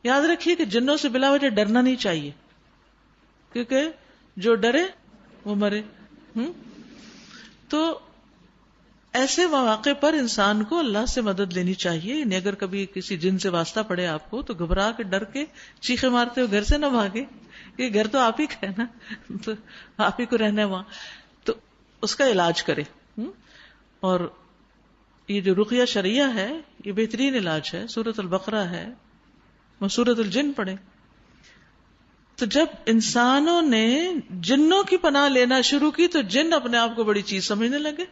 یاد رکھیے کہ جنوں سے بلا وجہ ڈرنا نہیں چاہیے، کیونکہ جو ڈرے وہ مرے. تو ایسے مواقع پر انسان کو اللہ سے مدد لینی چاہیے. یعنی اگر کبھی کسی جن سے واسطہ پڑے آپ کو تو گھبرا کے ڈر کے چیخے مارتے ہو گھر سے نہ بھاگے. یہ گھر تو آپ ہی کا ہے نا، تو آپ ہی کو رہنا ہے وہاں، تو اس کا علاج کرے. اور یہ جو رقیہ شرعیہ ہے یہ بہترین علاج ہے. سورۃ البقرہ ہے، وہ سورۃ الجن پڑھے. تو جب انسانوں نے جنوں کی پناہ لینا شروع کی تو جن اپنے آپ کو بڑی چیز سمجھنے لگے.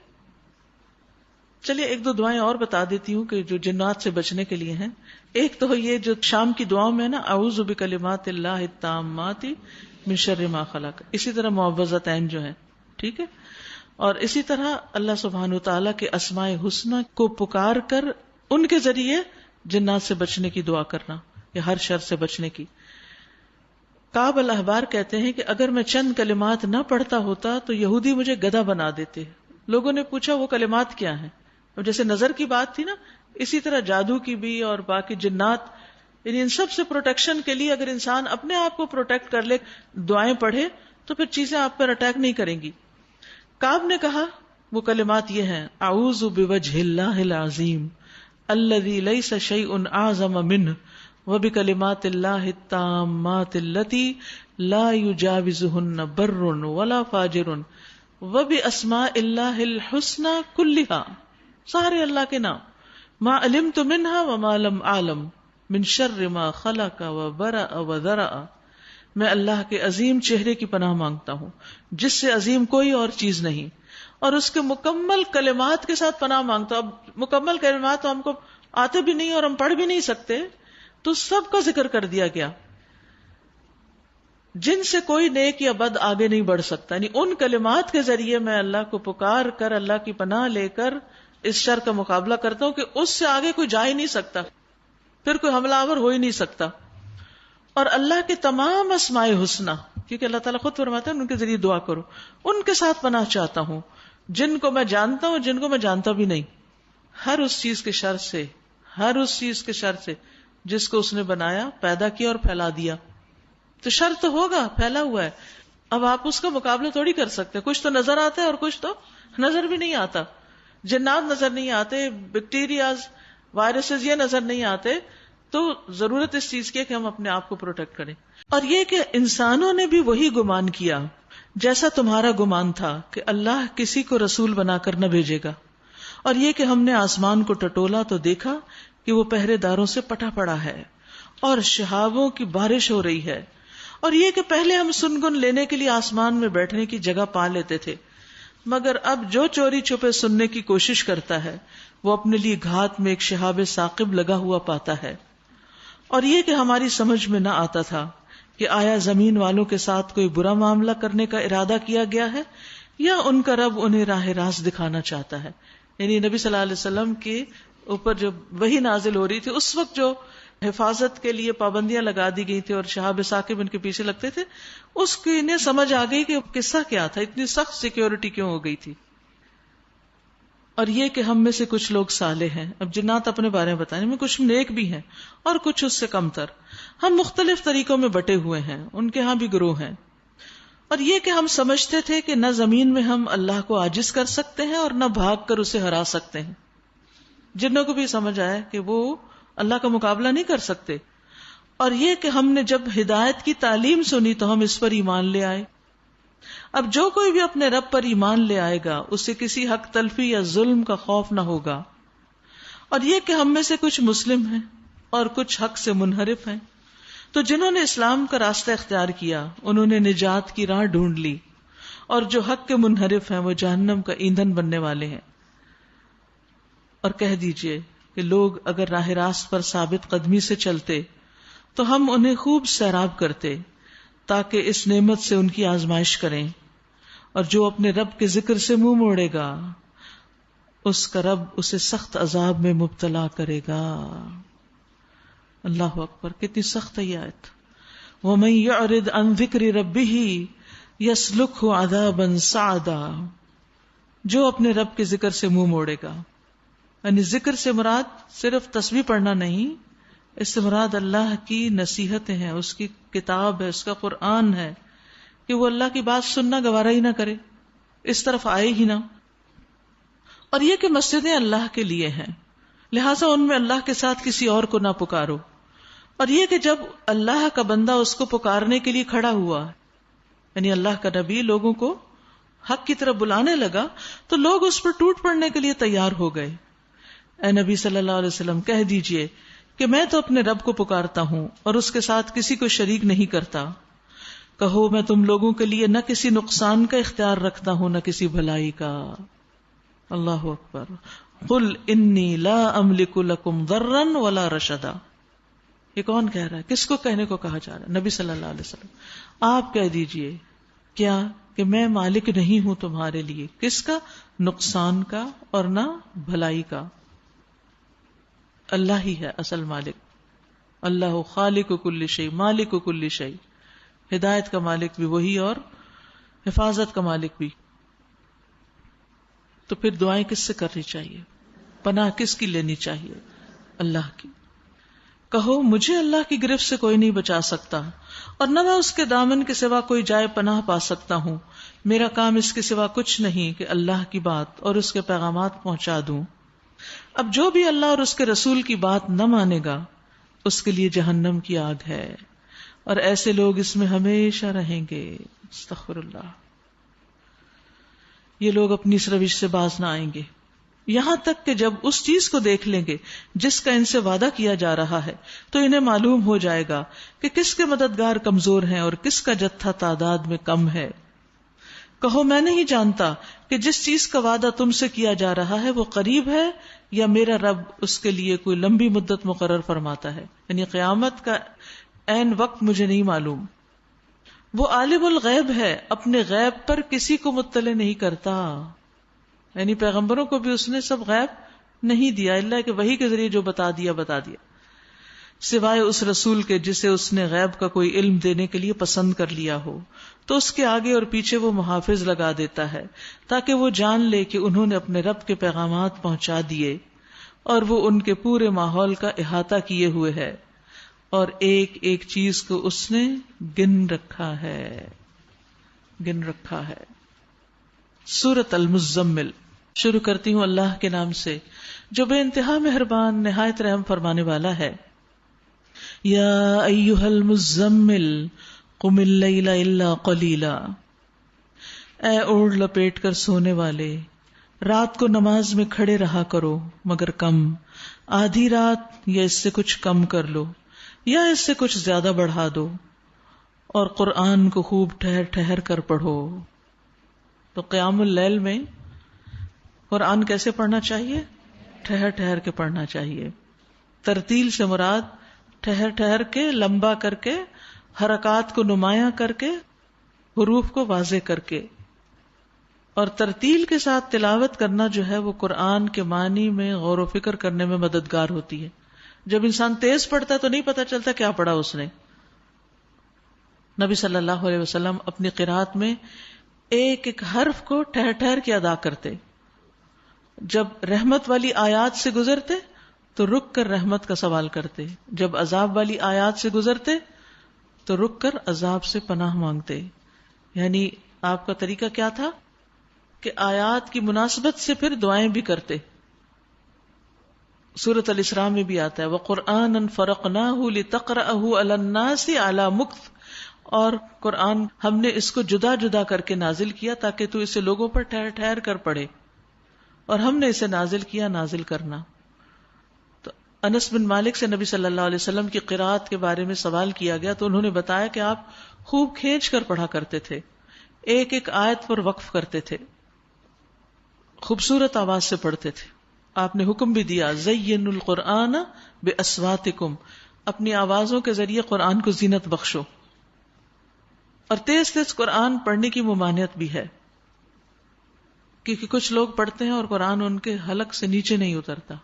چلیے ایک دو دعائیں اور بتا دیتی ہوں کہ جو جنات سے بچنے کے لیے ہیں. ایک تو یہ جو شام کی دعاؤں میں نا اعوذ بکلمات اللہ التامات من شر ما خلق، اسی طرح معوذتین جو ہے، ٹھیک ہے. اور اسی طرح اللہ سبحانہ وتعالی کے اسماء حسنی کو پکار کر ان کے ذریعے جنات سے بچنے کی دعا کرنا یا ہر شر سے بچنے کی. کعب الاحبار کہتے ہیں کہ اگر میں چند کلمات نہ پڑھتا ہوتا تو یہودی مجھے گدھا بنا دیتے. لوگوں نے پوچھا وہ کلمات کیا ہیں؟ اور جیسے نظر کی بات تھی نا، اسی طرح جادو کی بھی اور باقی جنات، یعنی ان سب سے پروٹیکشن کے لیے اگر انسان اپنے آپ کو پروٹیکٹ کر لے، دعائیں پڑھے، تو پھر چیزیں آپ پر اٹیک نہیں کریں گی. کعب نے کہا وہ کلمات یہ ہیں: اعوذ بوجہ اللہ العظیم الذی لیس شیء اعظم منہ وبکلمات اللہ التامات التی لا یجاوزہن بر ولا فاجر وباسماء اللہ الحسنى کلھا، سارے اللہ کے نام، ما علمت منہا وما لم اعلم من شر ما خلق وبرأ وذرأ. میں اللہ کے عظیم چہرے کی پناہ مانگتا ہوں جس سے عظیم کوئی اور چیز نہیں، اور اس کے مکمل کلمات کے ساتھ پناہ مانگتا ہوں. اب مکمل کلمات تو ہم کو آتے بھی نہیں اور ہم پڑھ بھی نہیں سکتے، تو سب کا ذکر کر دیا گیا جن سے کوئی نیک یا بد آگے نہیں بڑھ سکتا. یعنی ان کلمات کے ذریعے میں اللہ کو پکار کر اللہ کی پناہ لے کر اس شر کا مقابلہ کرتا ہوں کہ اس سے آگے کوئی جا ہی نہیں سکتا، پھر کوئی حملہ آور ہو ہی نہیں سکتا. اور اللہ کے تمام اسماء حسنی، کیونکہ اللہ تعالیٰ خود فرماتا ہے ان کے ذریعے دعا کرو، ان کے ساتھ پناہ چاہتا ہوں، جن کو میں جانتا ہوں، جن کو میں جانتا بھی نہیں، ہر اس چیز کے شر سے، ہر اس چیز کے شر سے جس کو اس نے بنایا، پیدا کیا اور پھیلا دیا. تو شر تو ہوگا، پھیلا ہوا ہے. اب آپ اس کا مقابلہ تھوڑی کر سکتے. کچھ تو نظر آتا ہے اور کچھ تو نظر بھی نہیں آتا. جنات نظر نہیں آتے، بیکٹیریاز، وائرسز یہ نظر نہیں آتے. تو ضرورت اس چیز کی ہے کہ ہم اپنے آپ کو پروٹیکٹ کریں. اور یہ کہ انسانوں نے بھی وہی گمان کیا جیسا تمہارا گمان تھا کہ اللہ کسی کو رسول بنا کر نہ بھیجے گا. اور یہ کہ ہم نے آسمان کو ٹٹولا تو دیکھا کہ وہ پہرے داروں سے پٹا پڑا ہے اور شہابوں کی بارش ہو رہی ہے. اور یہ کہ پہلے ہم سنگن لینے کے لیے آسمان میں بیٹھنے کی جگہ پا لیتے تھے، مگر اب جو چوری چھپے سننے کی کوشش کرتا ہے وہ اپنے لیے گھات میں ایک شہاب ثاقب لگا ہوا پاتا ہے. اور یہ کہ ہماری سمجھ میں نہ آتا تھا کہ آیا زمین والوں کے ساتھ کوئی برا معاملہ کرنے کا ارادہ کیا گیا ہے یا ان کا رب انہیں راہ راست دکھانا چاہتا ہے. یعنی نبی صلی اللہ علیہ وسلم کے اوپر جو وحی نازل ہو رہی تھی اس وقت جو حفاظت کے لیے پابندیاں لگا دی گئی تھی اور شہاب ثاقب ان کے پیچھے لگتے تھے، اس کی انہیں سمجھ آ گئی کہ قصہ کیا تھا، اتنی سخت سیکیورٹی کیوں ہو گئی تھی. اور یہ کہ ہم میں سے کچھ لوگ صالح ہیں. اب جنات اپنے بارے میں بتانے میں کچھ نیک بھی ہیں اور کچھ اس سے کم تر. ہم مختلف طریقوں میں بٹے ہوئے ہیں، ان کے ہاں بھی گروہ ہیں. اور یہ کہ ہم سمجھتے تھے کہ نہ زمین میں ہم اللہ کو عاجز کر سکتے ہیں اور نہ بھاگ کر اسے ہرا سکتے ہیں. جنوں کو بھی سمجھ آیا کہ وہ اللہ کا مقابلہ نہیں کر سکتے. اور یہ کہ ہم نے جب ہدایت کی تعلیم سنی تو ہم اس پر ایمان لے آئے. اب جو کوئی بھی اپنے رب پر ایمان لے آئے گا اسے کسی حق تلفی یا ظلم کا خوف نہ ہوگا. اور یہ کہ ہم میں سے کچھ مسلم ہیں اور کچھ حق سے منحرف ہیں، تو جنہوں نے اسلام کا راستہ اختیار کیا انہوں نے نجات کی راہ ڈھونڈ لی، اور جو حق کے منحرف ہیں وہ جہنم کا ایندھن بننے والے ہیں. اور کہہ دیجئے کہ لوگ اگر راہ راست پر ثابت قدمی سے چلتے تو ہم انہیں خوب سیراب کرتے تاکہ اس نعمت سے ان کی آزمائش کریں، اور جو اپنے رب کے ذکر سے منہ موڑے گا اس کا رب اسے سخت عذاب میں مبتلا کرے گا. اللہ اکبر، کتنی سخت ہے یہ آیت. وَمَن يَعْرِضْ عَن ذِكْرِ رَبِّهِ يَسْلُكْهُ عَذَابًا صَعَدًا، جو اپنے رب کے ذکر سے منہ موڑے گا، یعنی ذکر سے مراد صرف تسبیح پڑھنا نہیں، اس سے مراد اللہ کی نصیحتیں ہیں، اس کی کتاب ہے، اس کا قرآن ہے، کہ وہ اللہ کی بات سننا گوارا ہی نہ کرے، اس طرف آئے ہی نہ. اور یہ کہ مسجدیں اللہ کے لیے ہیں، لہٰذا ان میں اللہ کے ساتھ کسی اور کو نہ پکارو. اور یہ کہ جب اللہ کا بندہ اس کو پکارنے کے لیے کھڑا ہوا، یعنی اللہ کا نبی لوگوں کو حق کی طرف بلانے لگا تو لوگ اس پر ٹوٹ پڑنے کے لیے تیار ہو گئے. اے نبی صلی اللہ علیہ وسلم کہہ دیجئے کہ میں تو اپنے رب کو پکارتا ہوں اور اس کے ساتھ کسی کو شریک نہیں کرتا. کہو میں تم لوگوں کے لیے نہ کسی نقصان کا اختیار رکھتا ہوں نہ کسی بھلائی کا. اللہ اکبر. قل انی لا املک لکم ضرا ولا رشدا. یہ کون کہہ رہا ہے؟ کس کو کہنے کو کہا جا رہا ہے؟ نبی صلی اللہ علیہ وسلم. آپ کہہ دیجئے کیا کہ میں مالک نہیں ہوں تمہارے لیے کس کا؟ نقصان کا اور نہ بھلائی کا. اللہ ہی ہے اصل مالک. اللہ خالق کل شیء مالک کل شیء. ہدایت کا مالک بھی وہی اور حفاظت کا مالک بھی. تو پھر دعائیں کس سے کرنی چاہیے؟ پناہ کس کی لینی چاہیے؟ اللہ کی. کہو مجھے اللہ کی گرفت سے کوئی نہیں بچا سکتا اور نہ میں اس کے دامن کے سوا کوئی جائے پناہ پا سکتا ہوں. میرا کام اس کے سوا کچھ نہیں کہ اللہ کی بات اور اس کے پیغامات پہنچا دوں. اب جو بھی اللہ اور اس کے رسول کی بات نہ مانے گا اس کے لیے جہنم کی آگ ہے اور ایسے لوگ اس میں ہمیشہ رہیں گے. استغفر اللہ. یہ لوگ اپنی اس روش سے باز نہ آئیں گے یہاں تک کہ جب اس چیز کو دیکھ لیں گے جس کا ان سے وعدہ کیا جا رہا ہے تو انہیں معلوم ہو جائے گا کہ کس کے مددگار کمزور ہیں اور کس کا جتھا تعداد میں کم ہے. کہو میں نہیں جانتا کہ جس چیز کا وعدہ تم سے کیا جا رہا ہے وہ قریب ہے یا میرا رب اس کے لیے کوئی لمبی مدت مقرر فرماتا ہے. یعنی قیامت کا عین وقت مجھے نہیں معلوم. وہ عالم الغیب ہے، اپنے غیب پر کسی کو مطلع نہیں کرتا. یعنی پیغمبروں کو بھی اس نے سب غیب نہیں دیا، اللہ کہ وحی کے ذریعے جو بتا دیا سوائے اس رسول کے جسے اس نے غیب کا کوئی علم دینے کے لیے پسند کر لیا ہو تو اس کے آگے اور پیچھے وہ محافظ لگا دیتا ہے تاکہ وہ جان لے کہ انہوں نے اپنے رب کے پیغامات پہنچا دیے اور وہ ان کے پورے ماحول کا احاطہ کیے ہوئے ہے اور ایک ایک چیز کو اس نے گن رکھا ہے. سورۃ المزمل. شروع کرتی ہوں اللہ کے نام سے جو بے انتہا مہربان نہایت رحم فرمانے والا ہے. یا ایھا المزمل قم اللیل الا قلیلا. اے اوڑھ لپیٹ کر سونے والے، رات کو نماز میں کھڑے رہا کرو مگر کم. آدھی رات یا اس سے کچھ کم کر لو یا اس سے کچھ زیادہ بڑھا دو، اور قرآن کو خوب ٹھہر ٹھہر کر پڑھو. تو قیام اللیل میں قرآن کیسے پڑھنا چاہیے؟ ٹھہر ٹھہر کے پڑھنا چاہیے. ترتیل سے مراد ٹھہر ٹھہر کے، لمبا کر کے، حرکات کو نمایاں کر کے، حروف کو واضح کر کے. اور ترتیل کے ساتھ تلاوت کرنا جو ہے وہ قرآن کے معنی میں غور و فکر کرنے میں مددگار ہوتی ہے. جب انسان تیز پڑھتا ہے تو نہیں پتہ چلتا کیا پڑھا اس نے. نبی صلی اللہ علیہ وسلم اپنی قرات میں ایک ایک حرف کو ٹھہر ٹھہر کے ادا کرتے. جب رحمت والی آیات سے گزرتے تو رک کر رحمت کا سوال کرتے، جب عذاب والی آیات سے گزرتے تو رک کر عذاب سے پناہ مانگتے. یعنی آپ کا طریقہ کیا تھا کہ آیات کی مناسبت سے پھر دعائیں بھی کرتے. سورۃ الاسراء میں بھی آتا ہے وَقُرْآنًا فَرَقْنَاهُ لِتَقْرَأَهُ عَلَى النَّاسِ عَلَى مُكْثٍ اور قرآن ہم نے اس کو جدا جدا کر کے نازل کیا تاکہ تو اسے لوگوں پر ٹھہر ٹھہر کر پڑھے، اور ہم نے اسے نازل کیا نازل کرنا۔ تو انس بن مالک سے نبی صلی اللہ علیہ وسلم کی قرات کے بارے میں سوال کیا گیا تو انہوں نے بتایا کہ آپ خوب کھینچ کر پڑھا کرتے تھے، ایک ایک آیت پر وقف کرتے تھے، خوبصورت آواز سے پڑھتے تھے۔ آپ نے حکم بھی دیا زین القرآن باصواتکم، اپنی آوازوں کے ذریعے قرآن کو زینت بخشو۔ اور تیز تیز قرآن پڑھنے کی ممانعت بھی ہے، کیونکہ کچھ لوگ پڑھتے ہیں اور قرآن ان کے حلق سے نیچے نہیں اترتا۔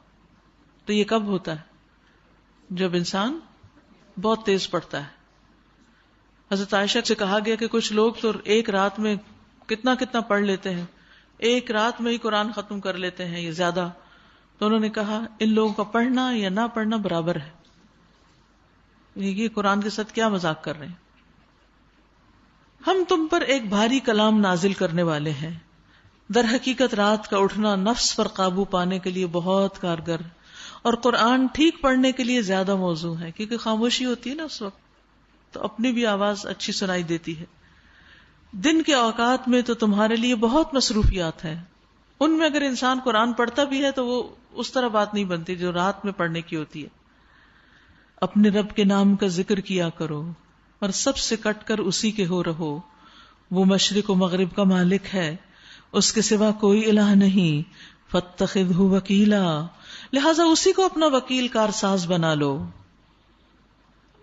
تو یہ کب ہوتا ہے؟ جب انسان بہت تیز پڑھتا ہے۔ حضرت عائشہ سے کہا گیا کہ کچھ لوگ تو ایک رات میں کتنا کتنا پڑھ لیتے ہیں، ایک رات میں ہی قرآن ختم کر لیتے ہیں، یہ زیادہ۔ تو انہوں نے کہا ان لوگوں کا پڑھنا یا نہ پڑھنا برابر ہے، یہ قرآن کے ساتھ کیا مذاق کر رہے ہیں۔ ہم تم پر ایک بھاری کلام نازل کرنے والے ہیں، در حقیقت رات کا اٹھنا نفس پر قابو پانے کے لیے بہت کارگر، اور قرآن ٹھیک پڑھنے کے لیے زیادہ موزوں ہے، کیونکہ خاموشی ہوتی ہے نا اس وقت، تو اپنی بھی آواز اچھی سنائی دیتی ہے۔ دن کے اوقات میں تو تمہارے لیے بہت مصروفیات ہیں، ان میں اگر انسان قرآن پڑھتا بھی ہے تو وہ اس طرح بات نہیں بنتی جو رات میں پڑھنے کی ہوتی ہے۔ اپنے رب کے نام کا ذکر کیا کرو اور سب سے کٹ کر اسی کے ہو رہو، وہ مشرق و مغرب کا مالک ہے، اس کے سوا کوئی الہ نہیں، فاتخذہ وکیلا، لہذا اسی کو اپنا وکیل کارساز بنا لو۔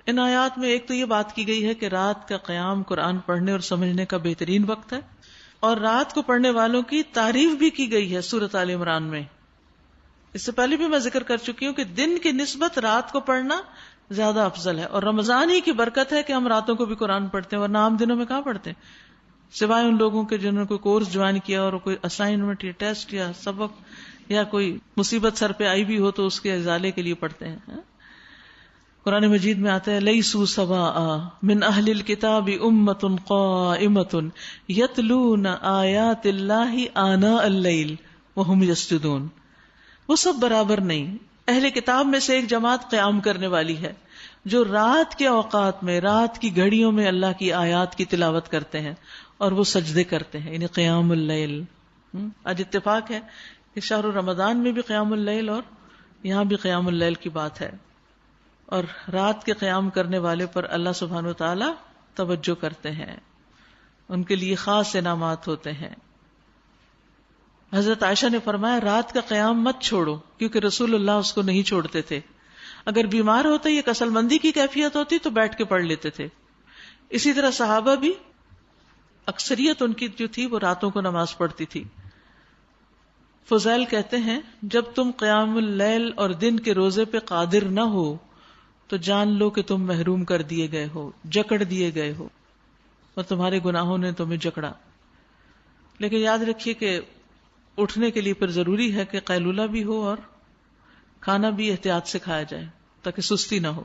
ان آیات میں ایک تو یہ بات کی گئی ہے کہ رات کا قیام قرآن پڑھنے اور سمجھنے کا بہترین وقت ہے، اور رات کو پڑھنے والوں کی تعریف بھی کی گئی ہے سورۃ آل عمران میں۔ اس سے پہلے بھی میں ذکر کر چکی ہوں کہ دن کی نسبت رات کو پڑھنا زیادہ افضل ہے، اور رمضان ہی کی برکت ہے کہ ہم راتوں کو بھی قرآن پڑھتے ہیں، ورنہ عام دنوں میں کہاں پڑھتے ہیں، سوائے ان لوگوں کے جنہوں نے کوئی کورس جوائن کیا اور کوئی اسائنمنٹ یا ٹیسٹ یا سبق یا کوئی مصیبت سر پہ آئی بھی ہو تو اس کے ازالے کے لیے پڑھتے ہیں۔ قرآن مجید میں آتا ہے لیسوا سواء من اہل الکتاب امۃ قائمۃ یتلون آیات اللہ آناء اللیل وہم یسجدون، وہ سب برابر نہیں، اہل کتاب میں سے ایک جماعت قیام کرنے والی ہے جو رات کے اوقات میں، رات کی گھڑیوں میں اللہ کی آیات کی تلاوت کرتے ہیں اور وہ سجدے کرتے ہیں، یعنی قیام اللیل۔ آج اتفاق ہے کہ شہر رمضان میں بھی قیام اللیل اور یہاں بھی قیام اللیل کی بات ہے، اور رات کے قیام کرنے والے پر اللہ سبحانہ وتعالی توجہ کرتے ہیں، ان کے لیے خاص انعامات ہوتے ہیں۔ حضرت عائشہ نے فرمایا رات کا قیام مت چھوڑو، کیونکہ رسول اللہ اس کو نہیں چھوڑتے تھے، اگر بیمار ہوتے یا کسل مندی کی کیفیت ہوتی تو بیٹھ کے پڑھ لیتے تھے۔ اسی طرح صحابہ بھی اکثریت ان کی جو تھی وہ راتوں کو نماز پڑھتی تھی۔ فضیل کہتے ہیں جب تم قیام اللیل اور دن کے روزے پہ قادر نہ ہو تو جان لو کہ تم محروم کر دیے گئے ہو، جکڑ دیے گئے ہو، اور تمہارے گناہوں نے تمہیں جکڑا۔ لیکن یاد رکھیے کہ اٹھنے کے لیے پھر ضروری ہے کہ قیلولہ بھی ہو اور کھانا بھی احتیاط سے کھایا جائے تاکہ سستی نہ ہو۔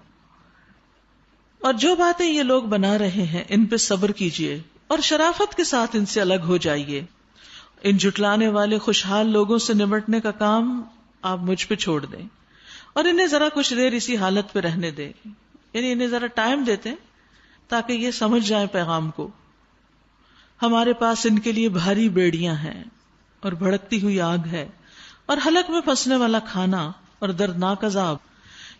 اور جو باتیں یہ لوگ بنا رہے ہیں ان پہ صبر کیجئے اور شرافت کے ساتھ ان سے الگ ہو جائیے۔ ان جھٹلانے والے خوشحال لوگوں سے نمٹنے کا کام آپ مجھ پہ چھوڑ دیں اور انہیں ذرا کچھ دیر اسی حالت پہ رہنے دیں، یعنی انہیں ذرا ٹائم دیتے ہیں تاکہ یہ سمجھ جائیں پیغام کو۔ ہمارے پاس ان کے لیے بھاری بیڑیاں ہیں اور بھڑکتی ہوئی آگ ہے اور حلق میں پھنسنے والا کھانا اور دردناک عذاب۔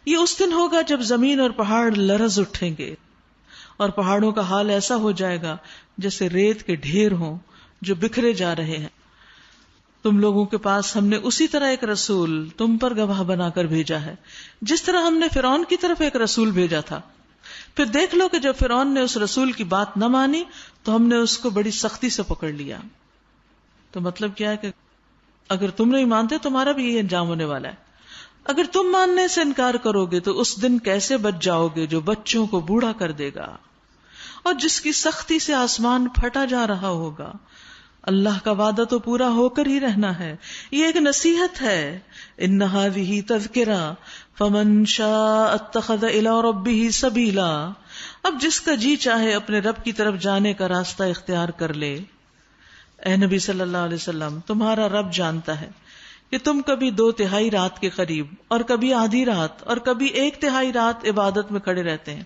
یہ اس دن ہوگا جب زمین اور پہاڑ لرز اٹھیں گے اور پہاڑوں کا حال ایسا ہو جائے گا جیسے ریت کے ڈھیر ہوں جو بکھرے جا رہے ہیں۔ تم لوگوں کے پاس ہم نے اسی طرح ایک رسول تم پر گواہ بنا کر بھیجا ہے جس طرح ہم نے فرعون کی طرف ایک رسول بھیجا تھا۔ پھر دیکھ لو کہ جب فرعون نے اس رسول کی بات نہ مانی تو ہم نے اس کو بڑی سختی سے پکڑ لیا۔ تو مطلب کیا ہے کہ اگر تم نہیں مانتے تمہارا بھی یہی انجام ہونے والا ہے۔ اگر تم ماننے سے انکار کرو گے تو اس دن کیسے بچ جاؤ گے جو بچوں کو بوڑھا کر دے گا اور جس کی سختی سے آسمان پھٹا جا رہا ہوگا۔ اللہ کا وعدہ تو پورا ہو کر ہی رہنا ہے، یہ ایک نصیحت ہے۔ ان ھذہ تذکرہ فمن شاء اتخذ الی ربہ سبیلا، اب جس کا جی چاہے اپنے رب کی طرف جانے کا راستہ اختیار کر لے۔ اے نبی صلی اللہ علیہ وسلم، تمہارا رب جانتا ہے کہ تم کبھی 2/3 رات کے قریب اور کبھی آدھی رات اور کبھی 1/3 رات عبادت میں کھڑے رہتے ہیں۔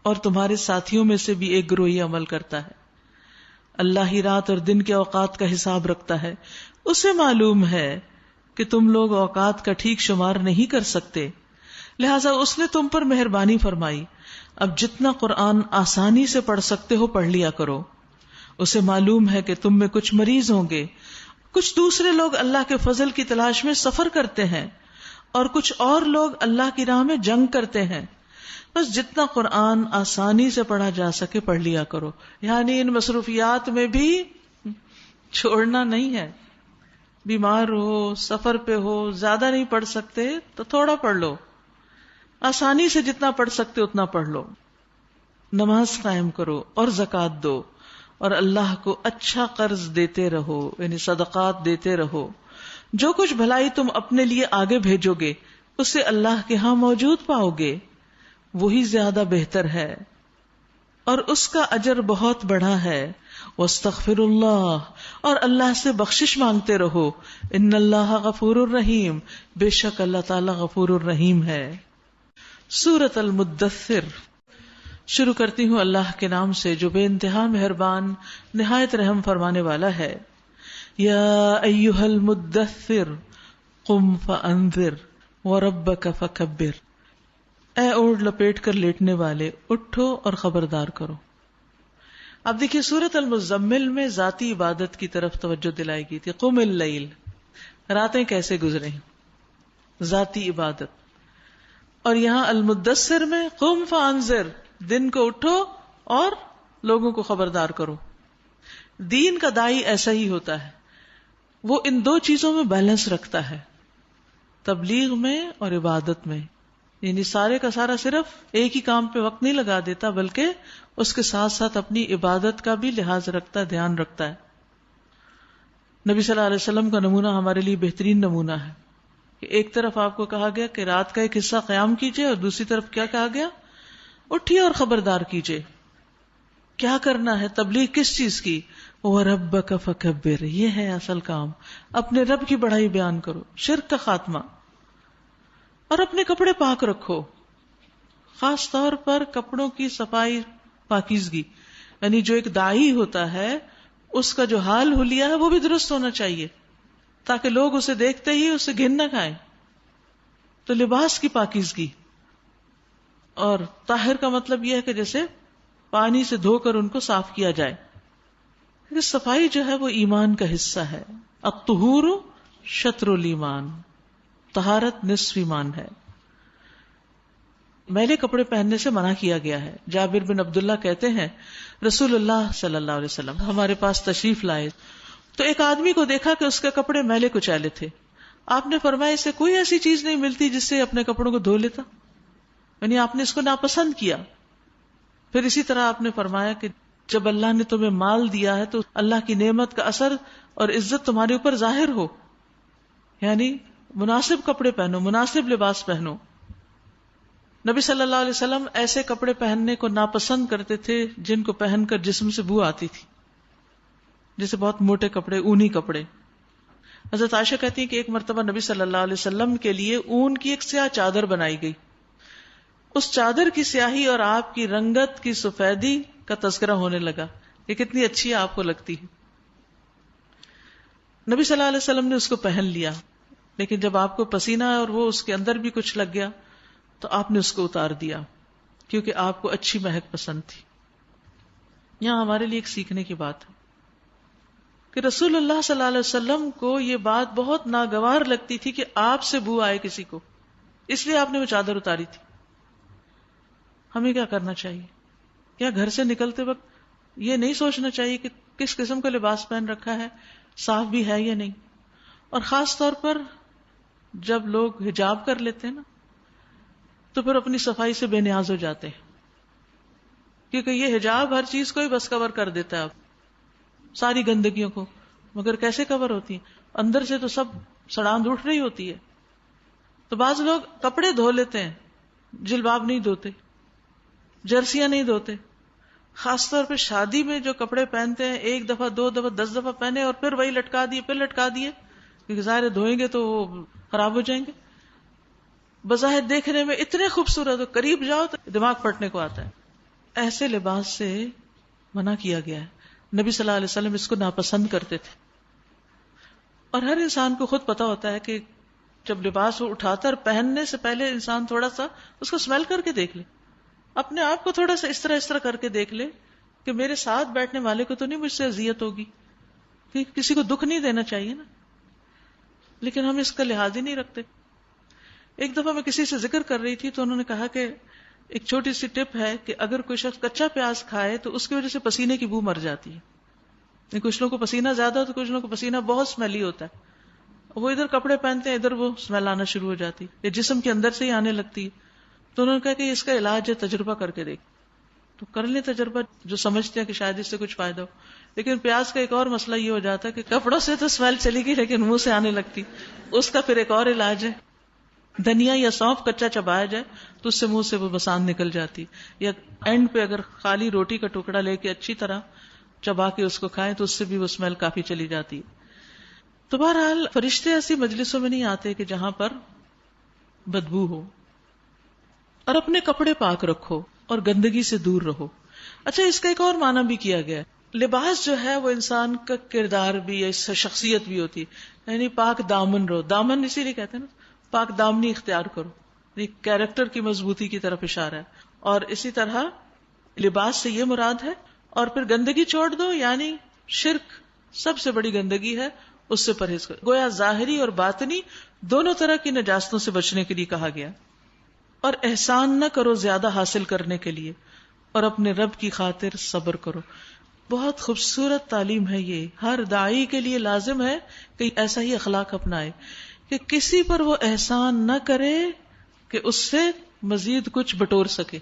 اور تمہارے ساتھیوں میں سے بھی ایک گروہ عمل کرتا ہے. اللہ ہی رات اور دن کے اوقات کا حساب رکھتا ہے. اسے معلوم ہے کہ تم لوگ اوقات کا ٹھیک شمار نہیں کر سکتے، لہٰذا اس نے تم پر مہربانی فرمائی. اب جتنا قرآن آسانی سے پڑھ سکتے ہو پڑھ لیا کرو. اسے معلوم ہے کہ تم میں کچھ مریض ہوں گے، کچھ دوسرے لوگ اللہ کے فضل کی تلاش میں سفر کرتے ہیں، اور کچھ اور لوگ اللہ کی راہ میں جنگ کرتے ہیں. بس جتنا قرآن آسانی سے پڑھا جا سکے پڑھ لیا کرو. یعنی ان مصروفیات میں بھی چھوڑنا نہیں ہے. بیمار ہو، سفر پہ ہو، زیادہ نہیں پڑھ سکتے تو تھوڑا پڑھ لو، آسانی سے جتنا پڑھ سکتے اتنا پڑھ لو. نماز قائم کرو اور زکوٰۃ دو، اور اللہ کو اچھا قرض دیتے رہو، یعنی صدقات دیتے رہو. جو کچھ بھلائی تم اپنے لیے آگے بھیجو گے اسے اللہ کے ہاں موجود پاؤ گے، وہی زیادہ بہتر ہے اور اس کا اجر بہت بڑا ہے. واستغفر اللہ، اور اللہ سے بخشش مانگتے رہو. ان اللہ غفور الرحیم، بے شک اللہ تعالی غفور الرحیم ہے. سورۃ المدثر. شروع کرتی ہوں اللہ کے نام سے جو بے انتہا مہربان نہایت رحم فرمانے والا ہے. یا ایھا المدثر قم فانذر وربک فکبر. اے اوڑھ لپیٹ کر لیٹنے والے، اٹھو اور خبردار کرو. اب دیکھیے سورۃ المزمل میں ذاتی عبادت کی طرف توجہ دلائی گئی تھی. قم اللیل، راتیں کیسے گزریں، ذاتی عبادت. اور یہاں المدثر میں قم فانذر، دن کو اٹھو اور لوگوں کو خبردار کرو. دین کا داعی ایسا ہی ہوتا ہے، وہ ان دو چیزوں میں بیلنس رکھتا ہے، تبلیغ میں اور عبادت میں. یعنی سارے کا سارا صرف ایک ہی کام پہ وقت نہیں لگا دیتا، بلکہ اس کے ساتھ ساتھ اپنی عبادت کا بھی لحاظ رکھتا ہے، دھیان رکھتا ہے. نبی صلی اللہ علیہ وسلم کا نمونہ ہمارے لیے بہترین نمونہ ہے کہ ایک طرف آپ کو کہا گیا کہ رات کا ایک حصہ قیام کیجئے، اور دوسری طرف کیا کہا گیا، اٹھیے اور خبردار کیجئے. کیا کرنا ہے، تبلیغ کس چیز کی، وَرَبَّكَ فَكَبِّرْ، یہ ہے اصل کام. اپنے رب کی بڑائی بیان کرو، شرک کا خاتمہ، اور اپنے کپڑے پاک رکھو. خاص طور پر کپڑوں کی صفائی، پاکیزگی. یعنی جو ایک داعی ہوتا ہے اس کا جو حال حلیہ ہے وہ بھی درست ہونا چاہیے، تاکہ لوگ اسے دیکھتے ہی اسے گھن نہ کھائیں. تو لباس کی پاکیزگی، اور طاہر کا مطلب یہ ہے کہ جیسے پانی سے دھو کر ان کو صاف کیا جائے. صفائی جو ہے وہ ایمان کا حصہ ہے. الطہور شطر الایمان، طہارت نصف ایمان ہے. میلے کپڑے پہننے سے منع کیا گیا ہے. جابر بن عبداللہ کہتے ہیں رسول اللہ صلی اللہ علیہ وسلم ہمارے پاس تشریف لائے تو ایک آدمی کو دیکھا کہ اس کے کپڑے میلے کچیلے تھے. آپ نے فرمایا اسے کوئی ایسی چیز نہیں ملتی جس سے اپنے کپڑوں کو دھو لیتا، یعنی آپ نے اس کو ناپسند کیا. پھر اسی طرح آپ نے فرمایا کہ جب اللہ نے تمہیں مال دیا ہے تو اللہ کی نعمت کا اثر اور عزت تمہارے اوپر ظاہر ہو، یعنی مناسب کپڑے پہنو، مناسب لباس پہنو. نبی صلی اللہ علیہ وسلم ایسے کپڑے پہننے کو ناپسند کرتے تھے جن کو پہن کر جسم سے بو آتی تھی، جیسے بہت موٹے کپڑے، اونی کپڑے. حضرت عائشہ کہتی ہیں کہ ایک مرتبہ نبی صلی اللہ علیہ وسلم کے لیے اون کی ایک سیاہ چادر بنائی گئی. اس چادر کی سیاہی اور آپ کی رنگت کی سفیدی کا تذکرہ ہونے لگا، یہ کتنی اچھی آپ کو لگتی ہے. نبی صلی اللہ علیہ وسلم نے اس کو پہن لیا، لیکن جب آپ کو پسینہ اور وہ اس کے اندر بھی کچھ لگ گیا تو آپ نے اس کو اتار دیا، کیونکہ آپ کو اچھی مہک پسند تھی. یہاں ہمارے لیے ایک سیکھنے کی بات ہے کہ رسول اللہ صلی اللہ علیہ وسلم کو یہ بات بہت ناگوار لگتی تھی کہ آپ سے بو آئے کسی کو، اس لیے آپ نے وہ چادر اتاری تھی. ہمیں کیا کرنا چاہیے؟ کیا گھر سے نکلتے وقت یہ نہیں سوچنا چاہیے کہ کس قسم کا لباس پہن رکھا ہے، صاف بھی ہے یا نہیں؟ اور خاص طور پر جب لوگ حجاب کر لیتے ہیں نا تو پھر اپنی صفائی سے بے نیاز ہو جاتے ہیں، کیونکہ یہ حجاب ہر چیز کو ہی بس کور کر دیتا ہے، اب ساری گندگیوں کو. مگر کیسے کور ہوتی ہیں؟ اندر سے تو سب سڑاند اٹھ رہی ہوتی ہے. تو بعض لوگ کپڑے دھو لیتے ہیں، جلباب نہیں دھوتے، جرسیاں نہیں دھوتے. خاص طور پہ شادی میں جو کپڑے پہنتے ہیں ایک دفعہ، دو دفعہ، 10 دفعہ پہنے اور پھر وہی لٹکا دیے، پھر لٹکا دیے، کیونکہ ظاہر دھوئیں گے تو وہ خراب ہو جائیں گے. بظاہر دیکھنے میں اتنے خوبصورت ہو، قریب جاؤ تو دماغ پھٹنے کو آتا ہے. ایسے لباس سے منع کیا گیا ہے. نبی صلی اللہ علیہ وسلم اس کو ناپسند کرتے تھے. اور ہر انسان کو خود پتا ہوتا ہے کہ جب لباس وہ اٹھاتا ہے اور پہننے سے پہلے انسان تھوڑا سا اس کو اسمیل کر کے دیکھ لے, اپنے آپ کو تھوڑا سا اس طرح کر کے دیکھ لے کہ میرے ساتھ بیٹھنے والے کو تو نہیں مجھ سے اذیت ہوگی, کہ کسی کو دکھ نہیں دینا چاہیے نا. لیکن ہم اس کا لحاظ ہی نہیں رکھتے. ایک دفعہ میں کسی سے ذکر کر رہی تھی تو انہوں نے کہا کہ ایک چھوٹی سی ٹپ ہے کہ اگر کوئی شخص کچا پیاز کھائے تو اس کی وجہ سے پسینے کی بو مر جاتی ہے. کچھ لوگوں کو پسینہ زیادہ ہوتا ہے, کچھ لوگوں کو پسینہ بہت اسمیلی ہوتا ہے, وہ ادھر کپڑے پہنتے ہیں ادھر وہ اسمیل آنا شروع ہو جاتی ہے, یا جسم کے اندر سے ہی آنے لگتی ہے. تو انہوں نے کہا کہ اس کا علاج ہے تجربہ کر کے دیکھ. تو کر لیں تجربہ جو سمجھتے ہیں کہ شاید اس سے کچھ فائدہ ہو. لیکن پیاز کا ایک اور مسئلہ یہ ہو جاتا ہے کہ کپڑوں سے تو اسمیل چلی گئی لیکن منہ سے آنے لگتی, اس کا پھر ایک اور علاج ہے. دھنیا یا سونف کچا چبایا جائے تو اس سے منہ سے وہ بسان نکل جاتی, یا اینڈ پہ اگر خالی روٹی کا ٹکڑا لے کے اچھی طرح چبا کے اس کو کھائیں تو اس سے بھی وہ اسمیل کافی چلی جاتی. تو بہرحال فرشتے ایسی مجلسوں میں نہیں آتے کہ جہاں پر بدبو ہو. اور اپنے کپڑے پاک رکھو اور گندگی سے دور رہو. اچھا, اس کا ایک اور معنی بھی کیا گیا ہے. لباس جو ہے وہ انسان کا کردار بھی ہے, شخصیت بھی ہوتی ہے. یعنی پاک دامن رہو, دامن اسی لیے کہتے ہیں نا, پاک دامنی اختیار کرو, یعنی کیریکٹر کی مضبوطی کی طرف اشارہ ہے. اور اسی طرح لباس سے یہ مراد ہے. اور پھر گندگی چھوڑ دو, یعنی شرک سب سے بڑی گندگی ہے, اس سے پرہیز کرو. گویا ظاہری اور باطنی دونوں طرح کی نجاستوں سے بچنے کے لیے کہا گیا. اور احسان نہ کرو زیادہ حاصل کرنے کے لیے, اور اپنے رب کی خاطر صبر کرو. بہت خوبصورت تعلیم ہے یہ. ہر داعی کے لیے لازم ہے کہ ایسا ہی اخلاق اپنائے کہ کسی پر وہ احسان نہ کرے کہ اس سے مزید کچھ بٹور سکے.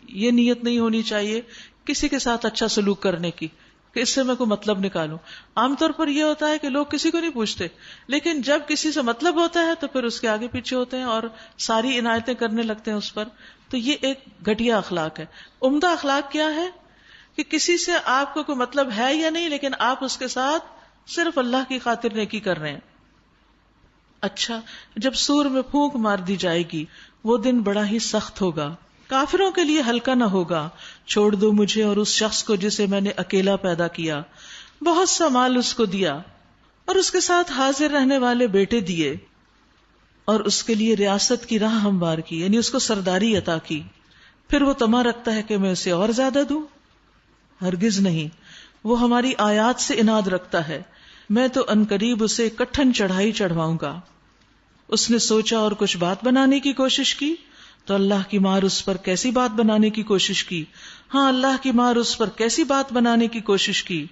یہ نیت نہیں ہونی چاہیے کسی کے ساتھ اچھا سلوک کرنے کی کہ اس سے میں کوئی مطلب نکالوں. عام طور پر یہ ہوتا ہے کہ لوگ کسی کو نہیں پوچھتے, لیکن جب کسی سے مطلب ہوتا ہے تو پھر اس کے آگے پیچھے ہوتے ہیں اور ساری عنایتیں کرنے لگتے ہیں اس پر. تو یہ ایک گھٹیا اخلاق ہے. عمدہ اخلاق کیا ہے کہ کسی سے آپ کو کوئی مطلب ہے یا نہیں, لیکن آپ اس کے ساتھ صرف اللہ کی خاطر نیکی کر رہے ہیں. اچھا, جب سور میں پھونک مار دی جائے گی وہ دن بڑا ہی سخت ہوگا, کافروں کے لیے ہلکا نہ ہوگا. چھوڑ دو مجھے اور اس شخص کو جسے میں نے اکیلا پیدا کیا, بہت سا مال اس کو دیا اور اس کے ساتھ حاضر رہنے والے بیٹے دیے, اور اس کے لیے ریاست کی راہ ہموار کی, یعنی اس کو سرداری عطا کی. پھر وہ طمع رکھتا ہے کہ میں اسے اور زیادہ دوں. ہرگز نہیں, وہ ہماری آیات سے اناد رکھتا ہے. میں تو عنقریب اسے کٹھن چڑھائی چڑھواؤں گا. اس نے سوچا اور کچھ بات بنانے کی کوشش کی تو اللہ کی مار اس پر کیسی بات بنانے کی کوشش کی. ہاں, اللہ کی مار اس پر کیسی بات بنانے کی کوشش کی.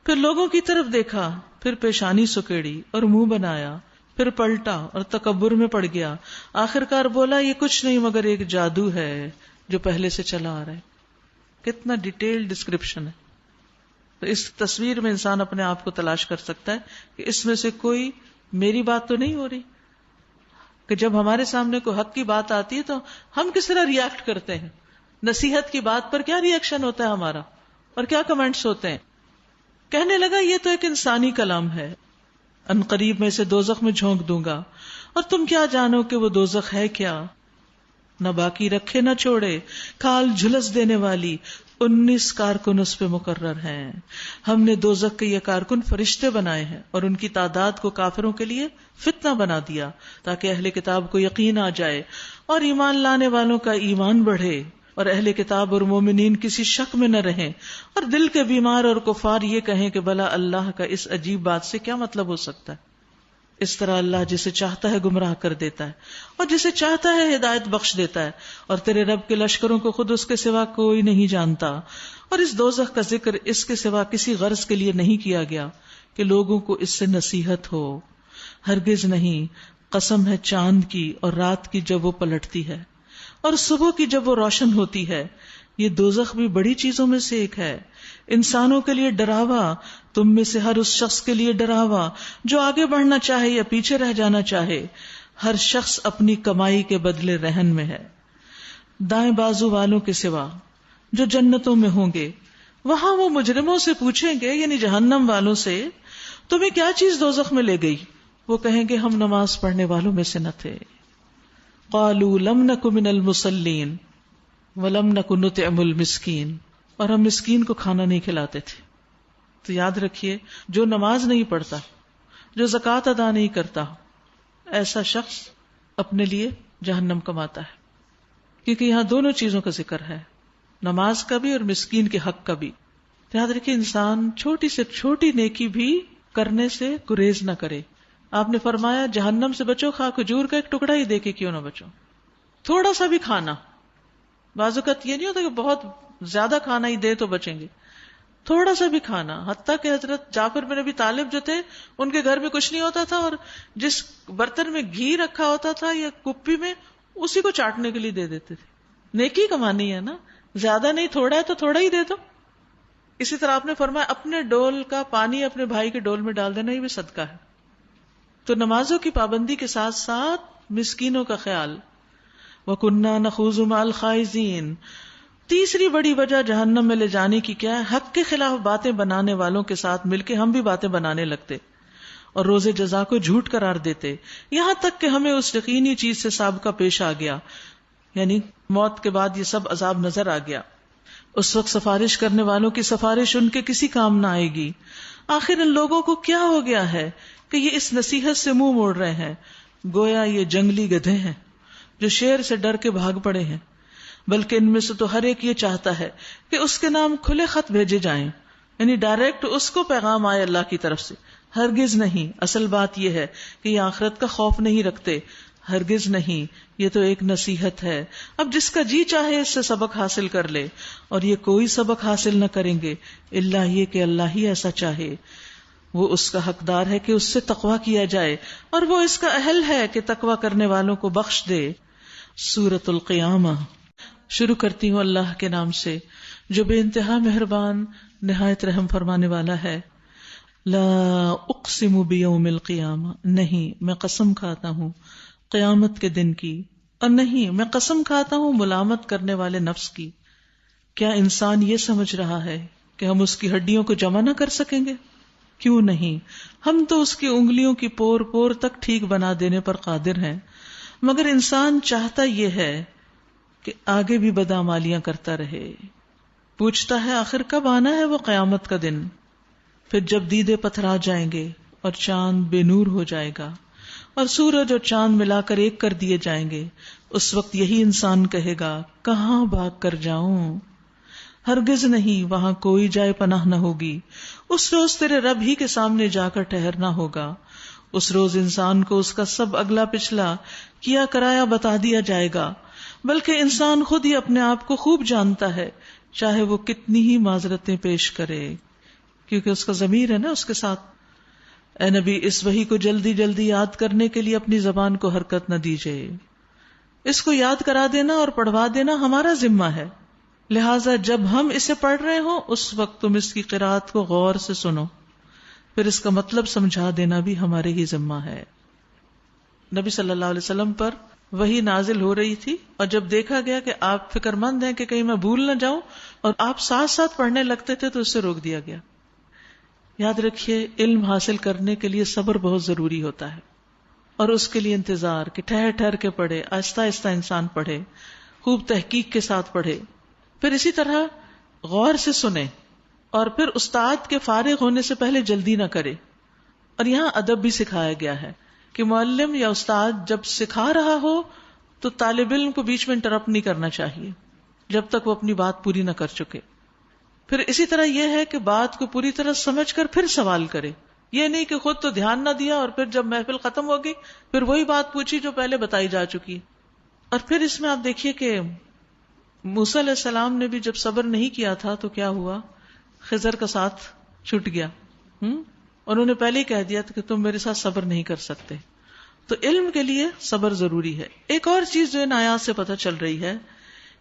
پھر لوگوں کی طرف دیکھا, پھر پیشانی سکیڑی اور منہ بنایا, پھر پلٹا اور تکبر میں پڑ گیا. آخرکار بولا یہ کچھ نہیں مگر ایک جادو ہے جو پہلے سے چلا آ رہا ہے. کتنا ڈیٹیل ڈسکرپشن ہے. تو اس تصویر میں انسان اپنے آپ کو تلاش کر سکتا ہے کہ اس میں سے کوئی میری بات تو نہیں ہو رہی. کہ جب ہمارے سامنے کوئی حق کی بات آتی ہے تو ہم کس طرح ریئیکٹ کرتے ہیں, نصیحت کی بات پر کیا ریئیکشن ہوتا ہے ہمارا, اور کیا کمنٹس ہوتے ہیں. کہنے لگا یہ تو ایک انسانی کلام ہے, عنقریب میں اسے دوزخ میں جھونک دوں گا, اور تم کیا جانو کہ وہ دوزخ ہے کیا. نہ باقی رکھے نہ چھوڑے, کھال جھلس دینے والی 19 کارکن اس پہ مقرر ہیں. ہم نے دوزخ کے یہ کارکن فرشتے بنائے ہیں اور ان کی تعداد کو کافروں کے لیے فتنہ بنا دیا تاکہ اہل کتاب کو یقین آ جائے اور ایمان لانے والوں کا ایمان بڑھے, اور اہل کتاب اور مومنین کسی شک میں نہ رہیں, اور دل کے بیمار اور کفار یہ کہیں کہ بھلا اللہ کا اس عجیب بات سے کیا مطلب ہو سکتا ہے. اس طرح اللہ جسے چاہتا ہے گمراہ کر دیتا ہے اور جسے چاہتا ہے ہدایت بخش دیتا ہے, اور تیرے رب کے لشکروں کو خود اس کے سوا کوئی نہیں جانتا. اور اس دوزخ کا ذکر اس کے سوا کسی غرض کے لیے نہیں کیا گیا کہ لوگوں کو اس سے نصیحت ہو. ہرگز نہیں, قسم ہے چاند کی اور رات کی جب وہ پلٹتی ہے اور صبح کی جب وہ روشن ہوتی ہے. یہ دوزخ بھی بڑی چیزوں میں سے ایک ہے. انسانوں کے لیے ڈراوا, تم میں سے ہر اس شخص کے لیے ڈراوا جو آگے بڑھنا چاہے یا پیچھے رہ جانا چاہے. ہر شخص اپنی کمائی کے بدلے رہن میں ہے. دائیں بازو والوں کے سوا جو جنتوں میں ہوں گے, وہاں وہ مجرموں سے پوچھیں گے, یعنی جہنم والوں سے, تمہیں کیا چیز دوزخ میں لے گئی. وہ کہیں گے ہم نماز پڑھنے والوں میں سے نہ تھے. قالوا لم نک من المصلین, وَلَمْ نَكُ نُطْعِمُ الْمِسْكِينَ، اور ہم مسکین کو کھانا نہیں کھلاتے تھے. تو یاد رکھیے، جو نماز نہیں پڑھتا، جو زکوٰۃ ادا نہیں کرتا، ایسا شخص اپنے لیے جہنم کماتا ہے. کیونکہ یہاں دونوں چیزوں کا ذکر ہے، نماز کا بھی اور مسکین کے حق کا بھی. تو یاد رکھیے، انسان چھوٹی سے چھوٹی نیکی بھی کرنے سے گریز نہ کرے. آپ نے فرمایا جہنم سے بچو، خواہ کھجور کا ایک ٹکڑا ہی دے کے کیوں نہ بچو. تھوڑا سا بھی کھانا، بعض اوقات یہ نہیں ہوتا کہ بہت زیادہ کھانا ہی دے تو بچیں گے، تھوڑا سا بھی کھانا. حتیٰ کہ حضرت جعفر بن ابی طالب جو تھے، ان کے گھر میں کچھ نہیں ہوتا تھا، اور جس برتن میں گھی رکھا ہوتا تھا یا کپی میں، اسی کو چاٹنے کے لیے دے دیتے تھے. نیکی کمانی ہے نا، زیادہ نہیں، تھوڑا ہے تو تھوڑا ہی دے دو. اسی طرح آپ نے فرمایا اپنے ڈول کا پانی اپنے بھائی کے ڈول میں ڈال دینا، یہ بھی صدقہ ہے. تو نمازوں کی پابندی کے ساتھ ساتھ مسکینوں کا خیال. وَكُنَّا نَخُوضُ مَعَ الْخَائِضِينَ. تیسری بڑی وجہ جہنم میں لے جانے کی کیا ہے؟ حق کے خلاف باتیں بنانے والوں کے ساتھ مل کے ہم بھی باتیں بنانے لگتے اور روز جزا کو جھوٹ قرار دیتے، یہاں تک کہ ہمیں اس یقینی چیز سے سابقہ پیش آ گیا، یعنی موت کے بعد یہ سب عذاب نظر آ گیا. اس وقت سفارش کرنے والوں کی سفارش ان کے کسی کام نہ آئے گی. آخر ان لوگوں کو کیا ہو گیا ہے کہ یہ اس نصیحت سے منہ موڑ رہے ہیں؟ گویا یہ جنگلی گدھے ہیں جو شیر سے ڈر کے بھاگ پڑے ہیں. بلکہ ان میں سے تو ہر ایک یہ چاہتا ہے کہ اس کے نام کھلے خط بھیجے جائیں، یعنی ڈائریکٹ اس کو پیغام آئے اللہ کی طرف سے. ہرگز نہیں. اصل بات یہ ہے کہ یہ آخرت کا خوف نہیں رکھتے، ہرگز نہیں. یہ تو ایک نصیحت ہے. اب جس کا جی چاہے اس سے سبق حاصل کر لے، اور یہ کوئی سبق حاصل نہ کریں گے الا یہ کہ اللہ ہی ایسا چاہے. وہ اس کا حقدار ہے کہ اس سے تقویٰ کیا جائے، اور وہ اس کا اہل ہے کہ تقویٰ کرنے والوں کو بخش دے. سورۃ القیامہ. شروع کرتی ہوں اللہ کے نام سے جو بے انتہا مہربان نہایت رحم فرمانے والا ہے. لا اقسم بیوم القیامہ، نہیں میں قسم کھاتا ہوں قیامت کے دن کی، اور نہیں میں قسم کھاتا ہوں ملامت کرنے والے نفس کی. کیا انسان یہ سمجھ رہا ہے کہ ہم اس کی ہڈیوں کو جمع نہ کر سکیں گے؟ کیوں نہیں، ہم تو اس کی انگلیوں کی پور پور تک ٹھیک بنا دینے پر قادر ہیں. مگر انسان چاہتا یہ ہے کہ آگے بھی بدعمالیاں کرتا رہے. پوچھتا ہے آخر کب آنا ہے وہ قیامت کا دن؟ پھر جب دیدے پتھرا جائیں گے اور چاند بے نور ہو جائے گا اور سورج اور چاند ملا کر ایک کر دیے جائیں گے، اس وقت یہی انسان کہے گا کہاں بھاگ کر جاؤں؟ ہرگز نہیں، وہاں کوئی جائے پناہ نہ ہوگی. اس روز تیرے رب ہی کے سامنے جا کر ٹھہرنا ہوگا. اس روز انسان کو اس کا سب اگلا پچھلا کیا کرایا بتا دیا جائے گا. بلکہ انسان خود ہی اپنے آپ کو خوب جانتا ہے، چاہے وہ کتنی ہی معذرتیں پیش کرے، کیونکہ اس کا ضمیر ہے نا اس کے ساتھ. اے نبی، اس وحی کو جلدی جلدی یاد کرنے کے لیے اپنی زبان کو حرکت نہ دیجیے. اس کو یاد کرا دینا اور پڑھوا دینا ہمارا ذمہ ہے، لہٰذا جب ہم اسے پڑھ رہے ہوں اس وقت تم اس کی قرات کو غور سے سنو، پھر اس کا مطلب سمجھا دینا بھی ہمارے ہی ذمہ ہے. نبی صلی اللہ علیہ وسلم پر وحی نازل ہو رہی تھی، اور جب دیکھا گیا کہ آپ فکر مند ہیں کہ کہیں میں بھول نہ جاؤں، اور آپ ساتھ ساتھ پڑھنے لگتے تھے تو اس سے روک دیا گیا. یاد رکھیے، علم حاصل کرنے کے لیے صبر بہت ضروری ہوتا ہے، اور اس کے لیے انتظار کہ ٹھہر ٹھہر کے پڑھے، آہستہ آہستہ انسان پڑھے، خوب تحقیق کے ساتھ پڑھے. پھر اسی طرح غور سے سنے، اور پھر استاد کے فارغ ہونے سے پہلے جلدی نہ کرے. اور یہاں ادب بھی سکھایا گیا ہے کہ معلم یا استاد جب سکھا رہا ہو تو طالب علم کو بیچ میں انٹرپٹ نہیں کرنا چاہیے جب تک وہ اپنی بات پوری نہ کر چکے. پھر اسی طرح یہ ہے کہ بات کو پوری طرح سمجھ کر پھر سوال کرے. یہ نہیں کہ خود تو دھیان نہ دیا اور پھر جب محفل ختم ہوگی پھر وہی بات پوچھی جو پہلے بتائی جا چکی. اور پھر اس میں آپ دیکھیے کہ موسیٰ علیہ السلام نے بھی جب صبر نہیں کیا تھا تو کیا ہوا؟ خضر کا ساتھ چھوٹ گیا. انہوں نے پہلے ہی کہہ دیا تھا کہ تم میرے ساتھ صبر نہیں کر سکتے. تو علم کے لیے صبر ضروری ہے. ایک اور چیز جو ان آیات سے پتہ چل رہی ہے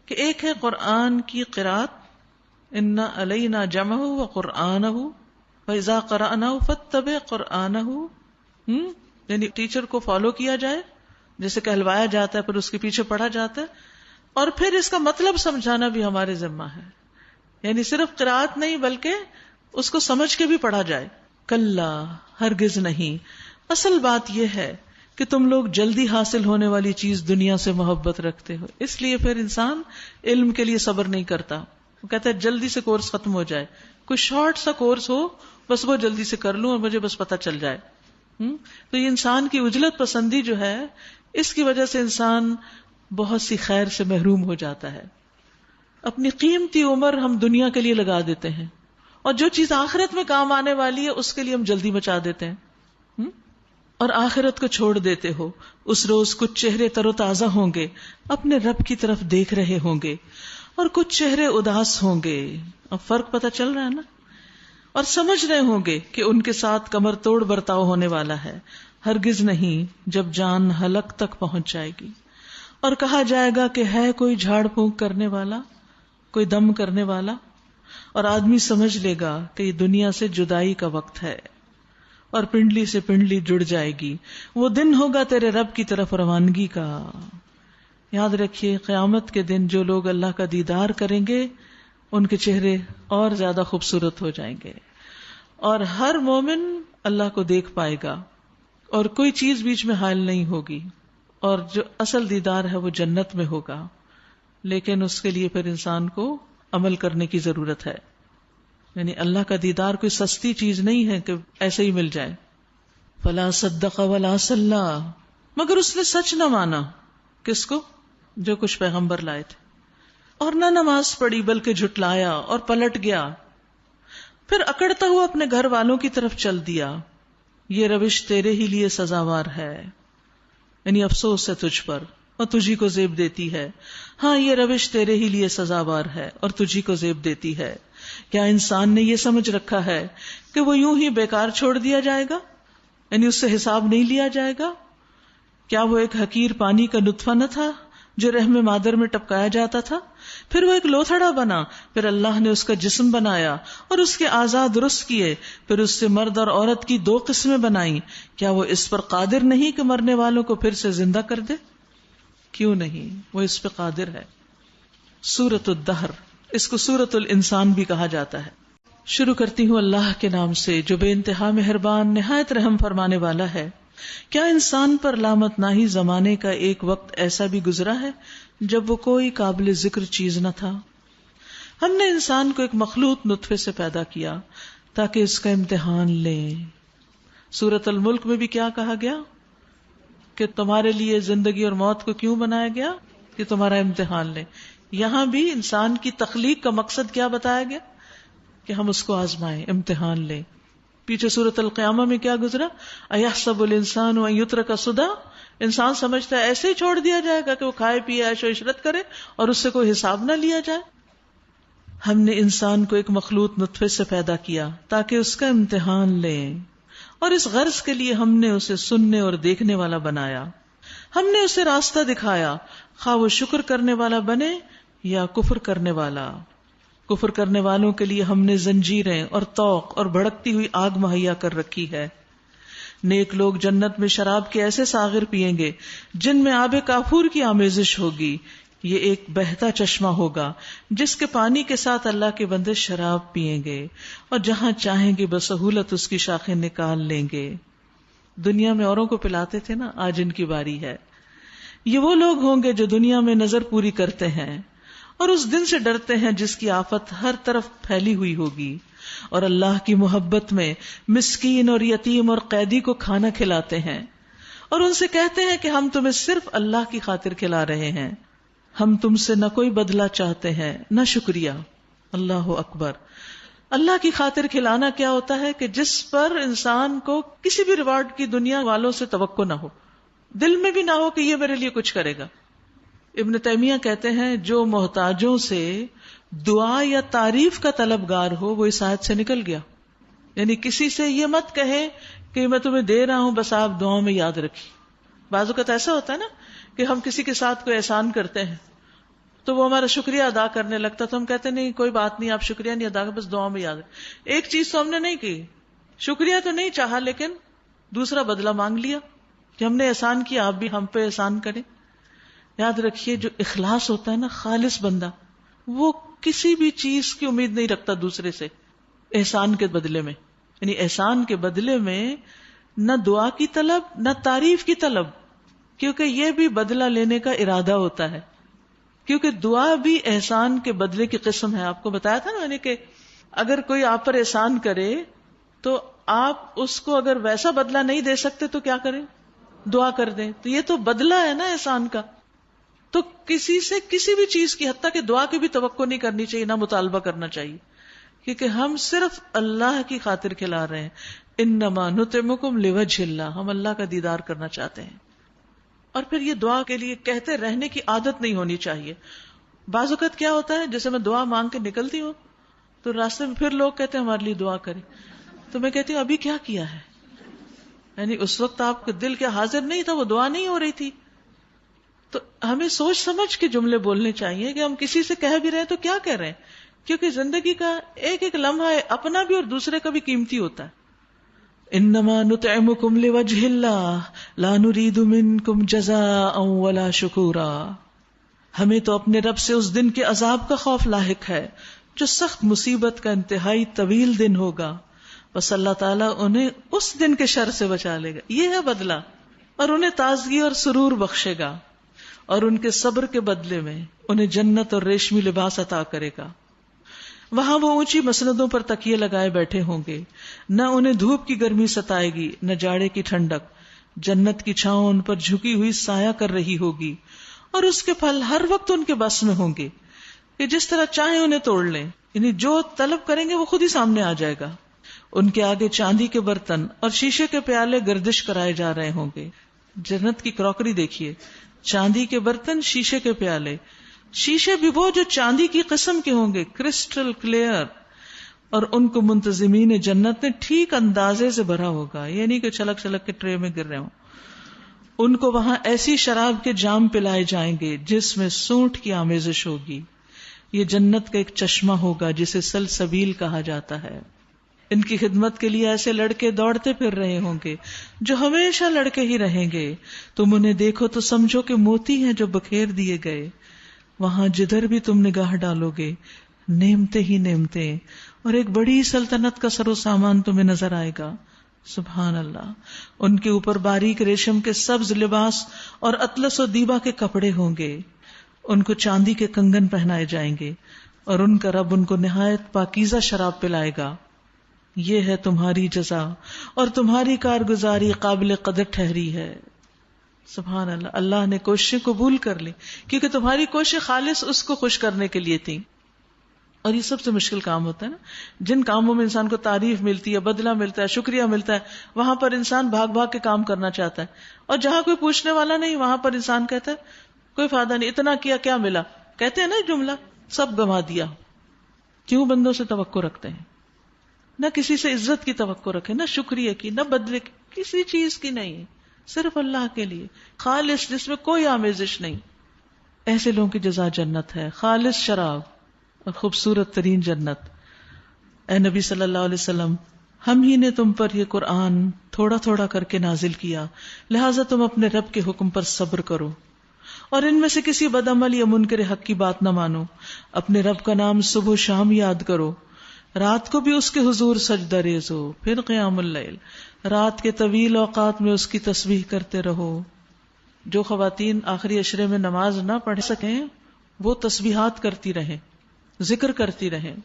کہ ایک ہے قرآن کی قرات، اِنَّ عَلَيْنَا جَمْعَهُ وَقُرْآنَهُ فَإِذَا قَرَأْنَاهُ فَاتَّبِعْ قُرْآنَهُ، یعنی ٹیچر کو فالو کیا جائے، جیسے کہلوایا جاتا ہے پھر اس کے پیچھے پڑھا جاتا ہے، اور پھر اس کا مطلب سمجھانا بھی ہمارے ذمہ ہے. یعنی صرف قرات نہیں بلکہ اس کو سمجھ کے بھی پڑھا جائے. کلا، ہرگز نہیں. اصل بات یہ ہے کہ تم لوگ جلدی حاصل ہونے والی چیز دنیا سے محبت رکھتے ہو، اس لیے پھر انسان علم کے لیے صبر نہیں کرتا. وہ کہتا ہے جلدی سے کورس ختم ہو جائے، کوئی شارٹ سا کورس ہو بس وہ جلدی سے کر لوں اور مجھے بس پتہ چل جائے. تو یہ انسان کی عجلت پسندی جو ہے، اس کی وجہ سے انسان بہت سی خیر سے محروم ہو جاتا ہے. اپنی قیمتی عمر ہم دنیا کے لیے لگا دیتے ہیں، اور جو چیز آخرت میں کام آنے والی ہے اس کے لیے ہم جلدی مچا دیتے ہیں، اور آخرت کو چھوڑ دیتے ہو. اس روز کچھ چہرے تر و تازہ ہوں گے، اپنے رب کی طرف دیکھ رہے ہوں گے، اور کچھ چہرے اداس ہوں گے. اب فرق پتہ چل رہا ہے نا؟ اور سمجھ رہے ہوں گے کہ ان کے ساتھ کمر توڑ برتاؤ ہونے والا ہے. ہرگز نہیں جب جان حلق تک پہنچ جائے گی اور کہا جائے گا کہ ہے کوئی جھاڑ پھونک کرنے والا، کوئی دم کرنے والا، اور آدمی سمجھ لے گا کہ یہ دنیا سے جدائی کا وقت ہے اور پنڈلی سے پنڈلی جڑ جائے گی. وہ دن ہوگا تیرے رب کی طرف روانگی کا. یاد رکھیے قیامت کے دن جو لوگ اللہ کا دیدار کریں گے ان کے چہرے اور زیادہ خوبصورت ہو جائیں گے، اور ہر مومن اللہ کو دیکھ پائے گا اور کوئی چیز بیچ میں حائل نہیں ہوگی، اور جو اصل دیدار ہے وہ جنت میں ہوگا. لیکن اس کے لیے پھر انسان کو عمل کرنے کی ضرورت ہے. یعنی اللہ کا دیدار کوئی سستی چیز نہیں ہے کہ ایسے ہی مل جائے. فلا صدق ولا صلی، مگر اس نے سچ نہ مانا. کس کو؟ جو کچھ پیغمبر لائے تھے. اور نہ نماز پڑھی بلکہ جھٹلایا اور پلٹ گیا. پھر اکڑتا ہوا اپنے گھر والوں کی طرف چل دیا. یہ روش تیرے ہی لیے سزاوار ہے، یعنی افسوس ہے تجھ پر اور تجھی کو زیب دیتی ہے. ہاں یہ روش تیرے ہی لیے سزاوار ہے اور تجھی کو زیب دیتی ہے. کیا انسان نے یہ سمجھ رکھا ہے کہ وہ یوں ہی بیکار چھوڑ دیا جائے گا، یعنی اس سے حساب نہیں لیا جائے گا؟ کیا وہ ایک حقیر پانی کا نطفہ نہ تھا جو رحم مادر میں ٹپکایا جاتا تھا؟ پھر وہ ایک لوتھڑا بنا، پھر اللہ نے اس کا جسم بنایا اور اس کے اعضاء درست کیے، پھر اس سے مرد اور عورت کی 2 قسمیں بنائیں. کیا وہ اس پر قادر نہیں کہ مرنے والوں کو پھر سے زندہ کر دے؟ کیوں نہیں، وہ اس پہ قادر ہے. سورۃ الدہر، اس کو سورۃ الانسان بھی کہا جاتا ہے. شروع کرتی ہوں اللہ کے نام سے جو بے انتہا مہربان نہایت رحم فرمانے والا ہے. کیا انسان پر لامت ناہی زمانے کا ایک وقت ایسا بھی گزرا ہے جب وہ کوئی قابل ذکر چیز نہ تھا؟ ہم نے انسان کو ایک مخلوط نطفے سے پیدا کیا تاکہ اس کا امتحان لیں. سورۃ الملک میں بھی کیا کہا گیا کہ تمہارے لیے زندگی اور موت کو کیوں بنایا گیا؟ کہ تمہارا امتحان لیں. یہاں بھی انسان کی تخلیق کا مقصد کیا بتایا گیا؟ کہ ہم اس کو آزمائیں، امتحان لیں. پیچھے سورۃ القیامہ میں کیا گزرا؟ ایحسب الانسان ان یترک سدی، انسان سمجھتا ہے ایسے ہی چھوڑ دیا جائے گا کہ وہ کھائے پیے عیش و عشرت کرے اور اس سے کوئی حساب نہ لیا جائے. ہم نے انسان کو ایک مخلوط نطفے سے پیدا کیا تاکہ اس کا امتحان لیں، اور اس غرض کے لیے ہم نے اسے سننے اور دیکھنے والا بنایا. ہم نے اسے راستہ دکھایا، خواہ وہ شکر کرنے والا بنے یا کفر کرنے والا. کفر کرنے والوں کے لیے ہم نے زنجیریں اور طوق اور بھڑکتی ہوئی آگ مہیا کر رکھی ہے. نیک لوگ جنت میں شراب کے ایسے ساغر پیئیں گے جن میں آب کافور کی آمیزش ہوگی. یہ ایک بہتا چشمہ ہوگا جس کے پانی کے ساتھ اللہ کے بندے شراب پیئیں گے، اور جہاں چاہیں گے بسہولت اس کی شاخیں نکال لیں گے. دنیا میں اوروں کو پلاتے تھے نا، آج ان کی باری ہے. یہ وہ لوگ ہوں گے جو دنیا میں نظر پوری کرتے ہیں اور اس دن سے ڈرتے ہیں جس کی آفت ہر طرف پھیلی ہوئی ہوگی، اور اللہ کی محبت میں مسکین اور یتیم اور قیدی کو کھانا کھلاتے ہیں، اور ان سے کہتے ہیں کہ ہم تمہیں صرف اللہ کی خاطر کھلا رہے ہیں، ہم تم سے نہ کوئی بدلہ چاہتے ہیں نہ شکریہ. اللہ اکبر. اللہ کی خاطر کھلانا کیا ہوتا ہے؟ کہ جس پر انسان کو کسی بھی ریوارڈ کی دنیا والوں سے توقع نہ ہو، دل میں بھی نہ ہو کہ یہ میرے لیے کچھ کرے گا. ابن تیمیہ کہتے ہیں جو محتاجوں سے دعا یا تعریف کا طلبگار ہو وہ اس آیت سے نکل گیا. یعنی کسی سے یہ مت کہے کہ میں تمہیں دے رہا ہوں بس آپ دعاؤں میں یاد رکھیے. بعض اوقات ایسا ہوتا ہے نا کہ ہم کسی کے ساتھ کوئی احسان کرتے ہیں تو وہ ہمارا شکریہ ادا کرنے لگتا تو ہم کہتے نہیں کوئی بات نہیں، آپ شکریہ نہیں ادا کر، بس دعاؤں میں یاد رکھیں. ایک چیز تو ہم نے نہیں کی، شکریہ تو نہیں چاہا لیکن دوسرا بدلہ مانگ لیا کہ ہم نے احسان کیا، آپ بھی ہم پہ احسان کریں. یاد رکھیے جو اخلاص ہوتا ہے نا، خالص بندہ وہ کسی بھی چیز کی امید نہیں رکھتا دوسرے سے احسان کے بدلے میں. یعنی احسان کے بدلے میں نہ دعا کی طلب نہ تعریف کی طلب، کیونکہ یہ بھی بدلہ لینے کا ارادہ ہوتا ہے. کیونکہ دعا بھی احسان کے بدلے کی قسم ہے. آپ کو بتایا تھا نا میں نے کہ اگر کوئی آپ پر احسان کرے تو آپ اس کو اگر ویسا بدلہ نہیں دے سکتے تو کیا کریں؟ دعا کر دیں. تو یہ تو بدلہ ہے نا احسان کا. تو کسی سے کسی بھی چیز کی، حتیٰ کہ دعا کی بھی توقع نہیں کرنی چاہیے، نہ مطالبہ کرنا چاہیے، کیونکہ ہم صرف اللہ کی خاطر کھلا رہے ہیں. انما نطعمکم لوجہ اللہ، ہم اللہ کا دیدار کرنا چاہتے ہیں. اور پھر یہ دعا کے لیے کہتے رہنے کی عادت نہیں ہونی چاہیے. بعض اوقات کیا ہوتا ہے، جیسے میں دعا مانگ کے نکلتی ہوں تو راستے میں پھر لوگ کہتے ہیں ہمارے لیے دعا کریں، تو میں کہتی ہوں ابھی کیا کیا ہے؟ یعنی اس وقت آپ کا دل کیا حاضر نہیں تھا، وہ دعا نہیں ہو رہی تھی. تو ہمیں سوچ سمجھ کے جملے بولنے چاہیے کہ ہم کسی سے کہہ بھی رہے ہیں تو کیا کہہ رہے ہیں، کیونکہ زندگی کا ایک ایک لمحہ اپنا بھی اور دوسرے کا بھی قیمتی ہوتا ہے. انما نطعمکم لوجہ اللہ لا نرید منکم جزاء ولا شکورا. ہمیں تو اپنے رب سے اس دن کے عذاب کا خوف لاحق ہے جو سخت مصیبت کا انتہائی طویل دن ہوگا، بس اللہ تعالیٰ انہیں اس دن کے شر سے بچا لے گا. یہ ہے بدلہ، اور انہیں تازگی اور سرور بخشے گا، اور ان کے صبر کے بدلے میں انہیں جنت اور ریشمی لباس عطا کرے گا. وہاں وہ اونچی مسندوں پر تکیے لگائے بیٹھے ہوں گے، نہ انہیں دھوپ کی گرمی ستائے گی نہ جاڑے کی ٹھنڈک. جنت کی چھاؤں ان پر جھکی ہوئی سایہ کر رہی ہوگی، اور اس کے پھل ہر وقت ان کے بس میں ہوں گے کہ جس طرح چاہیں انہیں توڑ لیں. یعنی جو طلب کریں گے وہ خود ہی سامنے آ جائے گا. ان کے آگے چاندی کے برتن اور شیشے کے پیالے گردش کرائے جا رہے ہوں گے. جنت کی کراکری دیکھیے، چاندی کے برتن، شیشے کے پیالے. شیشے بھی وہ جو چاندی کی قسم کے ہوں گے، کرسٹل کلیئر، اور ان کو منتظمین جنت نے ٹھیک اندازے سے بھرا ہوگا. یہ نہیں کہ چھلک چھلک کے ٹرے میں گر رہے ہوں. ان کو وہاں ایسی شراب کے جام پلائے جائیں گے جس میں سونٹ کی آمیزش ہوگی. یہ جنت کا ایک چشمہ ہوگا جسے سلسبیل کہا جاتا ہے. ان کی خدمت کے لیے ایسے لڑکے دوڑتے پھر رہے ہوں گے جو ہمیشہ لڑکے ہی رہیں گے. تم انہیں دیکھو تو سمجھو کہ موتی ہیں جو بکھیر دیے گئے. وہاں جدھر بھی تم نگاہ ڈالو گے نعمتیں ہی نعمتیں، اور ایک بڑی سلطنت کا سر و سامان تمہیں نظر آئے گا. سبحان اللہ. ان کے اوپر باریک ریشم کے سبز لباس اور اطلس و دیبا کے کپڑے ہوں گے. ان کو چاندی کے کنگن پہنائے جائیں گے، اور ان کا رب ان کو نہایت پاکیزہ شراب پلائے گا. یہ ہے تمہاری جزا، اور تمہاری کارگزاری قابل قدر ٹھہری ہے. سبحان اللہ. اللہ نے کوششیں قبول کر لی کیونکہ تمہاری کوشش خالص اس کو خوش کرنے کے لیے تھی. اور یہ سب سے مشکل کام ہوتا ہے نا، جن کاموں میں انسان کو تعریف ملتی ہے، بدلہ ملتا ہے، شکریہ ملتا ہے، وہاں پر انسان بھاگ بھاگ کے کام کرنا چاہتا ہے. اور جہاں کوئی پوچھنے والا نہیں وہاں پر انسان کہتا ہے کوئی فائدہ نہیں، اتنا کیا کیا ملا. کہتے ہیں نا جملہ، سب گنوا دیا. کیوں بندوں سے توقع رکھتے ہیں؟ نہ کسی سے عزت کی توقع رکھے، نہ شکریہ کی، نہ بدلے کی، کسی چیز کی نہیں، صرف اللہ کے لیے خالص، جس میں کوئی آمیزش نہیں. ایسے لوگوں کی جزا جنت ہے، خالص شراب اور خوبصورت ترین جنت. اے نبی صلی اللہ علیہ وسلم، ہم ہی نے تم پر یہ قرآن تھوڑا تھوڑا کر کے نازل کیا، لہٰذا تم اپنے رب کے حکم پر صبر کرو، اور ان میں سے کسی بدعمل یا منکر حق کی بات نہ مانو. اپنے رب کا نام صبح و شام یاد کرو، رات کو بھی اس کے حضور سجدہ ریز ہو، پھر قیام اللیل، رات کے طویل اوقات میں اس کی تسبیح کرتے رہو. جو خواتین آخری عشرے میں نماز نہ پڑھ سکیں وہ تسبیحات کرتی رہیں، ذکر کرتی رہیں.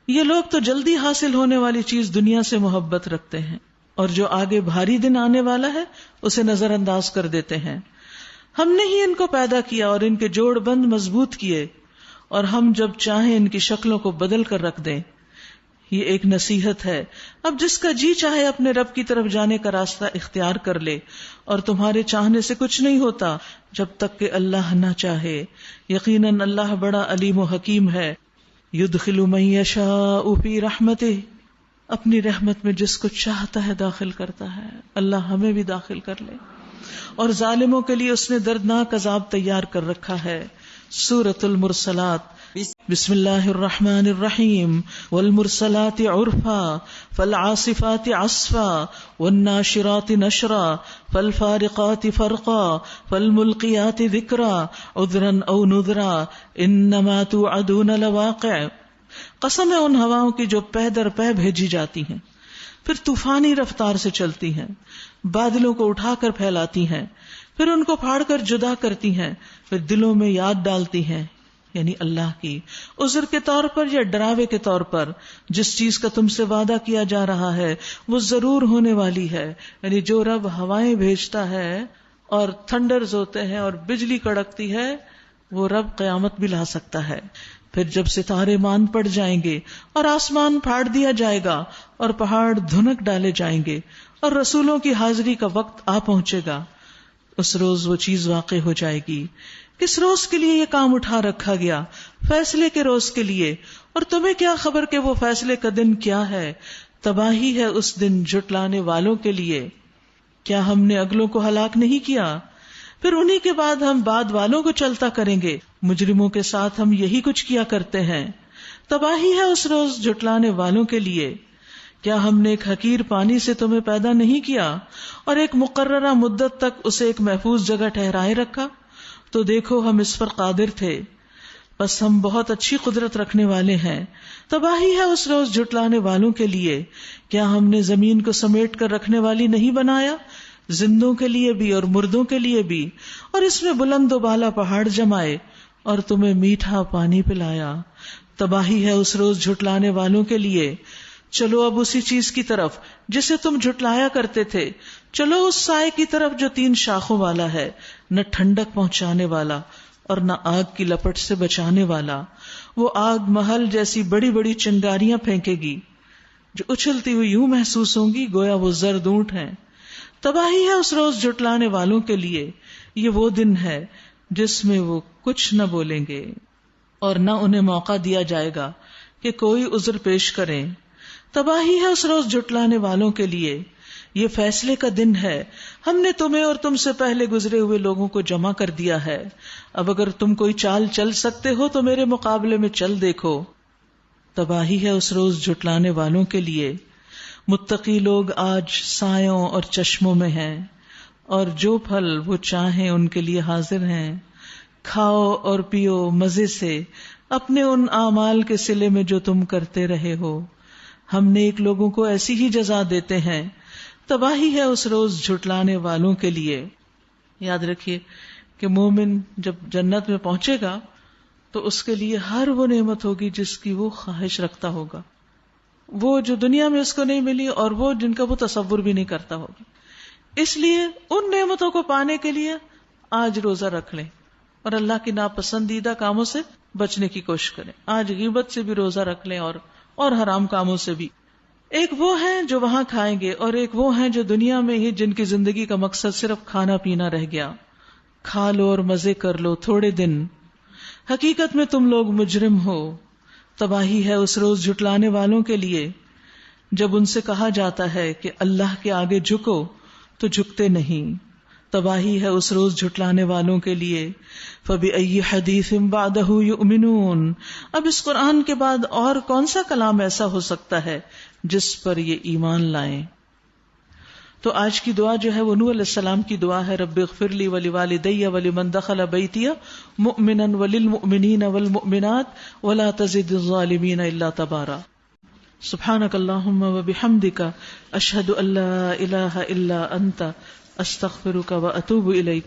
یہ لوگ تو جلدی حاصل ہونے والی چیز دنیا سے محبت رکھتے ہیں، اور جو آگے بھاری دن آنے والا ہے اسے نظر انداز کر دیتے ہیں. ہم نے ہی ان کو پیدا کیا اور ان کے جوڑ بند مضبوط کیے، اور ہم جب چاہیں ان کی شکلوں کو بدل کر رکھ دیں. یہ ایک نصیحت ہے. اب جس کا جی چاہے اپنے رب کی طرف جانے کا راستہ اختیار کر لے، اور تمہارے چاہنے سے کچھ نہیں ہوتا جب تک کہ اللہ نہ چاہے. یقیناً اللہ بڑا علیم و حکیم ہے. یدخل من یشاء فی رحمتہ، اپنی رحمت میں جس کو چاہتا ہے داخل کرتا ہے. اللہ ہمیں بھی داخل کر لے. اور ظالموں کے لیے اس نے دردناک عذاب تیار کر رکھا ہے. سورۃ المرسلات. بسم اللہ الرحمن الرحیم. والمرسلات عرفا فالعاصفات عصفا والناشرات نشرا فالفارقات فرقا فالملقیات ذکرا عذرا او نذرا انما توعدون لواقع. قسم ہے ان ہواؤں کی جو پے در پے بھیجی جاتی ہیں، پھر طوفانی رفتار سے چلتی ہیں، بادلوں کو اٹھا کر پھیلاتی ہیں، پھر ان کو پھاڑ کر جدا کرتی ہیں، پھر دلوں میں یاد ڈالتی ہیں، یعنی اللہ کی، عذر کے طور پر یا ڈراوے کے طور پر، جس چیز کا تم سے وعدہ کیا جا رہا ہے وہ ضرور ہونے والی ہے. یعنی جو رب ہوائیں بھیجتا ہے اور تھنڈرز ہوتے ہیں اور بجلی کڑکتی ہے، وہ رب قیامت بھی لا سکتا ہے. پھر جب ستارے مان پڑ جائیں گے اور آسمان پھاڑ دیا جائے گا اور پہاڑ دھنک ڈالے جائیں گے اور رسولوں کی حاضری کا وقت آ پہنچے گا، اس روز وہ چیز واقع ہو جائے گی. کس روز کے لیے یہ کام اٹھا رکھا گیا؟ فیصلے کے روز کے لیے. اور تمہیں کیا خبر کہ وہ فیصلے کا دن کیا ہے؟ تباہی ہے اس دن جھٹلانے والوں کے لیے. کیا ہم نے اگلوں کو ہلاک نہیں کیا؟ پھر انہی کے بعد ہم بعد والوں کو چلتا کریں گے. مجرموں کے ساتھ ہم یہی کچھ کیا کرتے ہیں. تباہی ہے اس روز جھٹلانے والوں کے لیے. کیا ہم نے ایک حقیر پانی سے تمہیں پیدا نہیں کیا اور ایک مقررہ مدت تک اسے ایک محفوظ جگہ ٹھہرائے رکھا؟ تو دیکھو ہم اس پر قادر تھے، بس ہم بہت اچھی قدرت رکھنے والے ہیں. تباہی ہے اس روز جھٹلانے والوں کے لیے. کیا ہم نے زمین کو سمیٹ کر رکھنے والی نہیں بنایا، زندوں کے لیے بھی اور مردوں کے لیے بھی، اور اس میں بلند و بالا پہاڑ جمائے اور تمہیں میٹھا پانی پلایا. تباہی ہے اس روز جھٹلانے والوں کے لیے. چلو اب اسی چیز کی طرف جسے تم جھٹلایا کرتے تھے. چلو اس سائے کی طرف جو 3 شاخوں والا ہے، نہ ٹھنڈک پہنچانے والا اور نہ آگ کی لپٹ سے بچانے والا. وہ آگ محل جیسی بڑی بڑی چنگاریاں پھینکے گی جو اچھلتی ہوئی یوں محسوس ہوں گی گویا وہ زرد اونٹ ہیں. تباہی ہے اس روز جھٹلانے والوں کے لیے. یہ وہ دن ہے جس میں وہ کچھ نہ بولیں گے اور نہ انہیں موقع دیا جائے گا کہ کوئی عذر پیش کریں. تباہی ہے اس روز جھٹلانے والوں کے لیے. یہ فیصلے کا دن ہے. ہم نے تمہیں اور تم سے پہلے گزرے ہوئے لوگوں کو جمع کر دیا ہے. اب اگر تم کوئی چال چل سکتے ہو تو میرے مقابلے میں چل دیکھو. تباہی ہے اس روز جھٹلانے والوں کے لیے. متقی لوگ آج سایوں اور چشموں میں ہیں اور جو پھل وہ چاہیں ان کے لیے حاضر ہیں. کھاؤ اور پیو مزے سے اپنے ان اعمال کے صلے میں جو تم کرتے رہے ہو. ہم نیک لوگوں کو ایسی ہی جزا دیتے ہیں. تباہی ہے اس روز جھٹلانے والوں کے لیے. یاد رکھیے کہ مومن جب جنت میں پہنچے گا تو اس کے لیے ہر وہ نعمت ہوگی جس کی وہ خواہش رکھتا ہوگا، وہ جو دنیا میں اس کو نہیں ملی اور وہ جن کا وہ تصور بھی نہیں کرتا ہوگا. اس لیے ان نعمتوں کو پانے کے لیے آج روزہ رکھ لیں اور اللہ کی ناپسندیدہ کاموں سے بچنے کی کوشش کریں. آج غیبت سے بھی روزہ رکھ لیں اور حرام کاموں سے بھی. ایک وہ ہیں جو وہاں کھائیں گے اور ایک وہ ہیں جو دنیا میں ہی جن کی زندگی کا مقصد صرف کھانا پینا رہ گیا. کھا لو اور مزے کر لو تھوڑے دن، حقیقت میں تم لوگ مجرم ہو. تباہی ہے اس روز جھٹلانے والوں کے لیے جب ان سے کہا جاتا ہے کہ اللہ کے آگے جھکو تو جھکتے نہیں. تباہی ہے اس روز جھٹلانے والوں کے لیے. فَبِأَيِّ حَدِيثٍ بَعْدَهُ يُؤْمِنُونَ. اب اس قرآن کے بعد اور کون سا کلام ایسا ہو سکتا ہے جس پر یہ ایمان لائیں. تو آج کی دعا جو ہے وہ نوح علیہ السلام کی دعا ہے. رب اغفر لی ولوالدی ولمن دخل بیتی مؤمنا وللمؤمنین والمؤمنات ولا تزد الظالمین الا تبارا. سبحانک اللہم وبحمدک اشہد ان لا الہ الا انت استغفرک واتوب الیک.